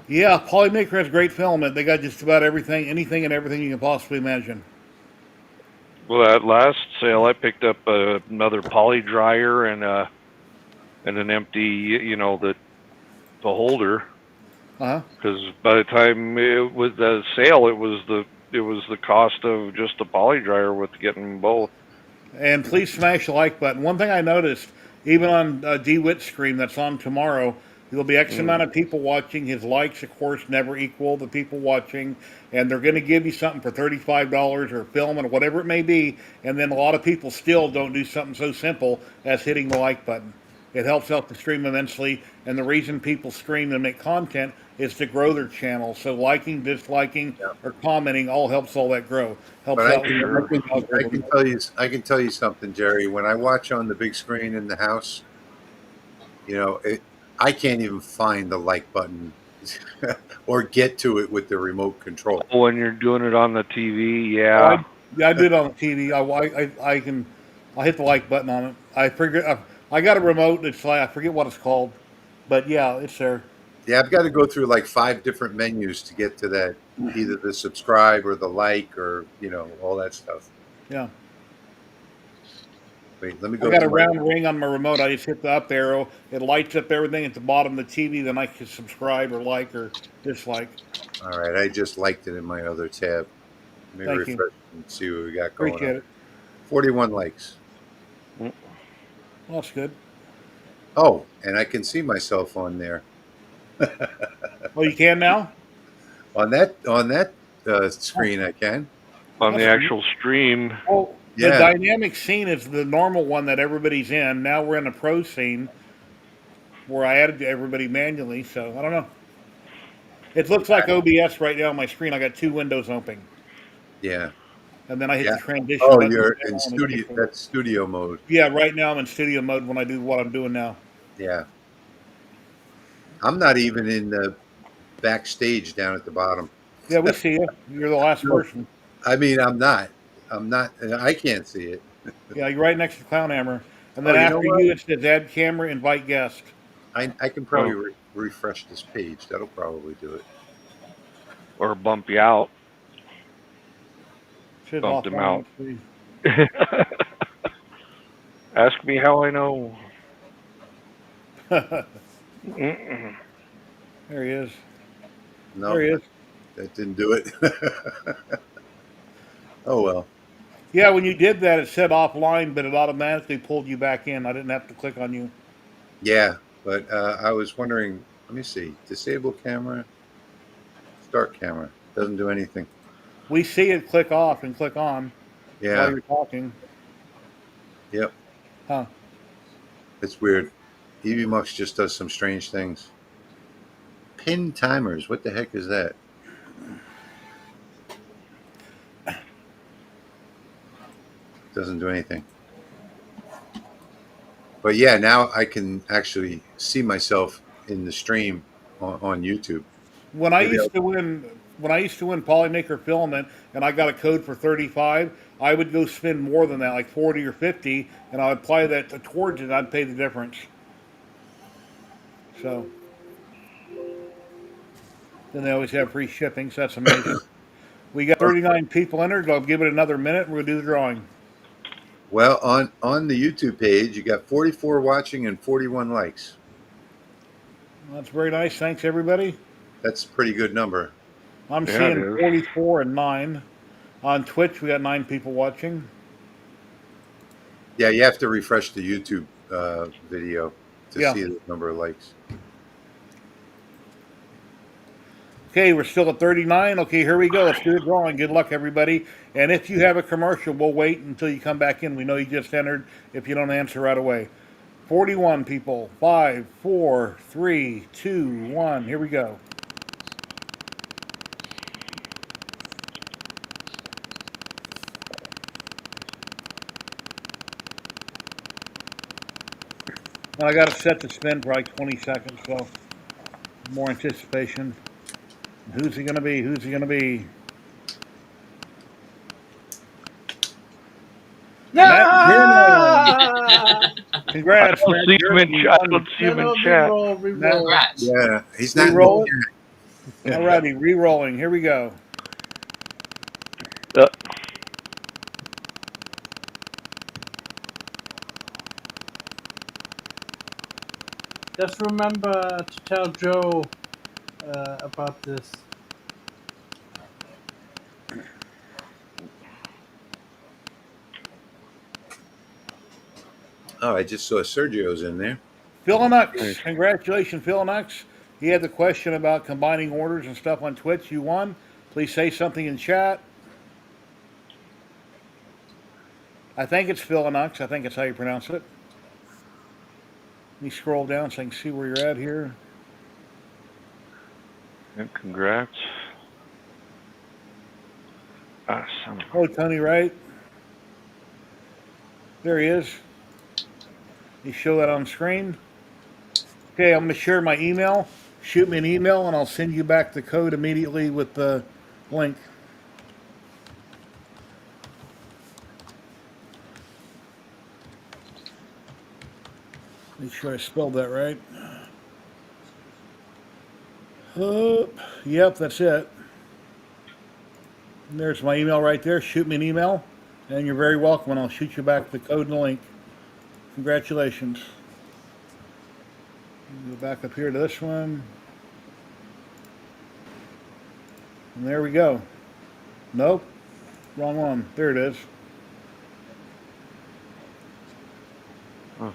Yeah, Polymaker has great filament. They got just about everything, anything and everything you can possibly imagine. Well, at last sale, I picked up another poly dryer and an empty, the holder. Uh-huh. Because by the time it was the sale, it was the cost of just the poly dryer with getting them both. And please smash the like button. One thing I noticed, even on DeWitt's stream that's on tomorrow, there'll be X amount of people watching. His likes, of course, never equal the people watching. And they're going to give you something for $35 or film or whatever it may be. And then a lot of people still don't do something so simple as hitting the like button. It helps out the stream immensely. And the reason people stream and make content is to grow their channel. So liking, disliking, yeah. or commenting all helps all that grow. But Helps I out with can, I the can, I algorithm. can tell you, something, Jerry. When I watch on the big screen in the house, I can't even find the like button or get to it with the remote control. When you're doing it on the TV, Oh, yeah. I do it on the TV. I hit the like button on it. I got a remote. It's like I forget what it's called, but yeah, it's there. Yeah, I've got to go through like 5 different menus to get to that, either the subscribe or the like or all that stuff. Yeah, Wait, let me I go got to a my. round ring on my remote. I just hit the up arrow. It lights up everything at the bottom of the TV. Then I can subscribe or like or dislike. All right, I just liked it in my other tab. Let me Thank you. refresh and see what we got going on. Appreciate it. 41 likes. Well, that's good. Oh, and I can see myself on there. Oh, you can now. On that screen, I can. On the That's neat. actual stream, Well, the Yeah, dynamic scene is the normal one that everybody's in. Now we're in a pro scene where I added everybody manually. So I don't know. It looks like OBS right now on my screen. I got 2 windows open, yeah, and then I hit yeah. the transition Oh, button. you're in studio. That's studio mode. Yeah, right now I'm in studio mode when I do what I'm doing now. Yeah, I'm not even in the backstage down at the bottom. Yeah, we see you. You're the last No, person. I mean, I'm not. I'm not. I can't see it. Yeah, you're right next to Clown Hammer, and Oh, then you know after what? you it says add camera, invite guest. I can probably refresh this page. That'll probably do it. or bump you out, Should bumped him offline. out. Ask me how I know. There Mm-mm. he is. No, There he is. that didn't do it. Oh well. Yeah, when you did that, it said offline, but it automatically pulled you back in. I didn't have to click on you. Yeah, but I was wondering. Let me see. Disable camera. Start camera. Doesn't do anything. We see it click off and click on while Yeah. you're talking. Yep. Huh. It's weird. EVMux just does some strange things. Pin timers. What the heck is that? Doesn't do anything. But yeah, now I can actually see myself in the stream on YouTube. When I Maybe used I'll, to win, when I used to win Polymaker Filament, and I got a code for 35, I would go spend more than that, like 40 or 50, and I would apply that towards it. I'd pay the difference. So then they always have free shipping. So that's amazing. We got 39 people entered. I'll give it another minute. And we'll do the drawing. well, on the YouTube page, you got 44 watching and 41 likes. That's very nice. Thanks, everybody. That's a pretty good number. I'm Yeah, it seeing is. 44 and 9. On Twitch, we got 9 people watching. Yeah, you have to refresh the YouTube video to Yeah. see the number of likes. Okay, we're still at 39. Okay, here we go. Let's do the drawing. Good luck, everybody. And if you have a commercial, we'll wait until you come back in. We know you just entered if you don't answer right away. 41 people. 5, 4, 3, 2, 1. Here we go. And I got it set to spin for like 20 seconds, so more anticipation. Who's he going to be? Who's he going to be? Matt German. Congrats, I don't Matt see him German. in. You I won. don't see him in No, chat. reroll. Congrats. Yeah, he's not. Reroll it. Alrighty, re-rolling. Here we go. Uh, Just remember to tell Joe about this. Oh, I just saw Sergio's in there. Phil Nux. Congratulations, Phil Nux. He had the question about combining orders and stuff on Twitch. You won. Please say something in chat. I think it's Phil Nux. I think that's how you pronounce it. Let me scroll down so I can see where you're at here. and congrats. Awesome. Oh, Tony Wright. There he is. You show that on screen. Okay, I'm going to share my email. Shoot me an email, and I'll send you back the code immediately with the link. Make sure I spelled that right. Yep, that's it. And there's my email right there. Shoot me an email, and you're very welcome, and I'll shoot you back the code and the link. Congratulations. Go back up here to this one. And there we go. Nope. Wrong one. There it is. Huh.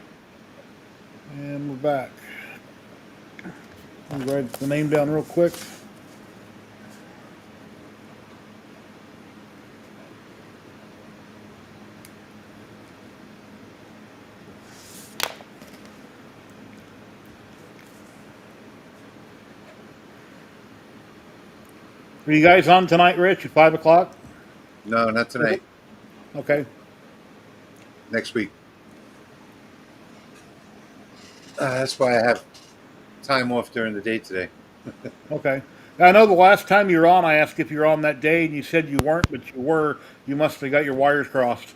And we're back. Let me write the name down real quick. Are you guys on tonight, Rich, at 5 o'clock? No, not tonight. Okay. Next week. That's why I have time off during the day today. Okay. I know the last time you were on, I asked if you were on that day, and you said you weren't, but you were. You must have got your wires crossed.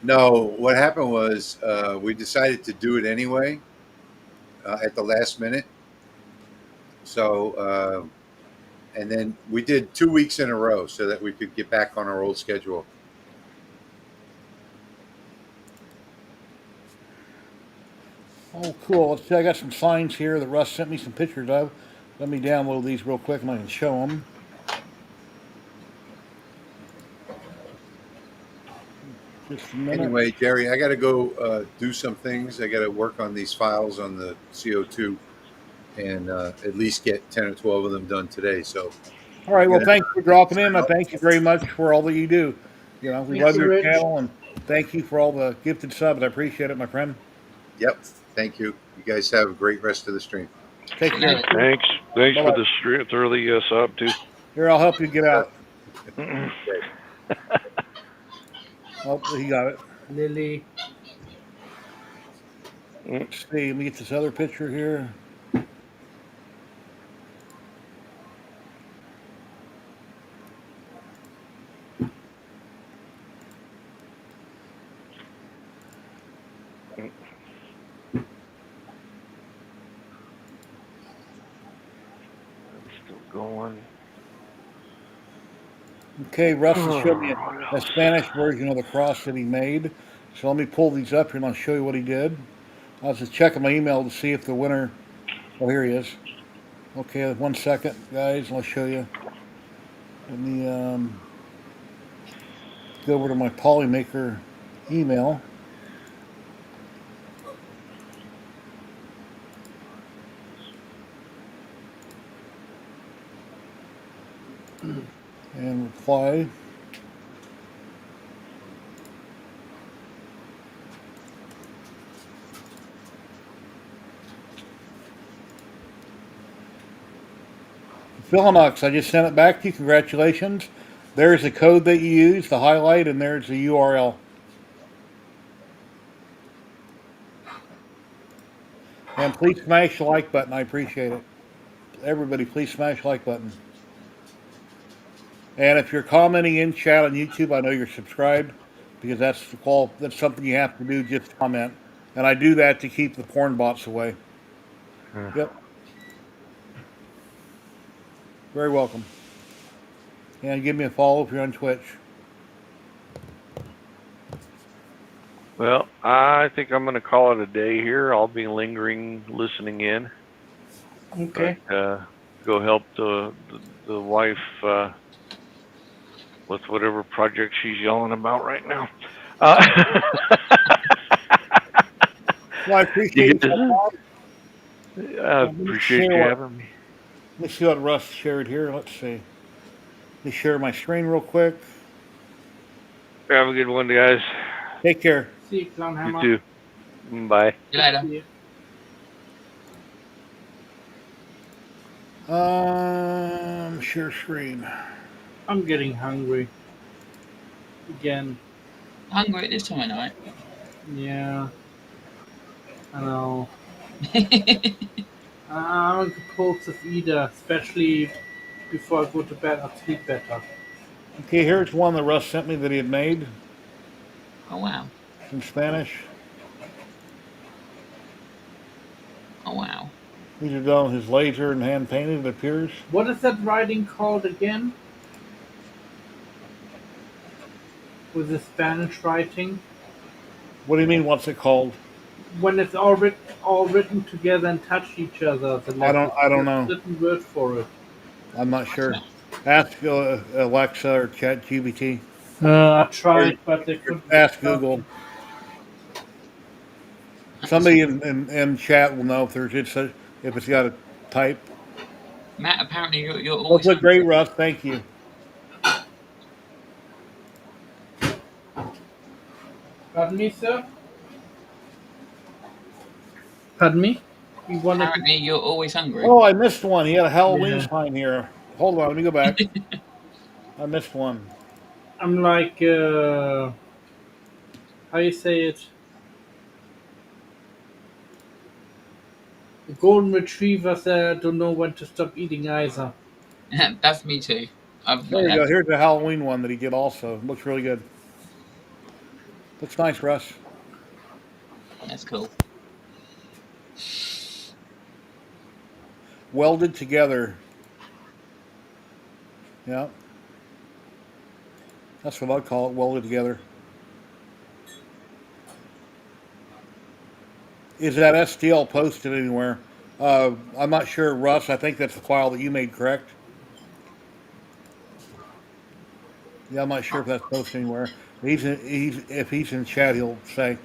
No, what happened was we decided to do it anyway at the last minute. So, and then we did 2 weeks in a row so that we could get back on our old schedule. Oh, cool. Let's see. I got some signs here that Russ sent me some pictures of. Let me download these real quick and I can show them. Just a minute. Anyway, Jerry, I got to go do some things. I got to work on these files on the CO2 and at least get 10 or 12 of them done today. So, All right. Well, thanks for dropping in. I thank you very much for all that you do. You know, we Thank love you, your Rich. channel, and thank you for all the gifted subs. I appreciate it, my friend. yep. Thank you. You guys have a great rest of the stream. Take care. Thanks. Thanks Bye-bye. for the early sub too. Here, I'll help you get out. Oh, he got it. Lily. Let's see. Let me get this other picture here. Still going. Okay, Russ has showed me a Spanish version of the cross that he made. So let me pull these up here and I'll show you what he did. I was just checking my email to see if the winner. Oh, here he is. Okay, 1 second, guys. I'll show you. Let me go over to my Polymaker email. And reply. Philinox, I just sent it back to you. Congratulations. There's the code that you use, the highlight, and there's the URL. And please smash the like button. I appreciate it. Everybody, please smash the like button. And if you're commenting in chat on YouTube, I know you're subscribed because that's that's something you have to do, just comment. And I do that to keep the porn bots away. Yep. Very welcome. And give me a follow if you're on Twitch. Well, I think I'm going to call it a day here. I'll be lingering, listening in. Okay. But, go help the wife with whatever project she's yelling about right now. Well, I appreciate I appreciate you having me. Let me see what Russ shared here. Let's see. Let me share my screen real quick. Have a good one, guys. Take care. See you, Clown Hammer. You too. Bye. See you later. Share screen. I'm getting hungry. Again. Hungry at this time of night. Yeah. I know. I'm a compulsive eater, especially before I go to bed. I sleep better. Okay, here's one that Russ sent me that he had made. Oh, wow. In Spanish. Oh, wow. These are done with his laser and hand painted, it appears. What is that writing called again? With the Spanish writing? What do you mean, what's it called? When it's all written together and touch each other. The letters. I don't know. There's a certain word for it. I'm not sure. Ask Alexa or ChatGPT. I tried, but they couldn't. Ask Google. Somebody in chat will know if if it's got a type. Matt, apparently you're always. That's a great, Russ. Thank you. Pardon me, sir? Pardon me? Apparently you're always hungry. Oh, I missed one. He had a Halloween sign here. Hold on, let me go back. I missed one. I'm like, how you say it? The golden retriever said, I don't know when to stop eating either. That's me too. There you go. Here's the Halloween one that he did also. Looks really good. Looks nice, Russ. That's cool. Welded together. Yeah. That's what I'd call it, welded together. Is that STL posted anywhere? I'm not sure, Russ. I think that's the file that you made, correct? Yeah, I'm not sure if that's posted anywhere. If he's in chat, he'll say.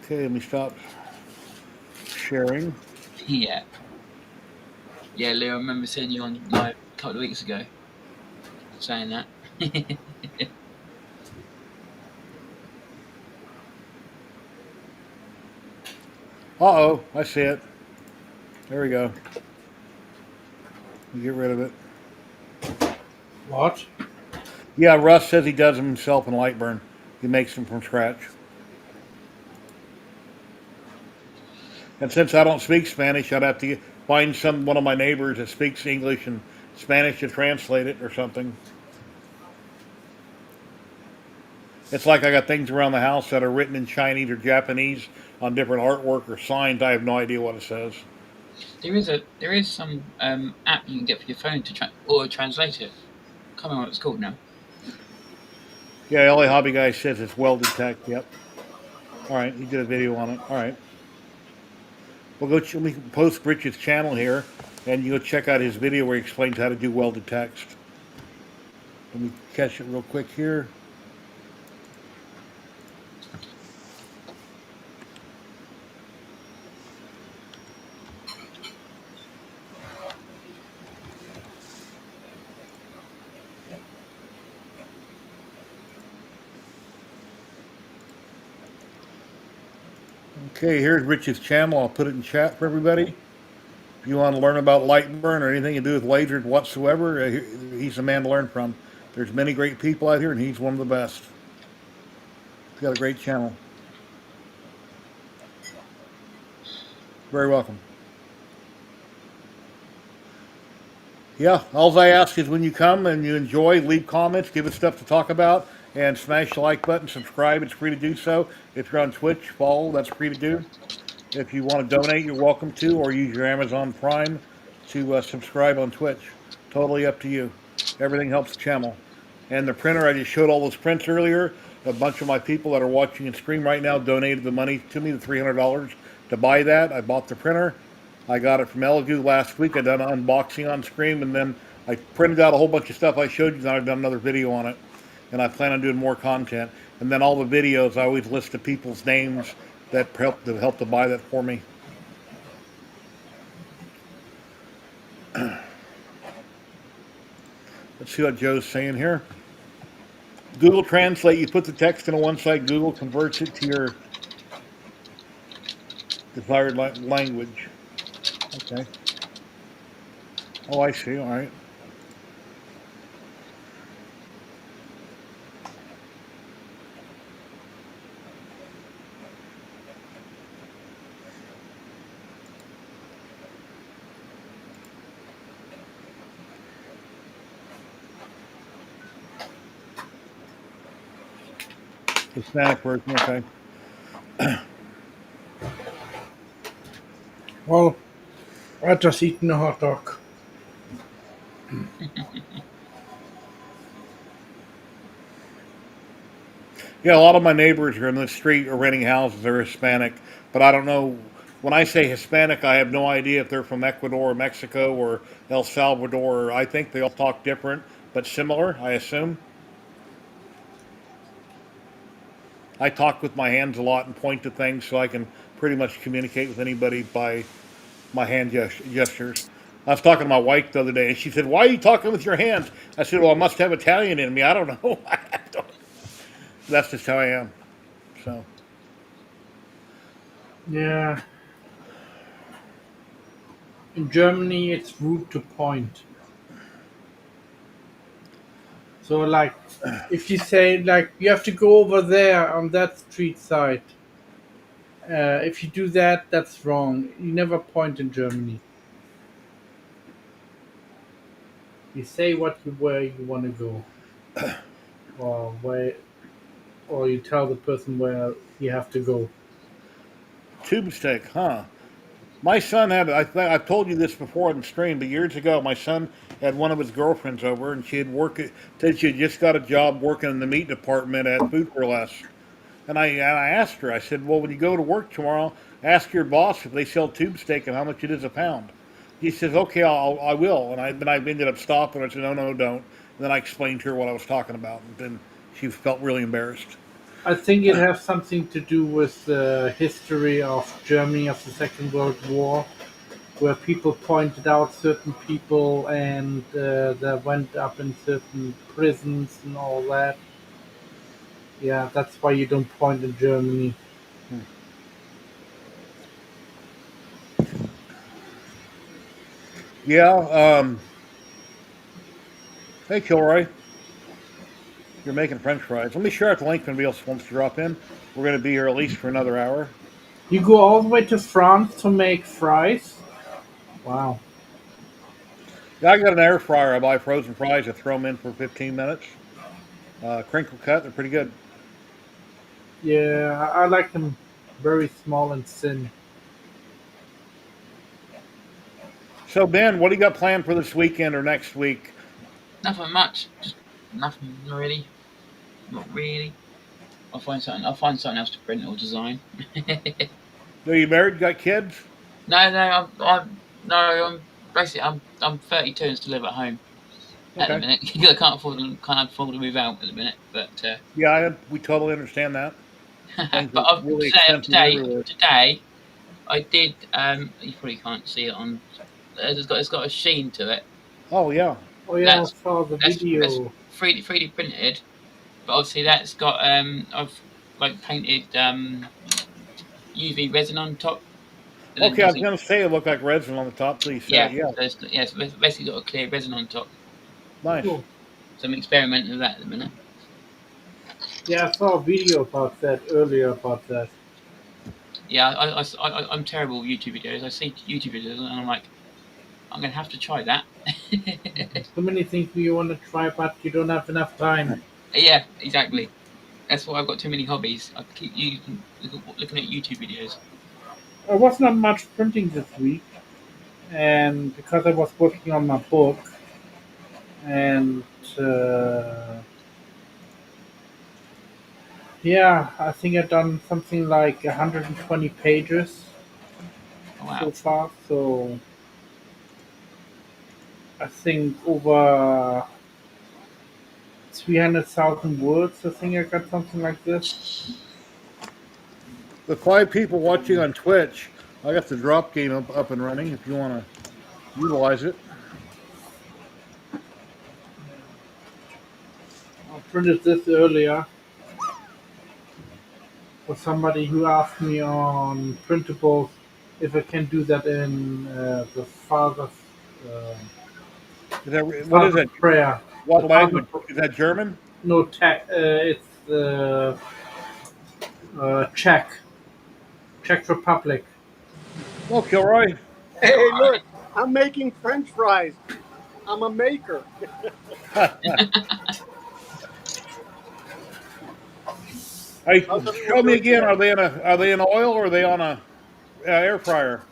Okay, let me stop sharing. Yeah. Yeah, Leo, I remember seeing you on live a couple of weeks ago saying that. Uh-oh, I see it. There we go. Get rid of it. What? Yeah, Russ says he does them himself in Lightburn. He makes them from scratch. And since I don't speak Spanish, I'd have to find one of my neighbors that speaks English and Spanish to translate it or something. It's like I got things around the house that are written in Chinese or Japanese on different artwork or signs. I have no idea what it says. There is some app you can get for your phone to auto translate it. I can't remember what it's called now. Yeah, LA Hobby Guy says it's welded tech. Yep. All right, he did a video on it. All right. We'll go. Let me post Rich's channel here, and you go check out his video where he explains how to do welded text. Let me catch it real quick here. Okay, here's Rich's channel. I'll put it in chat for everybody. If you want to learn about Lightburn or anything to do with lasers whatsoever, he's the man to learn from. There's many great people out here, and he's one of the best. He's got a great channel. Very welcome. Yeah, all I ask is when you come and you enjoy, leave comments, give us stuff to talk about, and smash the like button, subscribe. It's free to do so. If you're on Twitch, follow. That's free to do. If you want to donate, you're welcome to, or use your Amazon Prime to subscribe on Twitch. Totally up to you. Everything helps the channel. And the printer, I just showed all those prints earlier. A bunch of my people that are watching and stream right now donated the money to me, the $300 to buy that. I bought the printer. I got it from Elegoo last week. I done an unboxing on stream, and then I printed out a whole bunch of stuff I showed you, and I've done another video on it. And I plan on doing more content. And then all the videos, I always list the people's names that helped to buy that for me. Let's see what Joe's saying here. Google Translate, you put the text in a one side, Google converts it to your desired language. Okay. Oh, I see. All right. Hispanic version, okay. Well, I just eaten a hot dog. Yeah, a lot of my neighbors are in the street or renting houses. They're Hispanic, but I don't know. When I say Hispanic, I have no idea if they're from Ecuador, or Mexico, or El Salvador. I think they all talk different, but similar, I assume. I talk with my hands a lot and point to things so I can pretty much communicate with anybody by my hand gestures. I was talking to my wife the other day, and she said, "Why are you talking with your hands?" I said, "Well, I must have Italian in me. I don't know. That's just how I am." So. Yeah. In Germany, it's rude to point. So, like, if you say, like, you have to go over there on that street side, if you do that, that's wrong. You never point in Germany. You say where you want to go, or where, or you tell the person where you have to go. Tube steak, huh? My son had, I've told you this before on the stream, but years ago, my son had one of his girlfriends over, and said she had just got a job working in the meat department at Food for Less. And I asked her, I said, well, when you go to work tomorrow, ask your boss if they sell tube steak and how much it is a pound. He says, okay, I will. And then I ended up stopping. I said, no, no, don't. And then I explained to her what I was talking about, and then she felt really embarrassed. I think it has something to do with the history of Germany of the Second World War, where people pointed out certain people and they went up in certain prisons and all that. Yeah, that's why you don't point in Germany. Yeah. Hey, Kilroy. You're making French fries. Let me share out the link when anybody else wants to drop in. We're going to be here at least for another hour. You go all the way to France to make fries? Wow. Yeah, I got an air fryer. I buy frozen fries. I throw them in for 15 minutes. Crinkle cut. They're pretty good. Yeah, I like them very small and thin. So, Ben, what do you got planned for this weekend or next week? Nothing much. Just nothing really. Not really. I'll find something. I'll find something else to print or design. Are you married? Got kids? No. I'm basically I'm 32 and still live at home at the Okay. minute. I can't afford to move out at the minute. But Yeah, we totally understand that. Things but are really expensive today everywhere. I did. You probably can't see it on. It's got a sheen to it. Oh, yeah. Oh yeah, I That's saw the that's video. 3D printed, but obviously that's got I've like painted UV resin on top, and then Okay, I was obviously going to say it looked like resin on the top, so you said it. yeah, Yeah, so it's basically got a clear resin on top. nice. Cool. So I'm experimenting with that at the minute. Yeah, I saw a video about that earlier about that. Yeah, I'm terrible with YouTube videos. I see YouTube videos and I'm like, I'm gonna have to try that. So many things you want to try, but you don't have enough time. Yeah, exactly. That's why I've got too many hobbies. I keep looking at YouTube videos. I was not much printing this week, and because I was working on my book, and yeah, I think I've done something like 120 pages Oh, so wow. far. So I think over 300,000 words. I think I got something like this. The 5 people watching on Twitch, I got the drop game up and running if you want to utilize it. I printed this earlier for somebody who asked me on printables if I can do that in the uh, What is Father's that? prayer. The What Father, language? Is that German? no, it's Czech Republic. Oh, Kilroy. Hey, look, I'm making French fries. I'm a maker. Hey, How's everyone show me doing again. today? Are they in oil or are they on a air fryer?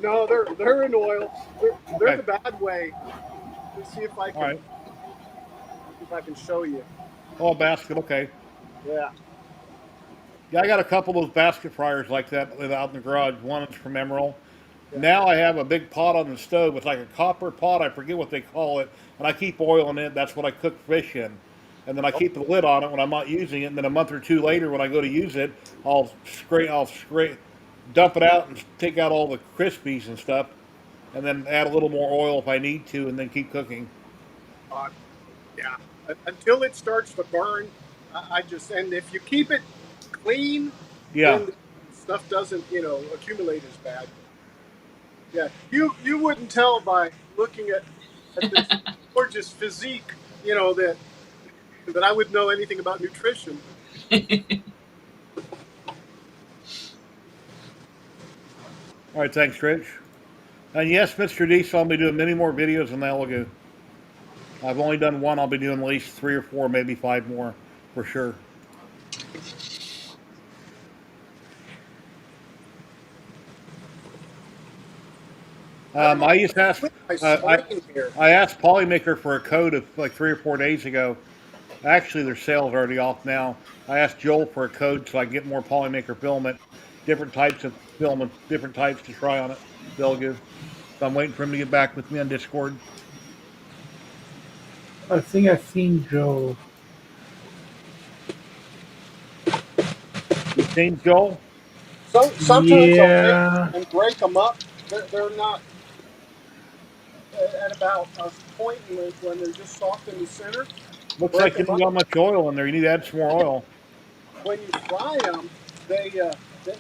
No, they're in oil. They're Okay. the bad way. Let's see All right. if I can show you. Oh, a basket. Okay. Yeah. Yeah, I got a couple of those basket fryers like that out in the garage. One is from Emerald. Yeah. Now I have a big pot on the stove. It's like a copper pot. I forget what they call it. And I keep oil in it. That's what I cook fish in. And then I keep the lid on it when I'm not using it. And then a month or two later, when I go to use it, I'll dump it out and take out all the crispies and stuff. And then add a little more oil if I need to, and then keep cooking. Uh, yeah. Until it starts to burn, I just, and if you keep it clean, Yeah. then stuff doesn't, accumulate as bad. Yeah. You wouldn't tell by looking at this gorgeous physique, that I would know anything about nutrition. All right. Thanks, Rich. And yes, Mr. Diesel, I'll be doing many more videos on Elegoo. I've only done one. I'll be doing at least 3 or 4, maybe 5 more for sure. I don't know. I just asked. My I spine here. I asked Polymaker for a code of like 3 or 4 days ago. Actually, their sales are already off now. I asked Joel for a code so I can get more Polymaker filament, different types of filament, different types to try on it. Belgu. So I'm waiting for him to get back with me on Discord. I think I've seen Joe. You seen Joel? Sometimes I'll take Yeah. and break them up. They're not at about a point when they're just soft in the center. Looks Break like you them don't up. got much oil in there. You need to add some more oil. When you fry them, they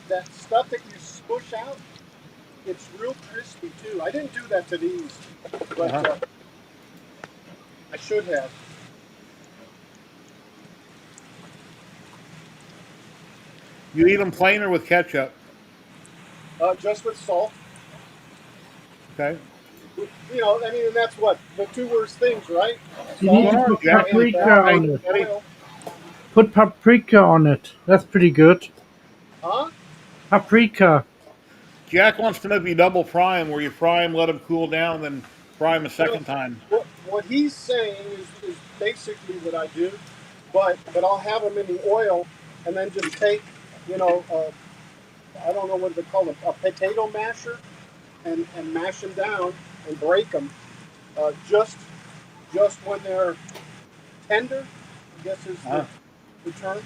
that stuff that you smush out, it's real crispy too. I didn't do that to these, but Uh-huh. I should have. You eat them plain or with ketchup? Just with salt. Okay. You know, I mean, and that's what the two worst things, right? You need Salt to Well, put Jack, and paprika hey, on it. buddy. oil. Put paprika on it. That's pretty good. Huh? Paprika. Jack wants to know if you double fry them, where you fry them, let them cool down, then fry them a You know, second time. what he's saying is basically what I do, but I'll have them in the oil and then just take, you know, I don't know what they call it, a potato masher, and mash them down and break them, just when they're tender, I guess is Uh, the term.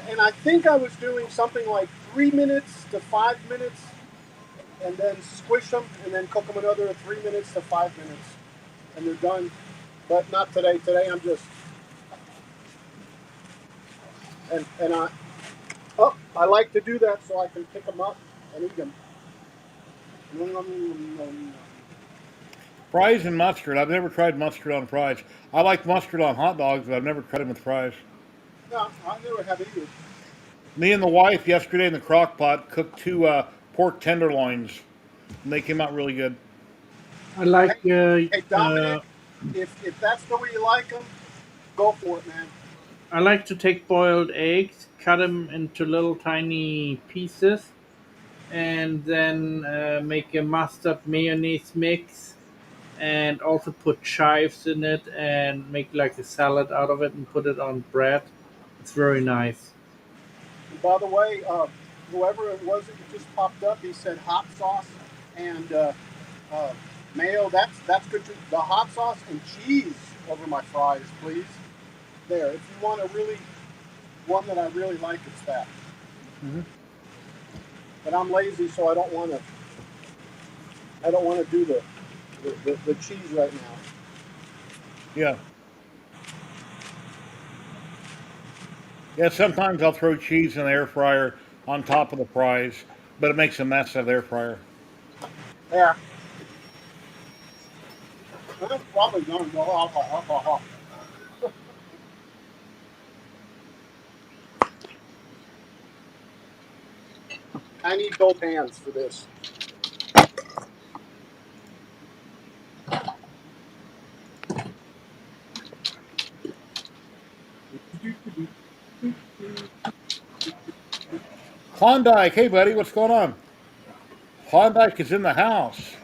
And I think I was doing something like 3 minutes to 5 minutes, and then squish them, and then cook them another 3 minutes to 5 minutes, and they're done. But not today. Today I'm just and I like to do that so I can pick them up and eat them. Fries and mustard. I've never tried mustard on fries. I like mustard on hot dogs, but I've never tried them with fries. No, I never have either. Me and the wife yesterday in the crock pot cooked two pork tenderloins, and they came out really good. I like Hey Dominic, if that's the way you like them, go for it, man. I like to take boiled eggs, cut them into little tiny pieces, and then make a mustard mayonnaise mix, and also put chives in it, and make like a salad out of it, and put it on bread. It's very nice. And by the way, whoever it was that just popped up, he said hot sauce and uh, mayo. That's good too. The hot sauce and cheese over my fries, please. There, if you want a really one that I really like, it's that. Mm-hmm. But I'm lazy, so I don't want to. I don't want to do the cheese right now. Yeah. Yeah, sometimes I'll throw cheese in the air fryer on top of the fries, but it makes a mess of the air fryer. Yeah. That's probably going to go off. I need both hands for this. Klondike, hey buddy, what's going on? Klondike is in the house.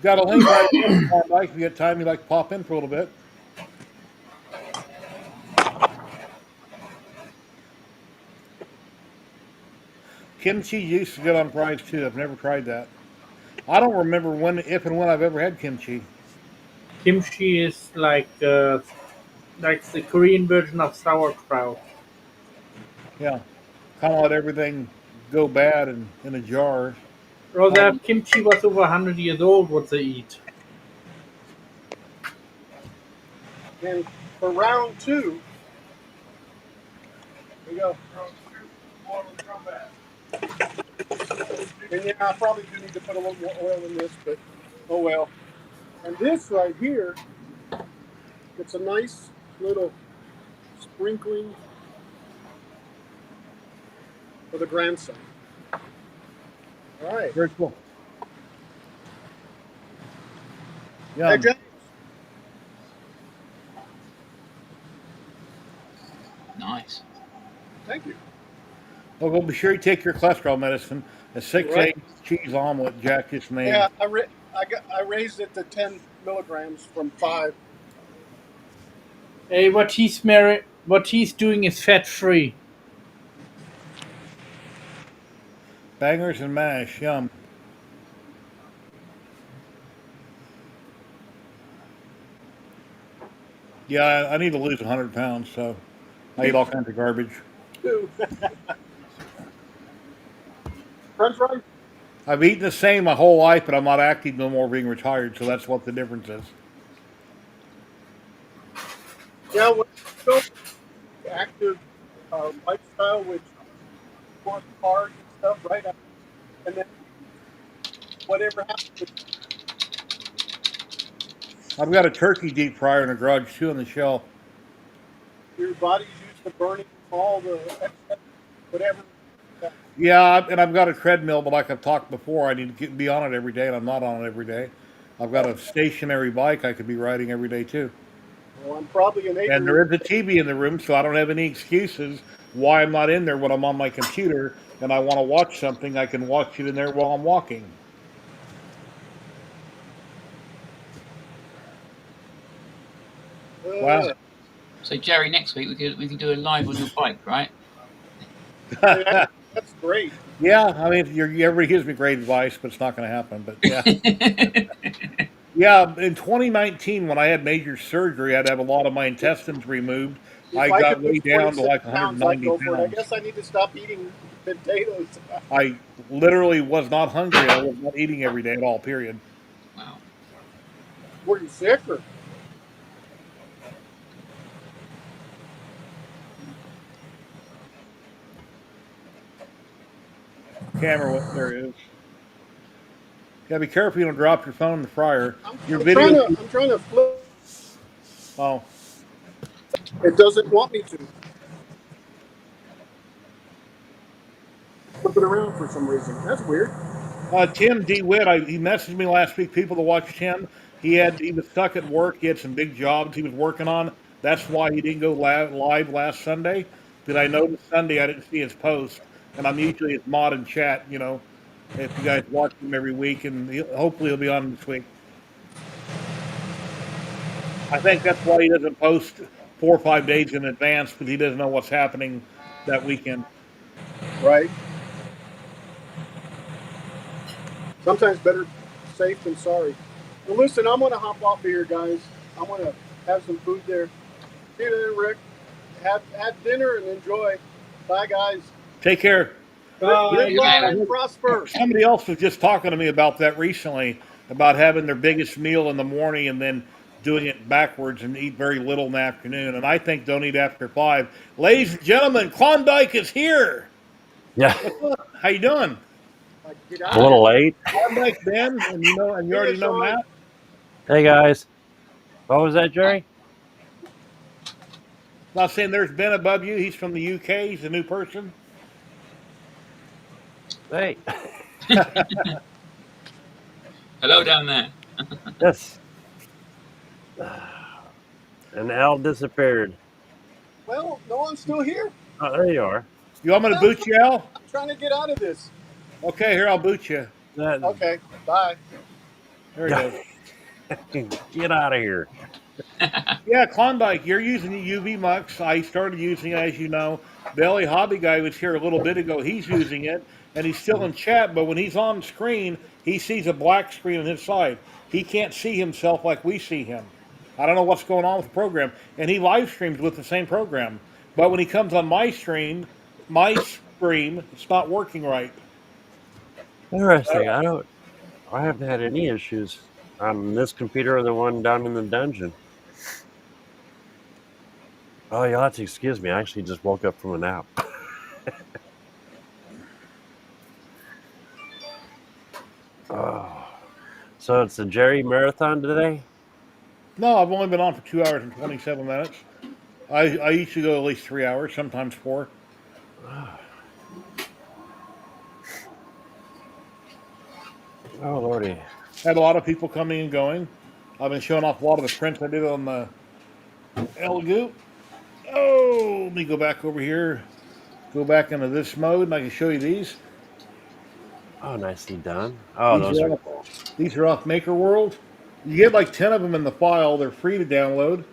Got a link right there for Klondike. If you get time, you'd like to pop in for a little bit. Kimchi used to good on fries too. I've never tried that. I don't remember when, if and when I've ever had kimchi. Kimchi is like the Korean version of sauerkraut. Yeah, kind of let everything go bad in a jar. Well, Kind of, that kimchi was over 100 years old. What they eat? And for round two, we go. And yeah, I probably do need to put a little more oil in this, but oh well. And this right here, it's a nice little sprinkling for the grandson. All right. very cool. Hey, Yum. James. Nice. Thank you. Well, be sure you take your cholesterol medicine. A six Right. egg cheese omelet Jack just made. Yeah, I raised it to 10 milligrams from 5. Hey, what he's doing is fat free. Bangers and mash. Yum. Yeah, I need to lose 100 pounds, so I eat all kinds of garbage. French fries? I've eaten the same my whole life, but I'm not active no more being retired, so that's what the difference is. Yeah, when you go active lifestyle, which work hard and stuff, right? And then whatever happens, I've got a turkey deep fryer in the garage too on the shelf. your body's used to burning all the excess, whatever. Yeah, and I've got a treadmill, but like I've talked before, I need to be on it every day, and I'm not on it every day. I've got a stationary bike I could be riding every day too. Well, I'm probably an And there is a TV in the room, so I don't have any excuses why I'm not in there when I'm on my computer and I want to watch something. I can watch it in there while I'm walking. Wow. So Jerry, next week we could do a live on your bike, right? That's great. Yeah, I mean, everybody gives me great advice, but it's not going to happen. But yeah. Yeah, in 2019, when I had major surgery, I had to have a lot of my intestines removed. If I I got could way lose down to 26 like pounds, I'd 190 go for it. I pounds. guess I need to stop eating potatoes. I literally was not hungry. I was not eating every day at all, period. Wow. Were you sick or? Camera, there it is. Yeah, be careful you don't drop your phone in the fryer. Your I'm video. trying to flip. Oh. It doesn't want me to. Flip it around for some reason. That's weird. Tim DeWitt, he messaged me last week. People to watch Tim. He was stuck at work. He had some big jobs he was working on. That's why he didn't go live last Sunday. Because I noticed Sunday I didn't see his post, and I'm usually his mod in chat. You know, if you guys watch him every week, and hopefully he'll be on this week. I think that's why he doesn't post 4 or 5 days in advance, because he doesn't know what's happening that weekend. Right. Sometimes better safe than sorry. Well, listen, I'm going to hop off of here, guys. I'm going to have some food there. See you then, Rick. Have dinner and enjoy. Bye, guys. Take care. Live long and prosper. Somebody else was just talking to me about that recently, about having their biggest meal in the morning and then doing it backwards and eat very little in the afternoon. And I think don't eat after 5. Ladies and gentlemen, Klondike is here. Yeah. How you doing? A little late. Klondike Ben, and you already know Matt. Hey guys. What was that, Jerry? Not saying there's Ben above you. He's from the UK. He's a new person. Hey. Hello down there. Yes. And Al disappeared. Well, no, I'm still here. Oh, there you are. You want me to boot you, Al? I'm trying to get out of this. Okay, here, I'll boot you. Okay, bye. There he goes. Get out of here. Yeah, Klondike, you're using the UV Mux. I started using it, as you know. Belly Hobby Guy was here a little bit ago. He's using it, and he's still in chat, but when he's on screen, he sees a black screen on his side. He can't see himself like we see him. I don't know what's going on with the program. And he live streams with the same program. But when he comes on my stream, it's not working right. Interesting. I haven't had any issues on this computer or the one down in the dungeon. Oh, you'll have to excuse me. I actually just woke up from a nap. Oh. So it's a Jerry marathon today? No, I've only been on for 2 hours and 27 minutes. I used to go at least 3 hours, sometimes 4. Oh, Lordy. Had a lot of people coming and going. I've been showing off a lot of the prints I did on the Elegoo. Oh, let me go back over here. Go back into this mode, and I can show you these. Oh, nicely done. Oh, those are cool. These are off Maker World. You get like 10 of them in the file. They're free to download.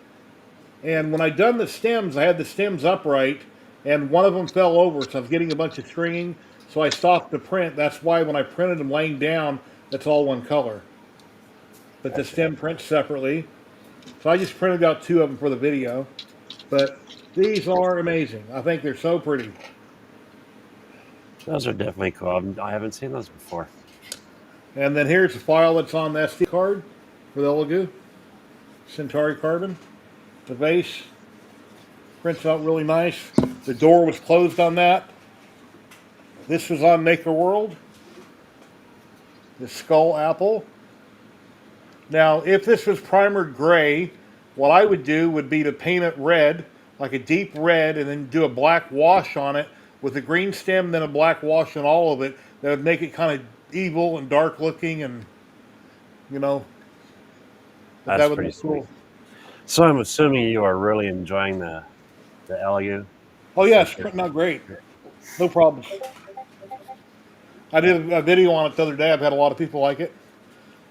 And when I done the stems, I had the stems upright, and one of them fell over, so I was getting a bunch of stringing. So I stopped the print. That's why when I printed them laying down, it's all one color. But the stem prints separately. So I just printed out 2 of them for the video. But these are amazing. I think they're so pretty. Those are definitely cool. I haven't seen those before. And then here's the file that's on the SD card for the Elegoo. Centauri Carbon. The vase prints out really nice. The door was closed on that. This was on Maker World. The skull apple. Now, if this was primered gray, what I would do would be to paint it red, like a deep red, and then do a black wash on it with a green stem, then a black wash on all of it. That would make it kind of evil and dark looking, and you know, but That's that would pretty look sweet. cool. So I'm assuming you are really enjoying the LU. Oh yeah, it's printing out great. No problems. I did a video on it the other day. I've had a lot of people like it.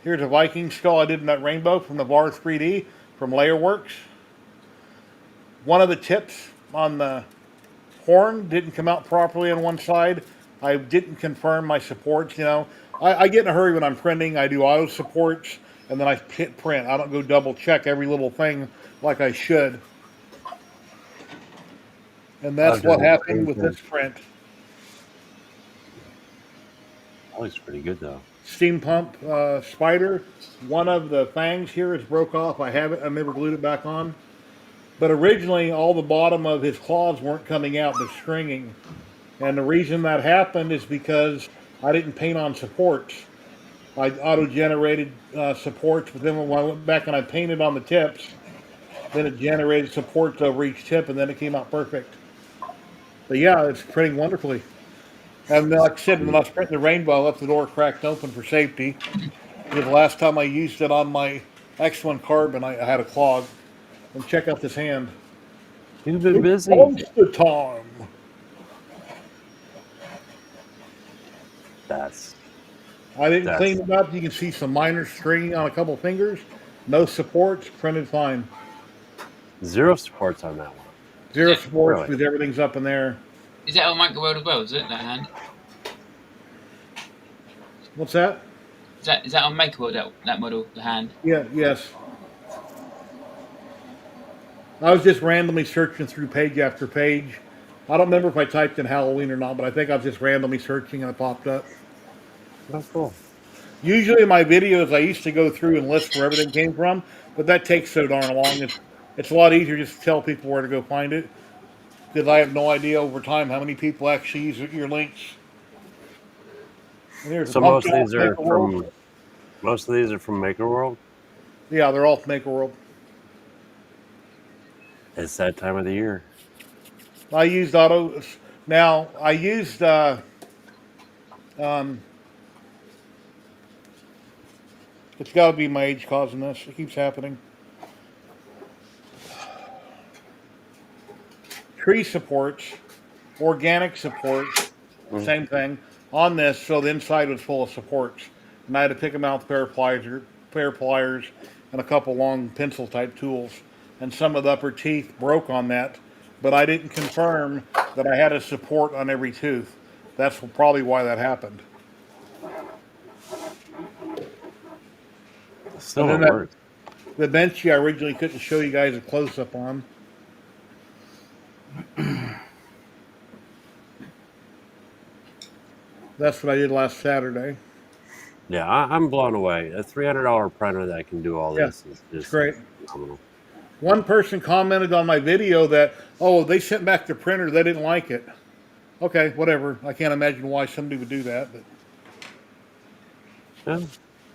Here's a Viking skull I did in that rainbow from the VAR 3D from Layerworks. One of the tips on the horn didn't come out properly on one side. I didn't confirm my supports. You know, I get in a hurry when I'm printing. I do auto supports and then I hit print. I don't go double check every little thing like I should. And that's I've done what the happened same with thing. this print. That looks pretty good though. Steam pump spider. One of the fangs here is broke off. I haven't. I never glued it back on. But originally, all the bottom of his claws weren't coming out, but stringing. And the reason that happened is because I didn't paint on supports. I auto-generated supports, but then when I went back and I painted on the tips, then it generated supports over each tip, and then it came out perfect. But yeah, it's printing wonderfully. And like I said, when I was printing the rainbow, I left the door cracked open for safety. Because the last time I used it on my X1 carbon, I had a clog. And check out this hand. You've been It's busy. monster time. I didn't clean it up. You can see some minor stringing on a couple fingers. No supports, printed fine. Zero supports on that one. Zero supports Really? because everything's up in there. Is that on Micro World as well? Is it that hand? What's that? Is that on Maker World, that model, the hand? Yeah, yes. I was just randomly searching through page after page. I don't remember if I typed in Halloween or not, but I think I was just randomly searching and it popped up. That's cool. Usually in my videos, I used to go through and list where everything came from, but that takes so darn long. It's a lot easier just to tell people where to go find it, because I have no idea over time how many people actually use your links. And here's So a most of pumpkin these are Maker World. from Maker World. Yeah, they're all from Maker World. It's that time of the year. I used auto. Now I used. It's got to be my age causing this. It keeps happening. Tree supports, organic supports, same thing on this. So the inside was full of supports, and I had to pick them out with pair of pliers, and a couple long pencil type tools. And some of the upper teeth broke on that, but I didn't confirm that I had a support on every tooth. That's probably why that happened. Still don't work. The Benchy I originally couldn't show you guys a close up on. That's what I did last Saturday. Yeah, I'm blown away. A $300 printer that can do all this is just great. phenomenal. One person commented on my video that, oh, they sent back the printer, they didn't like it. Okay, whatever. I can't imagine why somebody would do that, but yeah,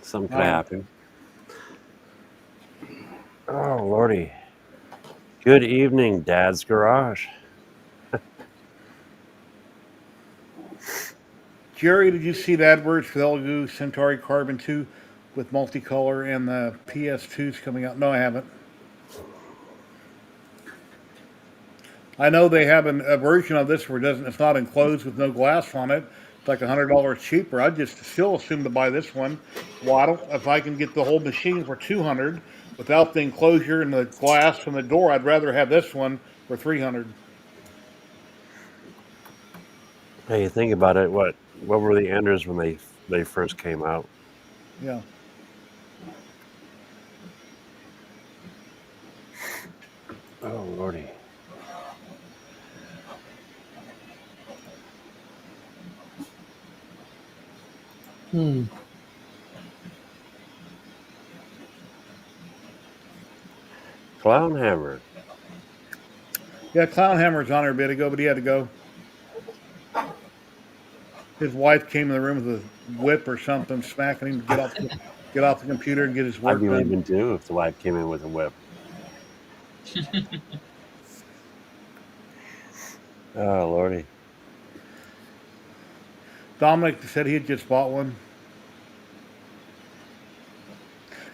something could happen. Oh, Lordy. Good evening, Dad's Garage. Jerry, did you see the adverts for the LG Centauri Carbon 2 with multicolor and the PS2s coming out? No, I haven't. I know they have a version of this where it's not enclosed with no glass on it. It's like $100 cheaper. I just still assume to buy this one. Well, if I can get the whole machine for $200 without the enclosure and the glass from the door, I'd rather have this one for $300. Hey, you think about it. What were the Enders when they first came out? Yeah. Oh, Lordy. Clown Hammer. Yeah, Clown Hammer's on there a bit ago, but he had to go. His wife came in the room with a whip or something, smacking him to get off the computer and get his work I'd be done. leaving too if the wife came in with a whip. Oh lordy. Dominic said he had just bought one.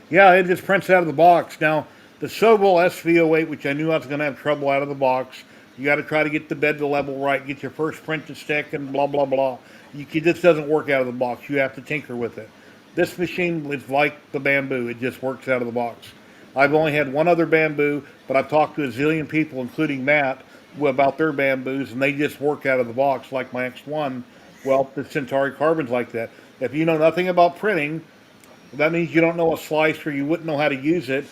Yeah, it just prints out of the box. Now, the Sobel SV08, which I knew I was going to have trouble out of the box, you got to try to get the bed to level right, get your first print to stick, and blah, blah, blah. This doesn't work out of the box. You have to tinker with it. This machine is like the Bamboo. It just works out of the box. I've only had one other Bamboo, but I've talked to a zillion people, including Matt, about their Bamboos, and they just work out of the box like my X1. Well, the Centauri Carbon's like that. If you know nothing about printing, that means you don't know a slicer, you wouldn't know how to use it.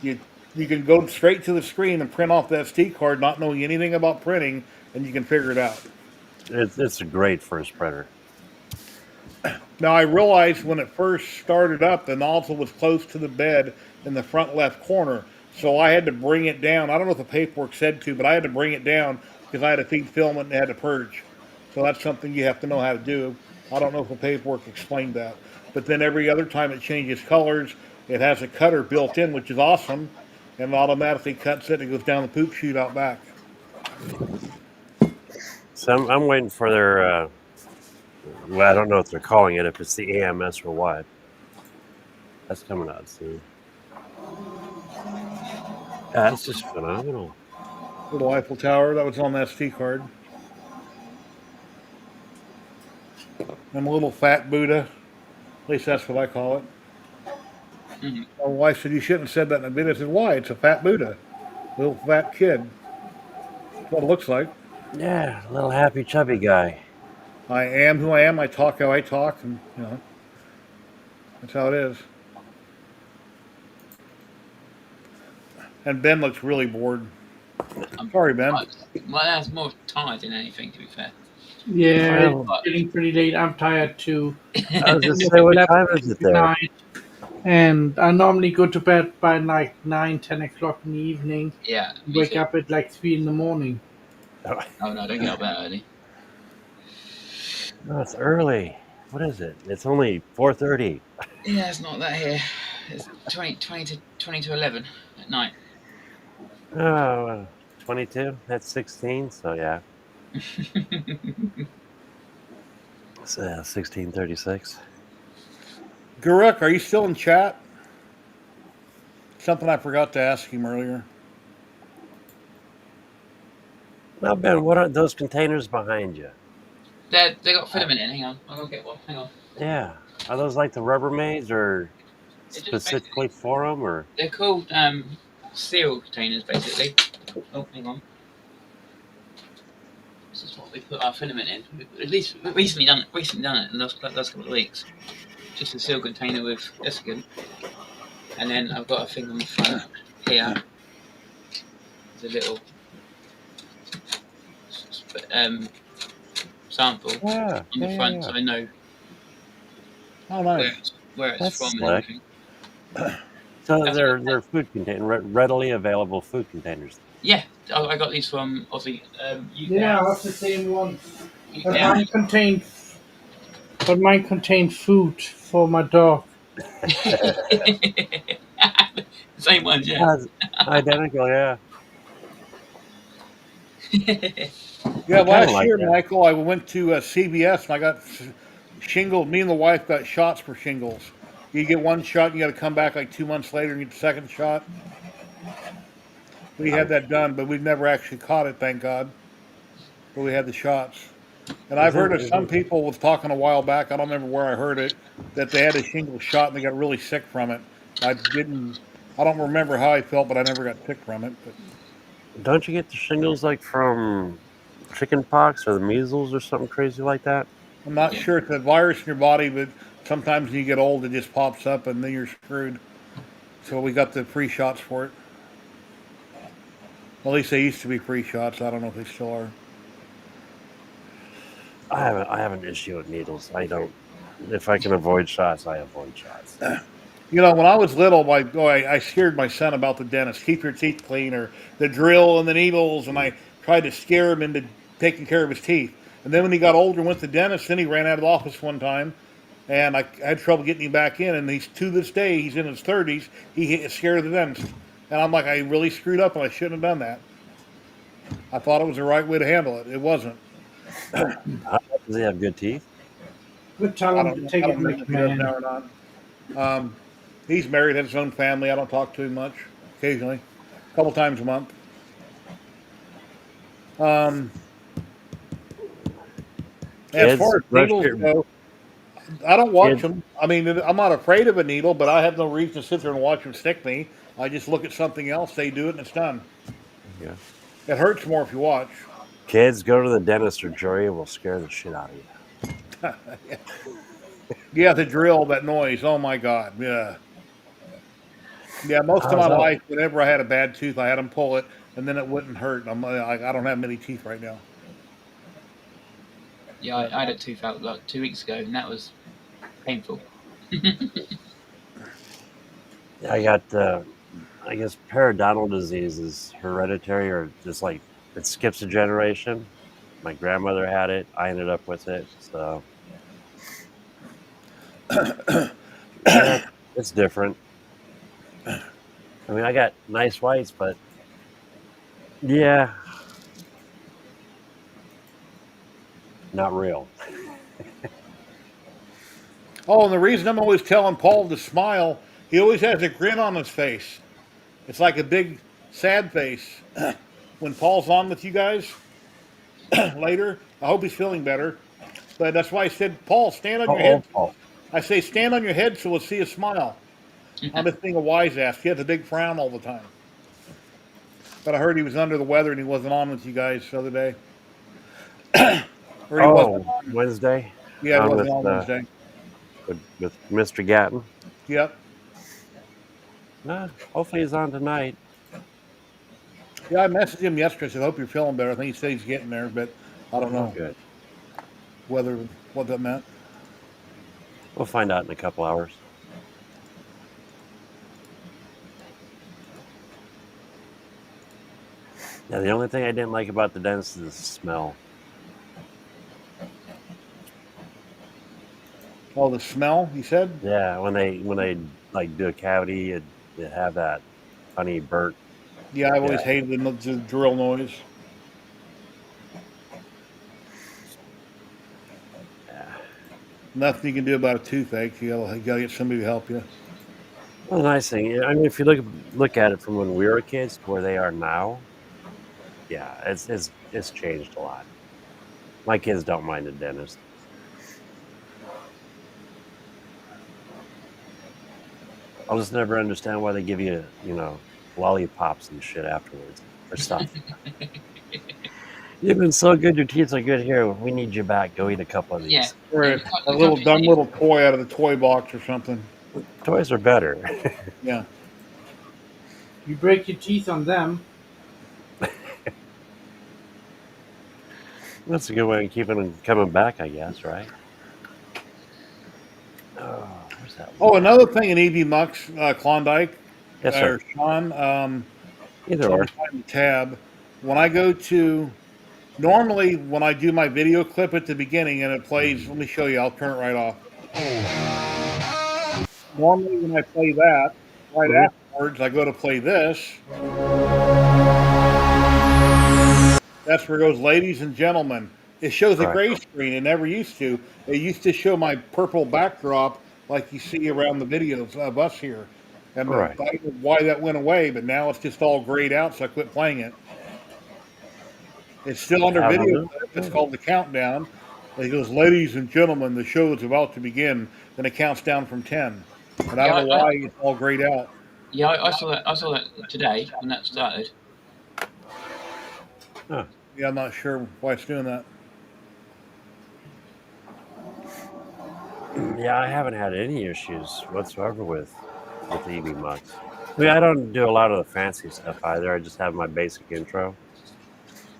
You you can go straight to the screen and print off the SD card, not knowing anything about printing, and you can figure it out. It's a great first printer. Now I realized when it first started up, the nozzle was close to the bed in the front left corner, so I had to bring it down. I don't know if the paperwork said to, but I had to bring it down because I had to feed filament and had to purge. So that's something you have to know how to do. I don't know if the paperwork explained that. But then every other time it changes colors, it has a cutter built in, which is awesome, and it automatically cuts it and it goes down the poop chute out back. So I'm waiting for their. Well, I don't know what they're calling it. If it's the AMS or what. That's coming out soon. That's just phenomenal. Little Eiffel Tower that was on the SD card. And a little fat Buddha. At least that's what I call it. Mm-hmm. My wife said, you shouldn't have said that in a video. I said, why? It's a fat Buddha. Little fat kid. That's what it looks like. Yeah, little happy chubby guy. I am who I am. I talk how I talk. And, that's how it is. And Ben looks really bored. Sorry, Ben. Well, that's more tired than anything, to be fair. Yeah, Well, it's getting pretty late. I'm tired too. I was just saying, what time is it there? Night, and I normally go to bed by like 9, 10 o'clock in the evening. Yeah. Wake up at like 3 in the morning. Oh no, don't get up that early. No, it's early. What is it? It's only 4:30. Yeah, it's not that here. It's 20 to 11 at night. Oh, 22. That's 16. So yeah. So 16:36. Guruk, are you still in chat? Something I forgot to ask him earlier. Now, Ben, what are those containers behind you? They got filament in. Hang on, I'll go get one. Hang on. Yeah. Are those like the Rubbermaids or It's just specifically for them? Or? They're called seal containers, basically. Oh, hang on. This is what we put our filament in. At least recently done it in the last couple of weeks. Just a seal container with desiccant. And then I've got a thing on the front here. There's a little sample on the front, so I know where it's That's from slick. and everything. So they're food containers, readily available food containers. Yeah, I got these from Aussie. UK. Yeah, that's the same one. But Yeah. mine contained food for my dog. Same ones, yeah. Identical, yeah. Yeah, last year, Michael, I went to CVS and I got shingles. Me and the wife got shots for shingles. You get one shot, you got to come back like 2 months later and get the second shot. We had that done, but we've never actually caught it, thank God. But we had the shots. And I've heard of some people was talking a while back, I don't remember where I heard it, that they had a shingle shot and they got really sick from it. I don't remember how I felt, but I never got sick from it. But don't you get the shingles like from chicken pox or the measles or something crazy like that? I'm not sure it's a virus in your body, but sometimes when you get old, it just pops up and then you're screwed. So we got the free shots for it. At least they used to be free shots. I don't know if they still are. I have an issue with needles. I don't. If I can avoid shots, I avoid shots. When I was little, I scared my son about the dentist. Keep your teeth clean, or the drill and the needles, and I tried to scare him into taking care of his teeth. And then when he got older and went to the dentist, then he ran out of the office one time, and I had trouble getting him back in. And to this day, he's in his 30s. He is scared of the dentist, and I'm like, I really screwed up, and I shouldn't have done that. I thought it was the right way to handle it. It wasn't. Does he have good teeth? We'll tell I him don't to know. take I it don't in the know if he does now command. or not. He's married, has his own family. I don't talk to him much. Occasionally, a couple times a month. Um, as Kids, far as brush needles your go, I don't watch kids. them. I mean, I'm not afraid of a needle, but I have no reason to sit there and watch them stick me. I just look at something else, they do it, and it's done. Yeah. It hurts more if you watch. Kids, go to the dentist or jury will scare the shit out of you. Yeah. Yeah, the drill, that noise. Oh my God. Yeah. Yeah, most of my How's that? life, whenever I had a bad tooth, I had them pull it, and then it wouldn't hurt. I don't have many teeth right now. Yeah, But I had a tooth out like 2 weeks ago, and that was painful. I got, I guess, periodontal disease is hereditary or just like it skips a generation. My grandmother had it. I ended up with it. So, yeah, it's different. I mean, I got nice whites, but yeah, not real. oh, and the reason I'm always telling Paul to smile, he always has a grin on his face. It's like a big sad face. When Paul's on with you guys later, I hope he's feeling better. But that's why I said, Paul, stand on How your head. old, Paul? I say, stand on your head so we'll see a smile. I'm just being a wise ass. He has a big frown all the time. But I heard he was under the weather and he wasn't on with you guys the other day. Or he wasn't Oh, on. Wednesday Yeah, he on wasn't on Wednesday. with Mr. Gatton. Yep. Hopefully he's on tonight. Yeah, I messaged him yesterday. I said, hope you're feeling better. I think he said he's getting there, but I don't Oh, know good. what that meant. We'll find out in a couple hours. Yeah, the only thing I didn't like about the dentist is the smell. Oh, the smell, he said? Yeah, when they like do a cavity, it have that funny burnt. Yeah, I've Yeah, always hated the drill noise. yeah. Nothing you can do about a toothache. You gotta get somebody to help you. Well, the nice thing, I mean, if you look at it from when we were kids to where they are now, yeah, it's changed a lot. My kids don't mind the dentist. I'll just never understand why they give you, lollipops and shit afterwards or stuff. You've been so good. Your teeth are good. Here, we need you back. Go eat a couple of Yeah. these. Or Look a look little after your dumb teeth. little toy out of the toy box or something. Toys are better. Yeah. You break your teeth on them. That's a good way of keeping them coming back, I guess, right? Oh, where's that Oh, one? another thing in EV Mux, Klondike, Yes, sir. or Sean, Either let me or. find the tab. When I go to, normally when I do my video clip at the beginning and it plays, let me show you, I'll turn it right off. Normally when I play that, right Mhm. afterwards, I go to play this. That's where it goes, ladies and gentlemen. It shows a Right. gray screen. It never used to. It used to show my purple backdrop like you see around the videos of us here. And Right. I don't know why that went away, but now it's just all grayed out, so I quit playing it. It's still under Have video them. clip. It's called the countdown. It goes, ladies and gentlemen, the show is about to begin. Then it counts down from 10. And I Yeah, don't know why it's all grayed out. I saw that. I saw that today when that started. Huh. Yeah, I'm not sure why it's doing that. Yeah, I haven't had any issues whatsoever with the EV Mux. I mean, I don't do a lot of the fancy stuff either. I just have my basic intro.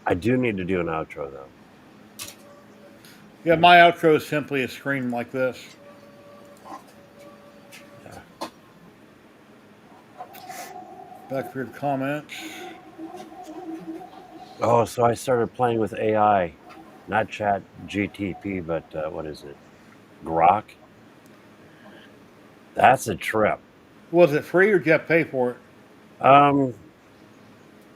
I do need to do an outro though. Yeah, my outro is simply a screen like this. Yeah. Back for your comments. Oh, so I started playing with AI, not Chat GTP, but what is it? Grok. That's a trip. Was it free or did you have to pay for it? Um,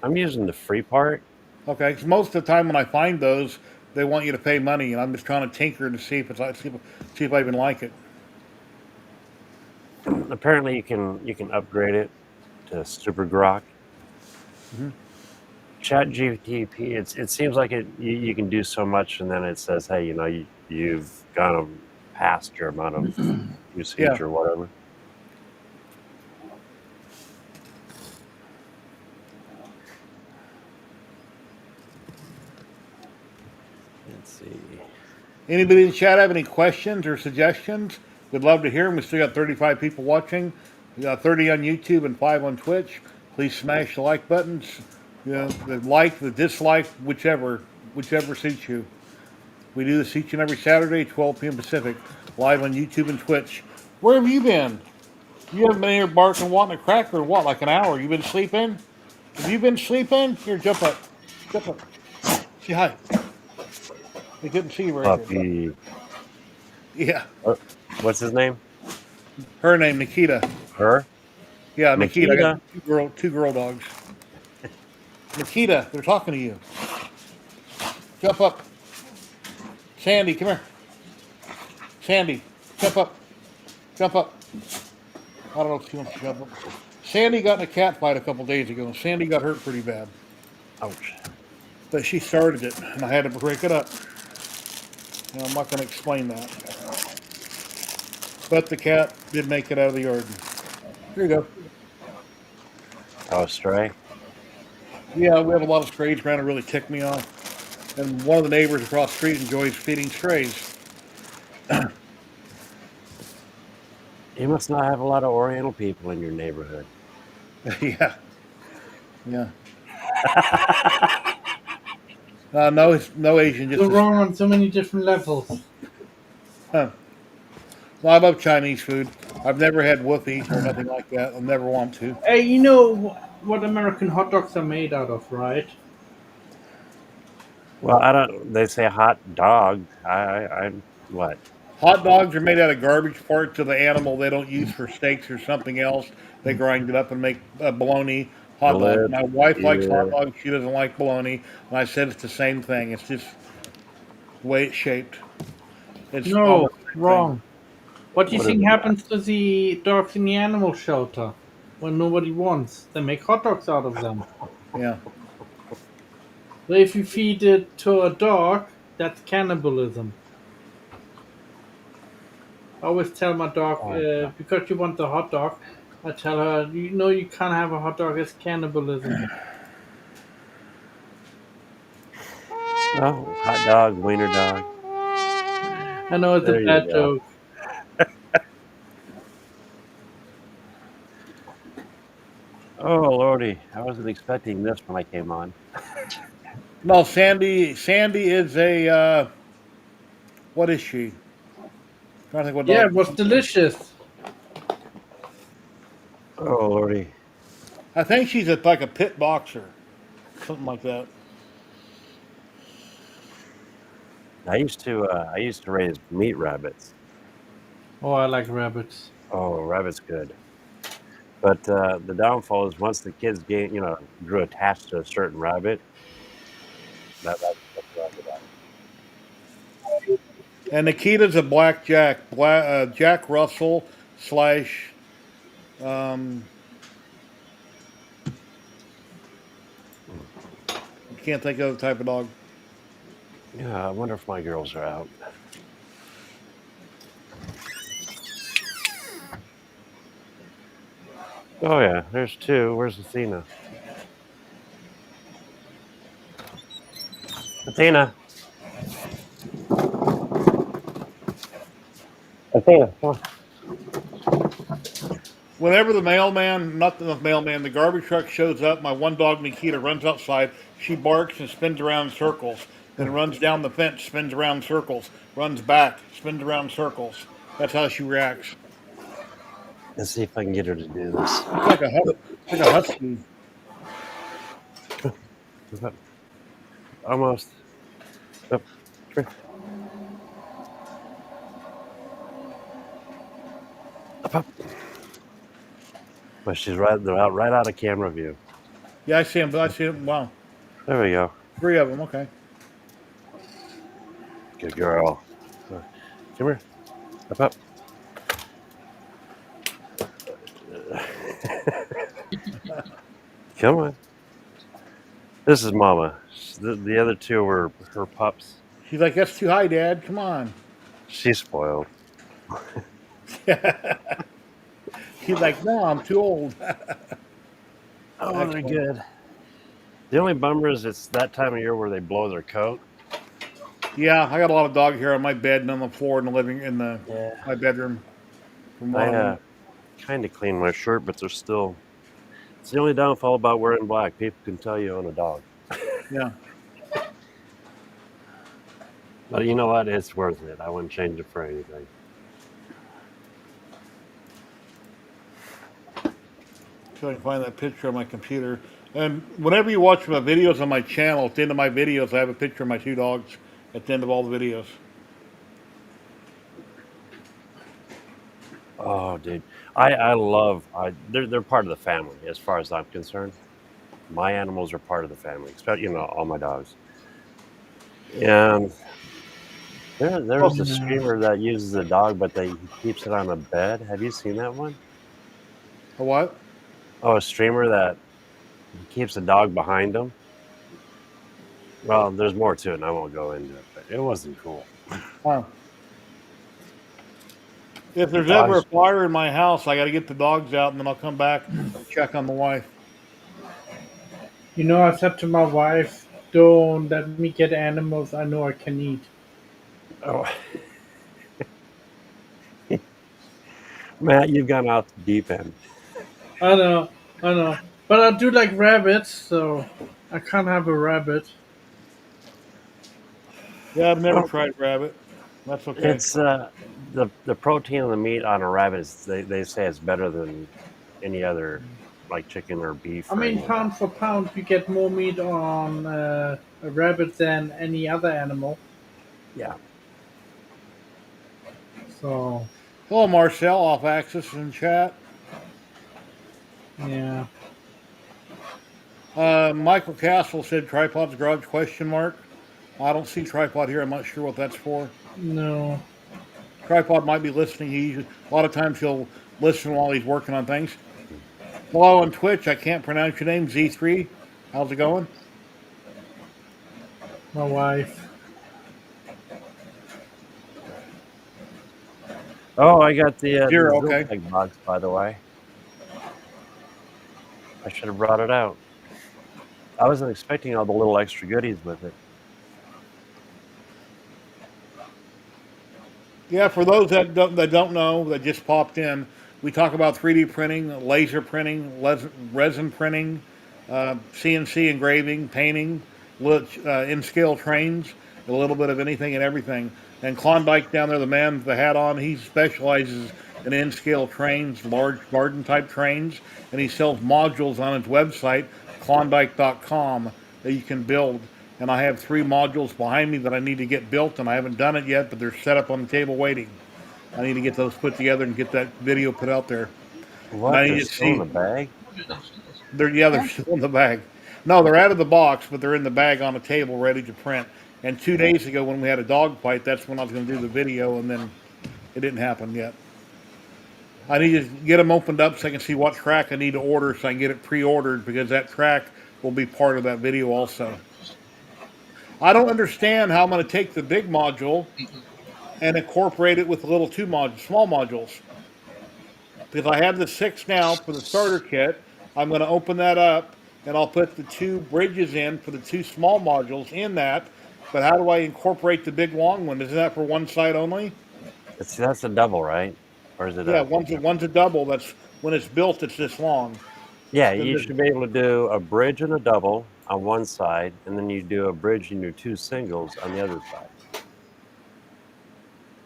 I'm using the free part. Okay, because most of the time when I find those, they want you to pay money, and I'm just trying to tinker to see if it's see if I even like it. Apparently, you can upgrade it to Super Grok. Hmm. Chat GTP. It seems like you can do so much, and then it says, hey, you've gone past your amount of usage Yeah. or whatever. Let's see. Anybody in the chat have any questions or suggestions? We'd love to hear them. We still got 35 people watching. We got 30 on YouTube and 5 on Twitch. Please smash the like buttons. You know, the like, the dislike, whichever suits you. We do this each and every Saturday, 12 p.m. Pacific, live on YouTube and Twitch. Where have you been? You haven't been here barking, wanting a cracker, what, like an hour? You been sleeping? Have you been sleeping? Here, jump up. Jump up. Say hi. They couldn't see you right there. Puppy. Yeah. What's his name? Her name, Nikita. Her? Yeah, Nikita. I Nikita. got two girl dogs. Nikita, they're talking to you. Jump up. Sandy, come here. Sandy, jump up. Jump up. I don't know if she wants to jump up. Sandy got in a cat fight a couple days ago. Sandy got hurt pretty bad. Ouch. But she started it, and I had to break it up. Now, I'm not going to explain that. But the cat did make it out of the yard. Here you go. Oh, stray. Yeah, we have a lot of strays around. It really ticked me off. And one of the neighbors across the street enjoys feeding strays. You must not have a lot of Oriental people in your neighborhood. Yeah. Yeah. No Asian. Just You're wrong on so many different levels. Huh. Well, I love Chinese food. I've never had woofie or nothing like that. I'll never want to. Hey, you know what American hot dogs are made out of, right? Well, I don't. They say hot dog. I what? Hot dogs are made out of garbage parts of the animal they don't use for steaks or something else. They grind it up and make bologna hot The dogs. lip. My wife likes hot Yeah. dogs. She doesn't like bologna. And I said it's the same thing. It's just the way it's shaped. It's No, almost the same thing. wrong. What do you What think is it? happens to the dogs in the animal shelter when nobody wants? They make hot dogs out of them. Yeah. So if you feed it to a dog, that's cannibalism. I always tell my dog, because you want the hot dog, I tell her, you know you can't have a hot dog, it's cannibalism. Oh, hot dog, wiener dog. I know it's There a you bad go. joke. Oh lordy, I wasn't expecting this when I came on. No, Sandy. Sandy is a what is she? I'm trying to think what Yeah, dog. it was delicious. Oh lordy. I think she's like a pit boxer, something like that. I used to raise meat rabbits. Oh, I like rabbits. Oh, rabbits good. But the downfall is once the kids grew attached to a certain rabbit, that rabbit kept rabbit out. And Nikita's a black Jack Russell slash. Can't think of the type of dog. Yeah, I wonder if my girls are out. Oh yeah, there's two. Where's Athena? Athena. Athena, come on. Whenever the mailman, not the mailman, the garbage truck shows up, my one dog Nikita runs outside. She barks and spins around in circles, then runs down the fence, spins around in circles, runs back, spins around in circles. That's how she reacts. Let's see if I can get her to do this. It's like a husky. Almost. Up. Up. But she's right out of camera view. Yeah, I see him. I see him. Wow. There we go. 3 of them. Okay. Good girl. Come here. Up. Come on. This is Mama. The other two were her pups. She's like, that's too high, Dad. Come on. She's spoiled. She's like, no, I'm too old. Oh, they're Excellent. good. The only bummer is it's that time of year where they blow their coat. Yeah, I got a lot of dog hair on my bed and on the floor in the living in the Yeah. my bedroom. From one of I them. kind of clean my shirt, but there's still. It's the only downfall about wearing black. People can tell you own a dog. Yeah. But you know what? It's worth it. I wouldn't change it for anything. So I can find that picture on my computer. And whenever you watch my videos on my channel, at the end of my videos, I have a picture of my 2 dogs at the end of all the videos. Oh, dude, I love. They're part of the family as far as I'm concerned. My animals are part of the family, especially all my dogs. And there's a streamer that uses a dog, but he keeps it on a bed. Have you seen that one? A what? Oh, a streamer that he keeps a dog behind him. Well, there's more to it, and I won't go into it, but it wasn't cool. Wow. If there's Dogs- ever a fire in my house, I got to get the dogs out, and then I'll come back and check on the wife. You know, I said to my wife, don't let me get animals I know I can eat. Oh. Matt, you've gone off the deep end. I know. But I do like rabbits, so I can't have a rabbit. Yeah, I've never tried rabbit. That's okay. It's the protein in the meat on a rabbit is they say it's better than any other like chicken or beef. I mean, pound for pound, you get more meat on a rabbit than any other animal. Yeah. So. Hello, Marcel, off axis in chat. Yeah. Michael Castle said tripod's garage question mark. I don't see tripod here. I'm not sure what that's for. No. Tripod might be listening. A lot of times he'll listen while he's working on things. Hello on Twitch. I can't pronounce your name. Z3. How's it going? My wife. Oh, I got the Zero, the okay. Zilpeg box, by the way. I should have brought it out. I wasn't expecting all the little extra goodies with it. Yeah, for those that don't know, that just popped in, we talk about 3D printing, laser printing, resin printing, CNC engraving, painting, in-scale trains, a little bit of anything and everything. And Klondike down there, the man with the hat on, he specializes in in-scale trains, large garden-type trains, and he sells modules on his website, Klondike.com, that you can build. And I have 3 modules behind me that I need to get built, and I haven't done it yet, but they're set up on the table waiting. I need to get those put together and get that video put out there. What? And I They're need to still in see. the bag? They're still in the bag. No, they're out of the box, but they're in the bag on a table ready to print. And 2 days ago, when we had a dog fight, that's when I was going to do the video, and then it didn't happen yet. I need to get them opened up so I can see what track I need to order so I can get it pre-ordered, because that track will be part of that video also. I don't understand how I'm going to take the big module and incorporate it with the little small modules. Because I have the 6 now for the starter kit. I'm going to open that up and I'll put the 2 bridges in for the 2 small modules in that. But how do I incorporate the big long one? Isn't that for one side only? That's a double, right? Or is it Yeah, one's a double. That's when it's built, it's this long. Yeah, you should be able to do a bridge and a double on one side, and then you do a bridge and your 2 singles on the other side.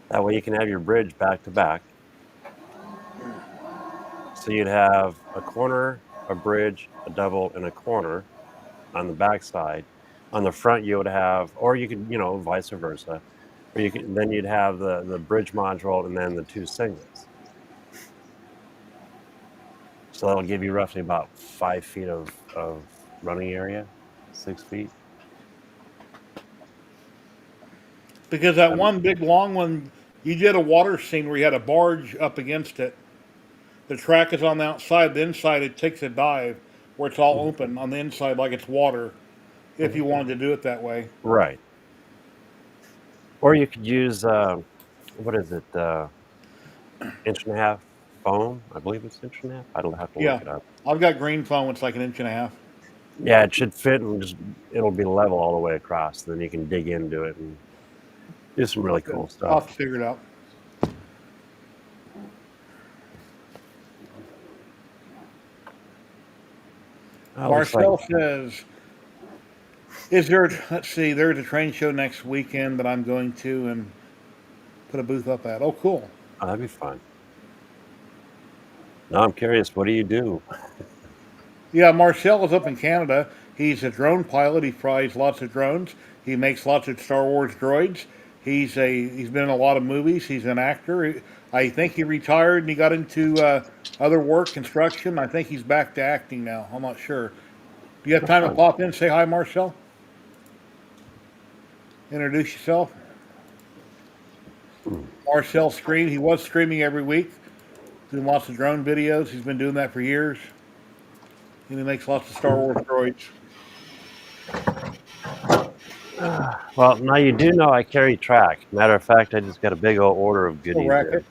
That way you can have your bridge back to back. So you'd have a corner, a bridge, a double, and a corner on the back side. On the front you would have, or you could, vice versa. Or then you'd have the bridge module and then the 2 singles. So that'll give you roughly about 5 feet of running area, 6 feet. Because that one big long one, you did a water scene where you had a barge up against it. The track is on the outside. The inside, it takes a dive where it's all open on the inside like it's water. If you wanted to do it that way. Right. Or you could use what is it? Inch and a half foam. I believe it's inch and a half. I don't have to look Yeah. it up. I've got green foam. It's like an inch and a half. Yeah, it should fit and just it'll be level all the way across. Then you can dig into it and do some really cool I'll have stuff. to figure it out. Marcel says, "Is there? Let's see. There's a train show next weekend that I'm going to and put a booth up at. Oh, cool. Oh, that'd be fun. Now I'm curious. What do you do? Yeah, Marcel is up in Canada. He's a drone pilot. He flies lots of drones. He makes lots of Star Wars droids. He's been in a lot of movies. He's an actor. I think he retired and he got into other work, construction. I think he's back to acting now. I'm not sure. Do you have time to pop in? Say hi, Marcel. Introduce yourself. Marcel streamed. He was streaming every week, doing lots of drone videos. He's been doing that for years. And he makes lots of Star Wars droids. Well, now you do know I carry track. Matter of fact, I just got a big old order of goodies there.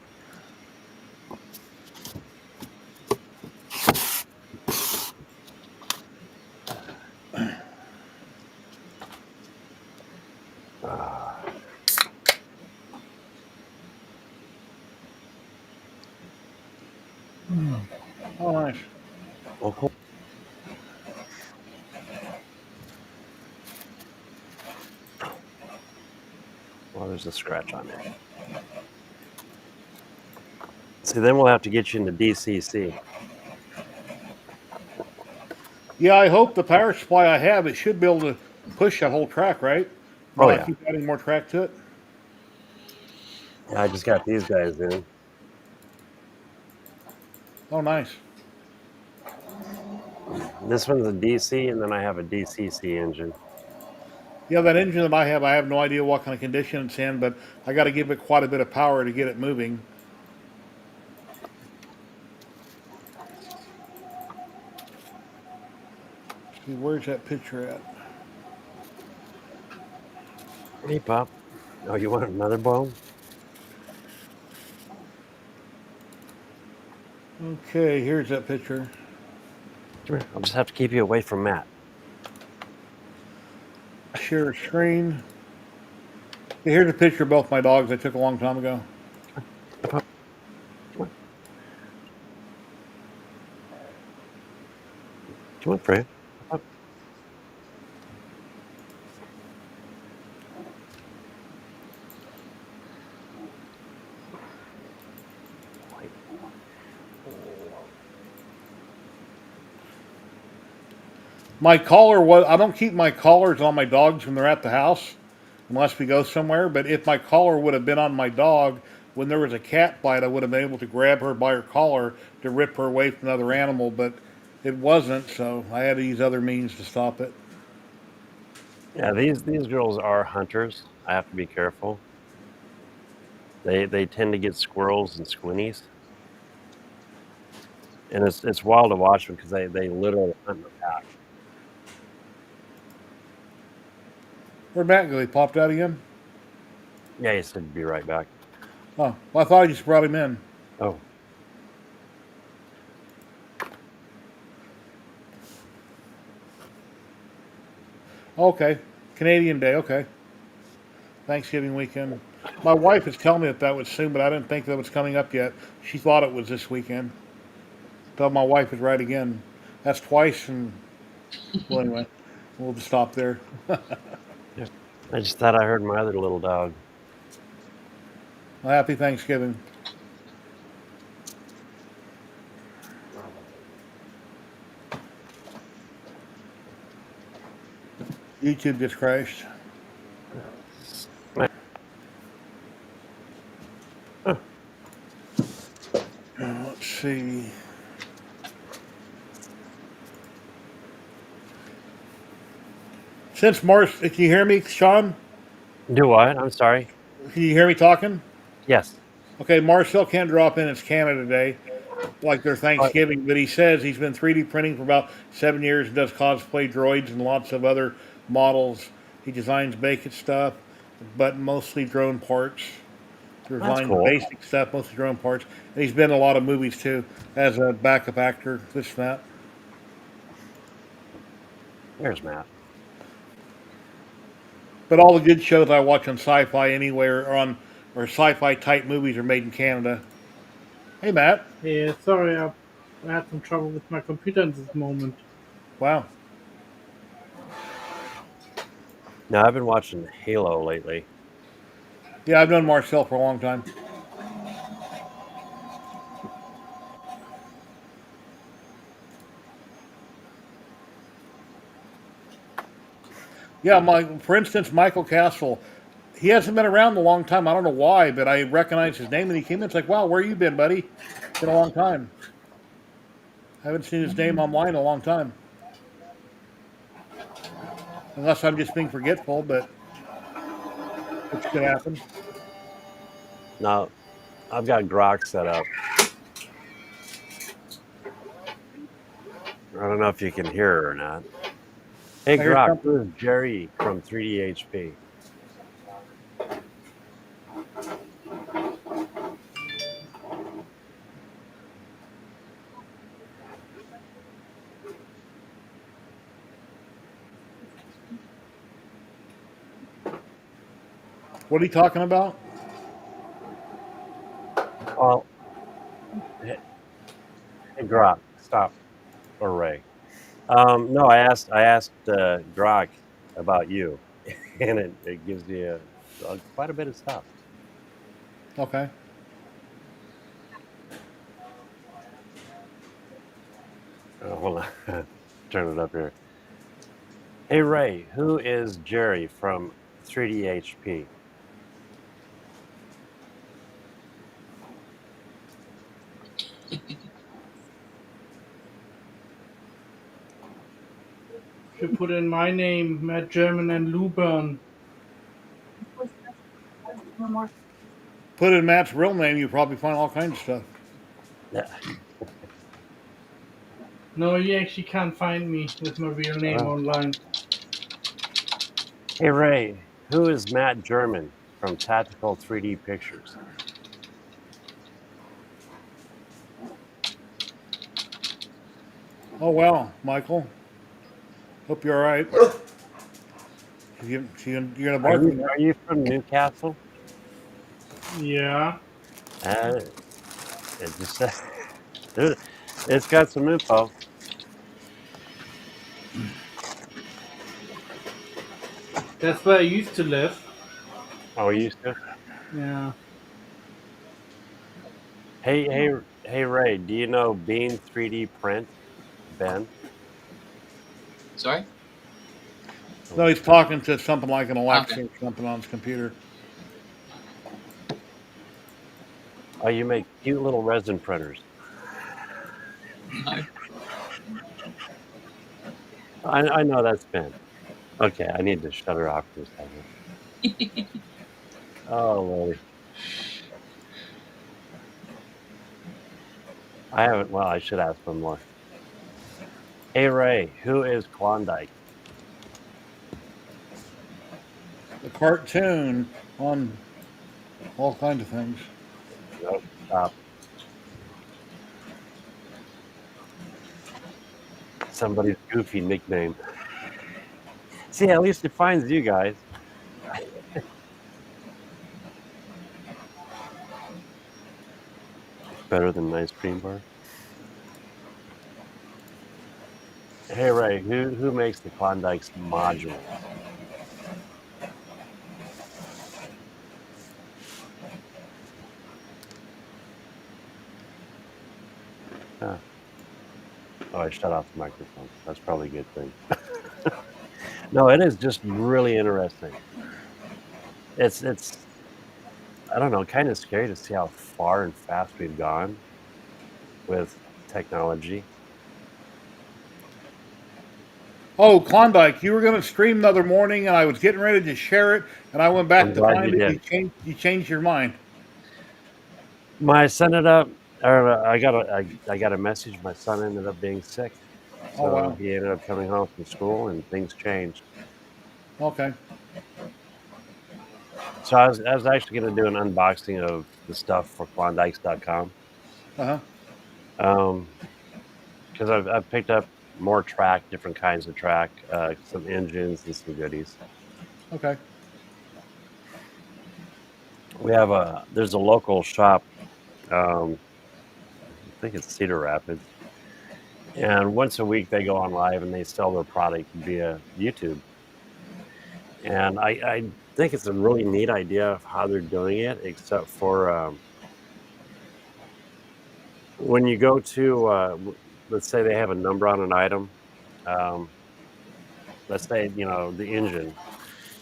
Oh, nice. Oh, cool. Well, there's a scratch on there. See, then we'll have to get you into DCC. Yeah, I hope the power supply I have, it should be able to push that whole track, right? Oh, I yeah. keep adding more track to it. Yeah, I just got these guys in. Oh, nice. This one's a DC, and then I have a DCC engine. Yeah, that engine that I have no idea what kind of condition it's in, but I got to give it quite a bit of power to get it moving. See, where's that picture at? Hey, Pop. Oh, you want another bone? Okay, here's that picture. Come here. I'll just have to keep you away from Matt. Share screen. Yeah, here's a picture of both my dogs I took a long time ago. Come on. Come on, Fred. Up. My collar was, I don't keep my collars on my dogs when they're at the house unless we go somewhere, but if my collar would have been on my dog when there was a cat bite, I would have been able to grab her by her collar to rip her away from another animal, but it wasn't, so I had to use other means to stop it. Yeah, these girls are hunters. I have to be careful. They tend to get squirrels and squinnies. And it's wild to watch them because they literally hunt in the pack. Where'd Matt go? He popped out again? Yeah, he said he'd be right back. Oh, well, I thought I just brought him in. Oh. Okay. Canadian Day, okay. Thanksgiving weekend. My wife was telling me that was soon, but I didn't think that was coming up yet. She thought it was this weekend. Tell my wife is right again. That's twice, and well, anyway, we'll just stop there. I just thought I heard my other little dog. Well, happy Thanksgiving. YouTube just crashed. Let's see. Since March, can you hear me, Sean? Do what? I'm sorry. Can you hear me talking? Yes. Okay, Marcel can't drop in. It's Canada Day, like their But Thanksgiving, but he says he's been 3D printing for about 7 years and does cosplay droids and lots of other models. He designs basic stuff, but mostly drone parts. that's Designs cool. basic stuff, mostly drone parts. And he's been in a lot of movies too, as a backup actor, this and that. There's Matt. But all the good shows I watch on Sci-Fi anywhere or Sci-Fi type movies are made in Canada. Hey, Matt. Yeah, sorry, I had some trouble with my computer in this moment. Wow. Now I've been watching Halo lately. Yeah, I've known Marcel for a long time. Yeah, for instance, Michael Castle. He hasn't been around in a long time. I don't know why, but I recognize his name, and he came in. It's like, wow, where you been, buddy? It's been a long time. I haven't seen his name online in a long time. Unless I'm just being forgetful, but which could happen. Now I've got Grok set up. I don't know if you can hear her or not. Hey I hear Grok, something. this is Jerry from 3DHP. What are you talking about? Well, hey Grok, stop. Or Ray. No, I asked Grok about you, and it gives you quite a bit of stuff. Okay. Hold on, turn it up here. Hey Ray, who is Jerry from 3DHP? If you put in my name, Matt German and Luburn. Put in Matt's real name, you probably find all kinds of stuff. Yeah. No, you actually can't find me with my real name online. Hey Ray, who is Matt German from Tactical 3D Pictures? Oh well, Michael. Hope you're all right. You're gonna bark at me. Are you from Newcastle? Yeah. It just says it's got some info. That's where I used to live. Oh, you used to? Yeah. Hey Ray, do you know Beam 3D Print, Ben? Sorry? No, he's talking to something like an Alexa Okay. or something on his computer. Oh, you make cute little resin printers. No. I know that's Ben. Okay, I need to shut her off for a second. Oh lordy. I haven't. Well, I should ask one more. Hey Ray, who is Klondike? The cartoon on all kinds of things. Nope, stop. Somebody's goofy nickname. See, at least it finds you guys. Better than an ice cream bar. Hey Ray, who makes the Klondike's modules? Huh. Oh, I shut off the microphone. That's probably a good thing. No, it is just really interesting. It's I don't know, kind of scary to see how far and fast we've gone with technology. Oh, Klondike, you were going to stream the other morning, and I was getting ready to share it, and I went back I'm to glad find you it. did. You changed your mind. I sent it up, or I got a message. My son ended up being sick, Oh so wow. he ended up coming home from school, and things changed. Okay. So I was actually going to do an unboxing of the stuff for Klondikes.com. Uh Because I've picked up more track, different kinds of track, some engines and some goodies. huh. Okay. There's a local shop. Um, I think it's Cedar Rapids, and once a week they go on live and they sell their product via YouTube. And I think it's a really neat idea of how they're doing it, except for when you go to, let's say they have a number on an item. Um, let's say, the engine,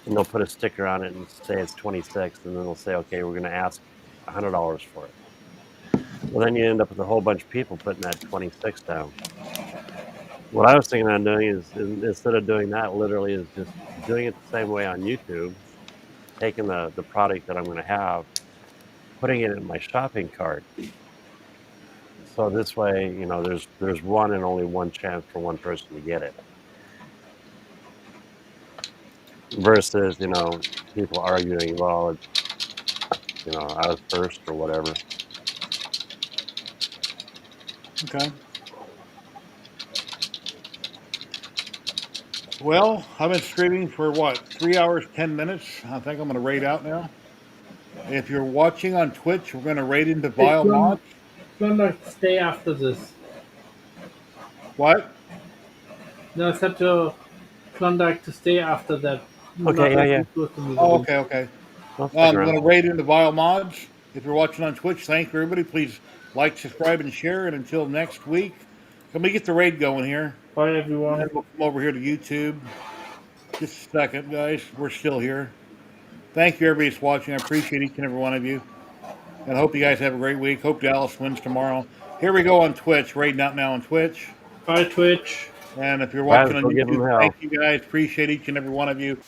and they'll put a sticker on it and say it's 26, and then they'll say, okay, we're going to ask $100 for it. Well, then you end up with a whole bunch of people putting that 26 down. What I was thinking on doing is, instead of doing that, literally is just doing it the same way on YouTube, taking the product that I'm going to have, putting it in my shopping cart. So this way, there's one and only one chance for one person to get it. Versus, people arguing, well, I was first or whatever. Okay. Well, I've been streaming for what, 3 hours, 10 minutes. I think I'm going to raid out now. If you're watching on Twitch, we're going to raid into Hey, Vile Mods. Klondike, stay after this. What? No, I said to Klondike to stay after that. Okay, Not yeah, like yeah. you close to me. Oh, okay, okay. I'll stick I'm around. going to raid into Vile Mods. If you're watching on Twitch, thank you, everybody. Please like, subscribe, and share. And until next week, let me get the raid going here. Bye, And everyone. then we'll come over here to YouTube. Just a second, guys. We're still here. Thank you, everybody that's watching. I appreciate each and every one of you. And I hope you guys have a great week. Hope Dallas wins tomorrow. Here we go on Twitch. Raiding out now on Twitch. Bye, Twitch. And if you're Guys, watching on go give them YouTube, hell. thank you guys. Appreciate each and every one of you.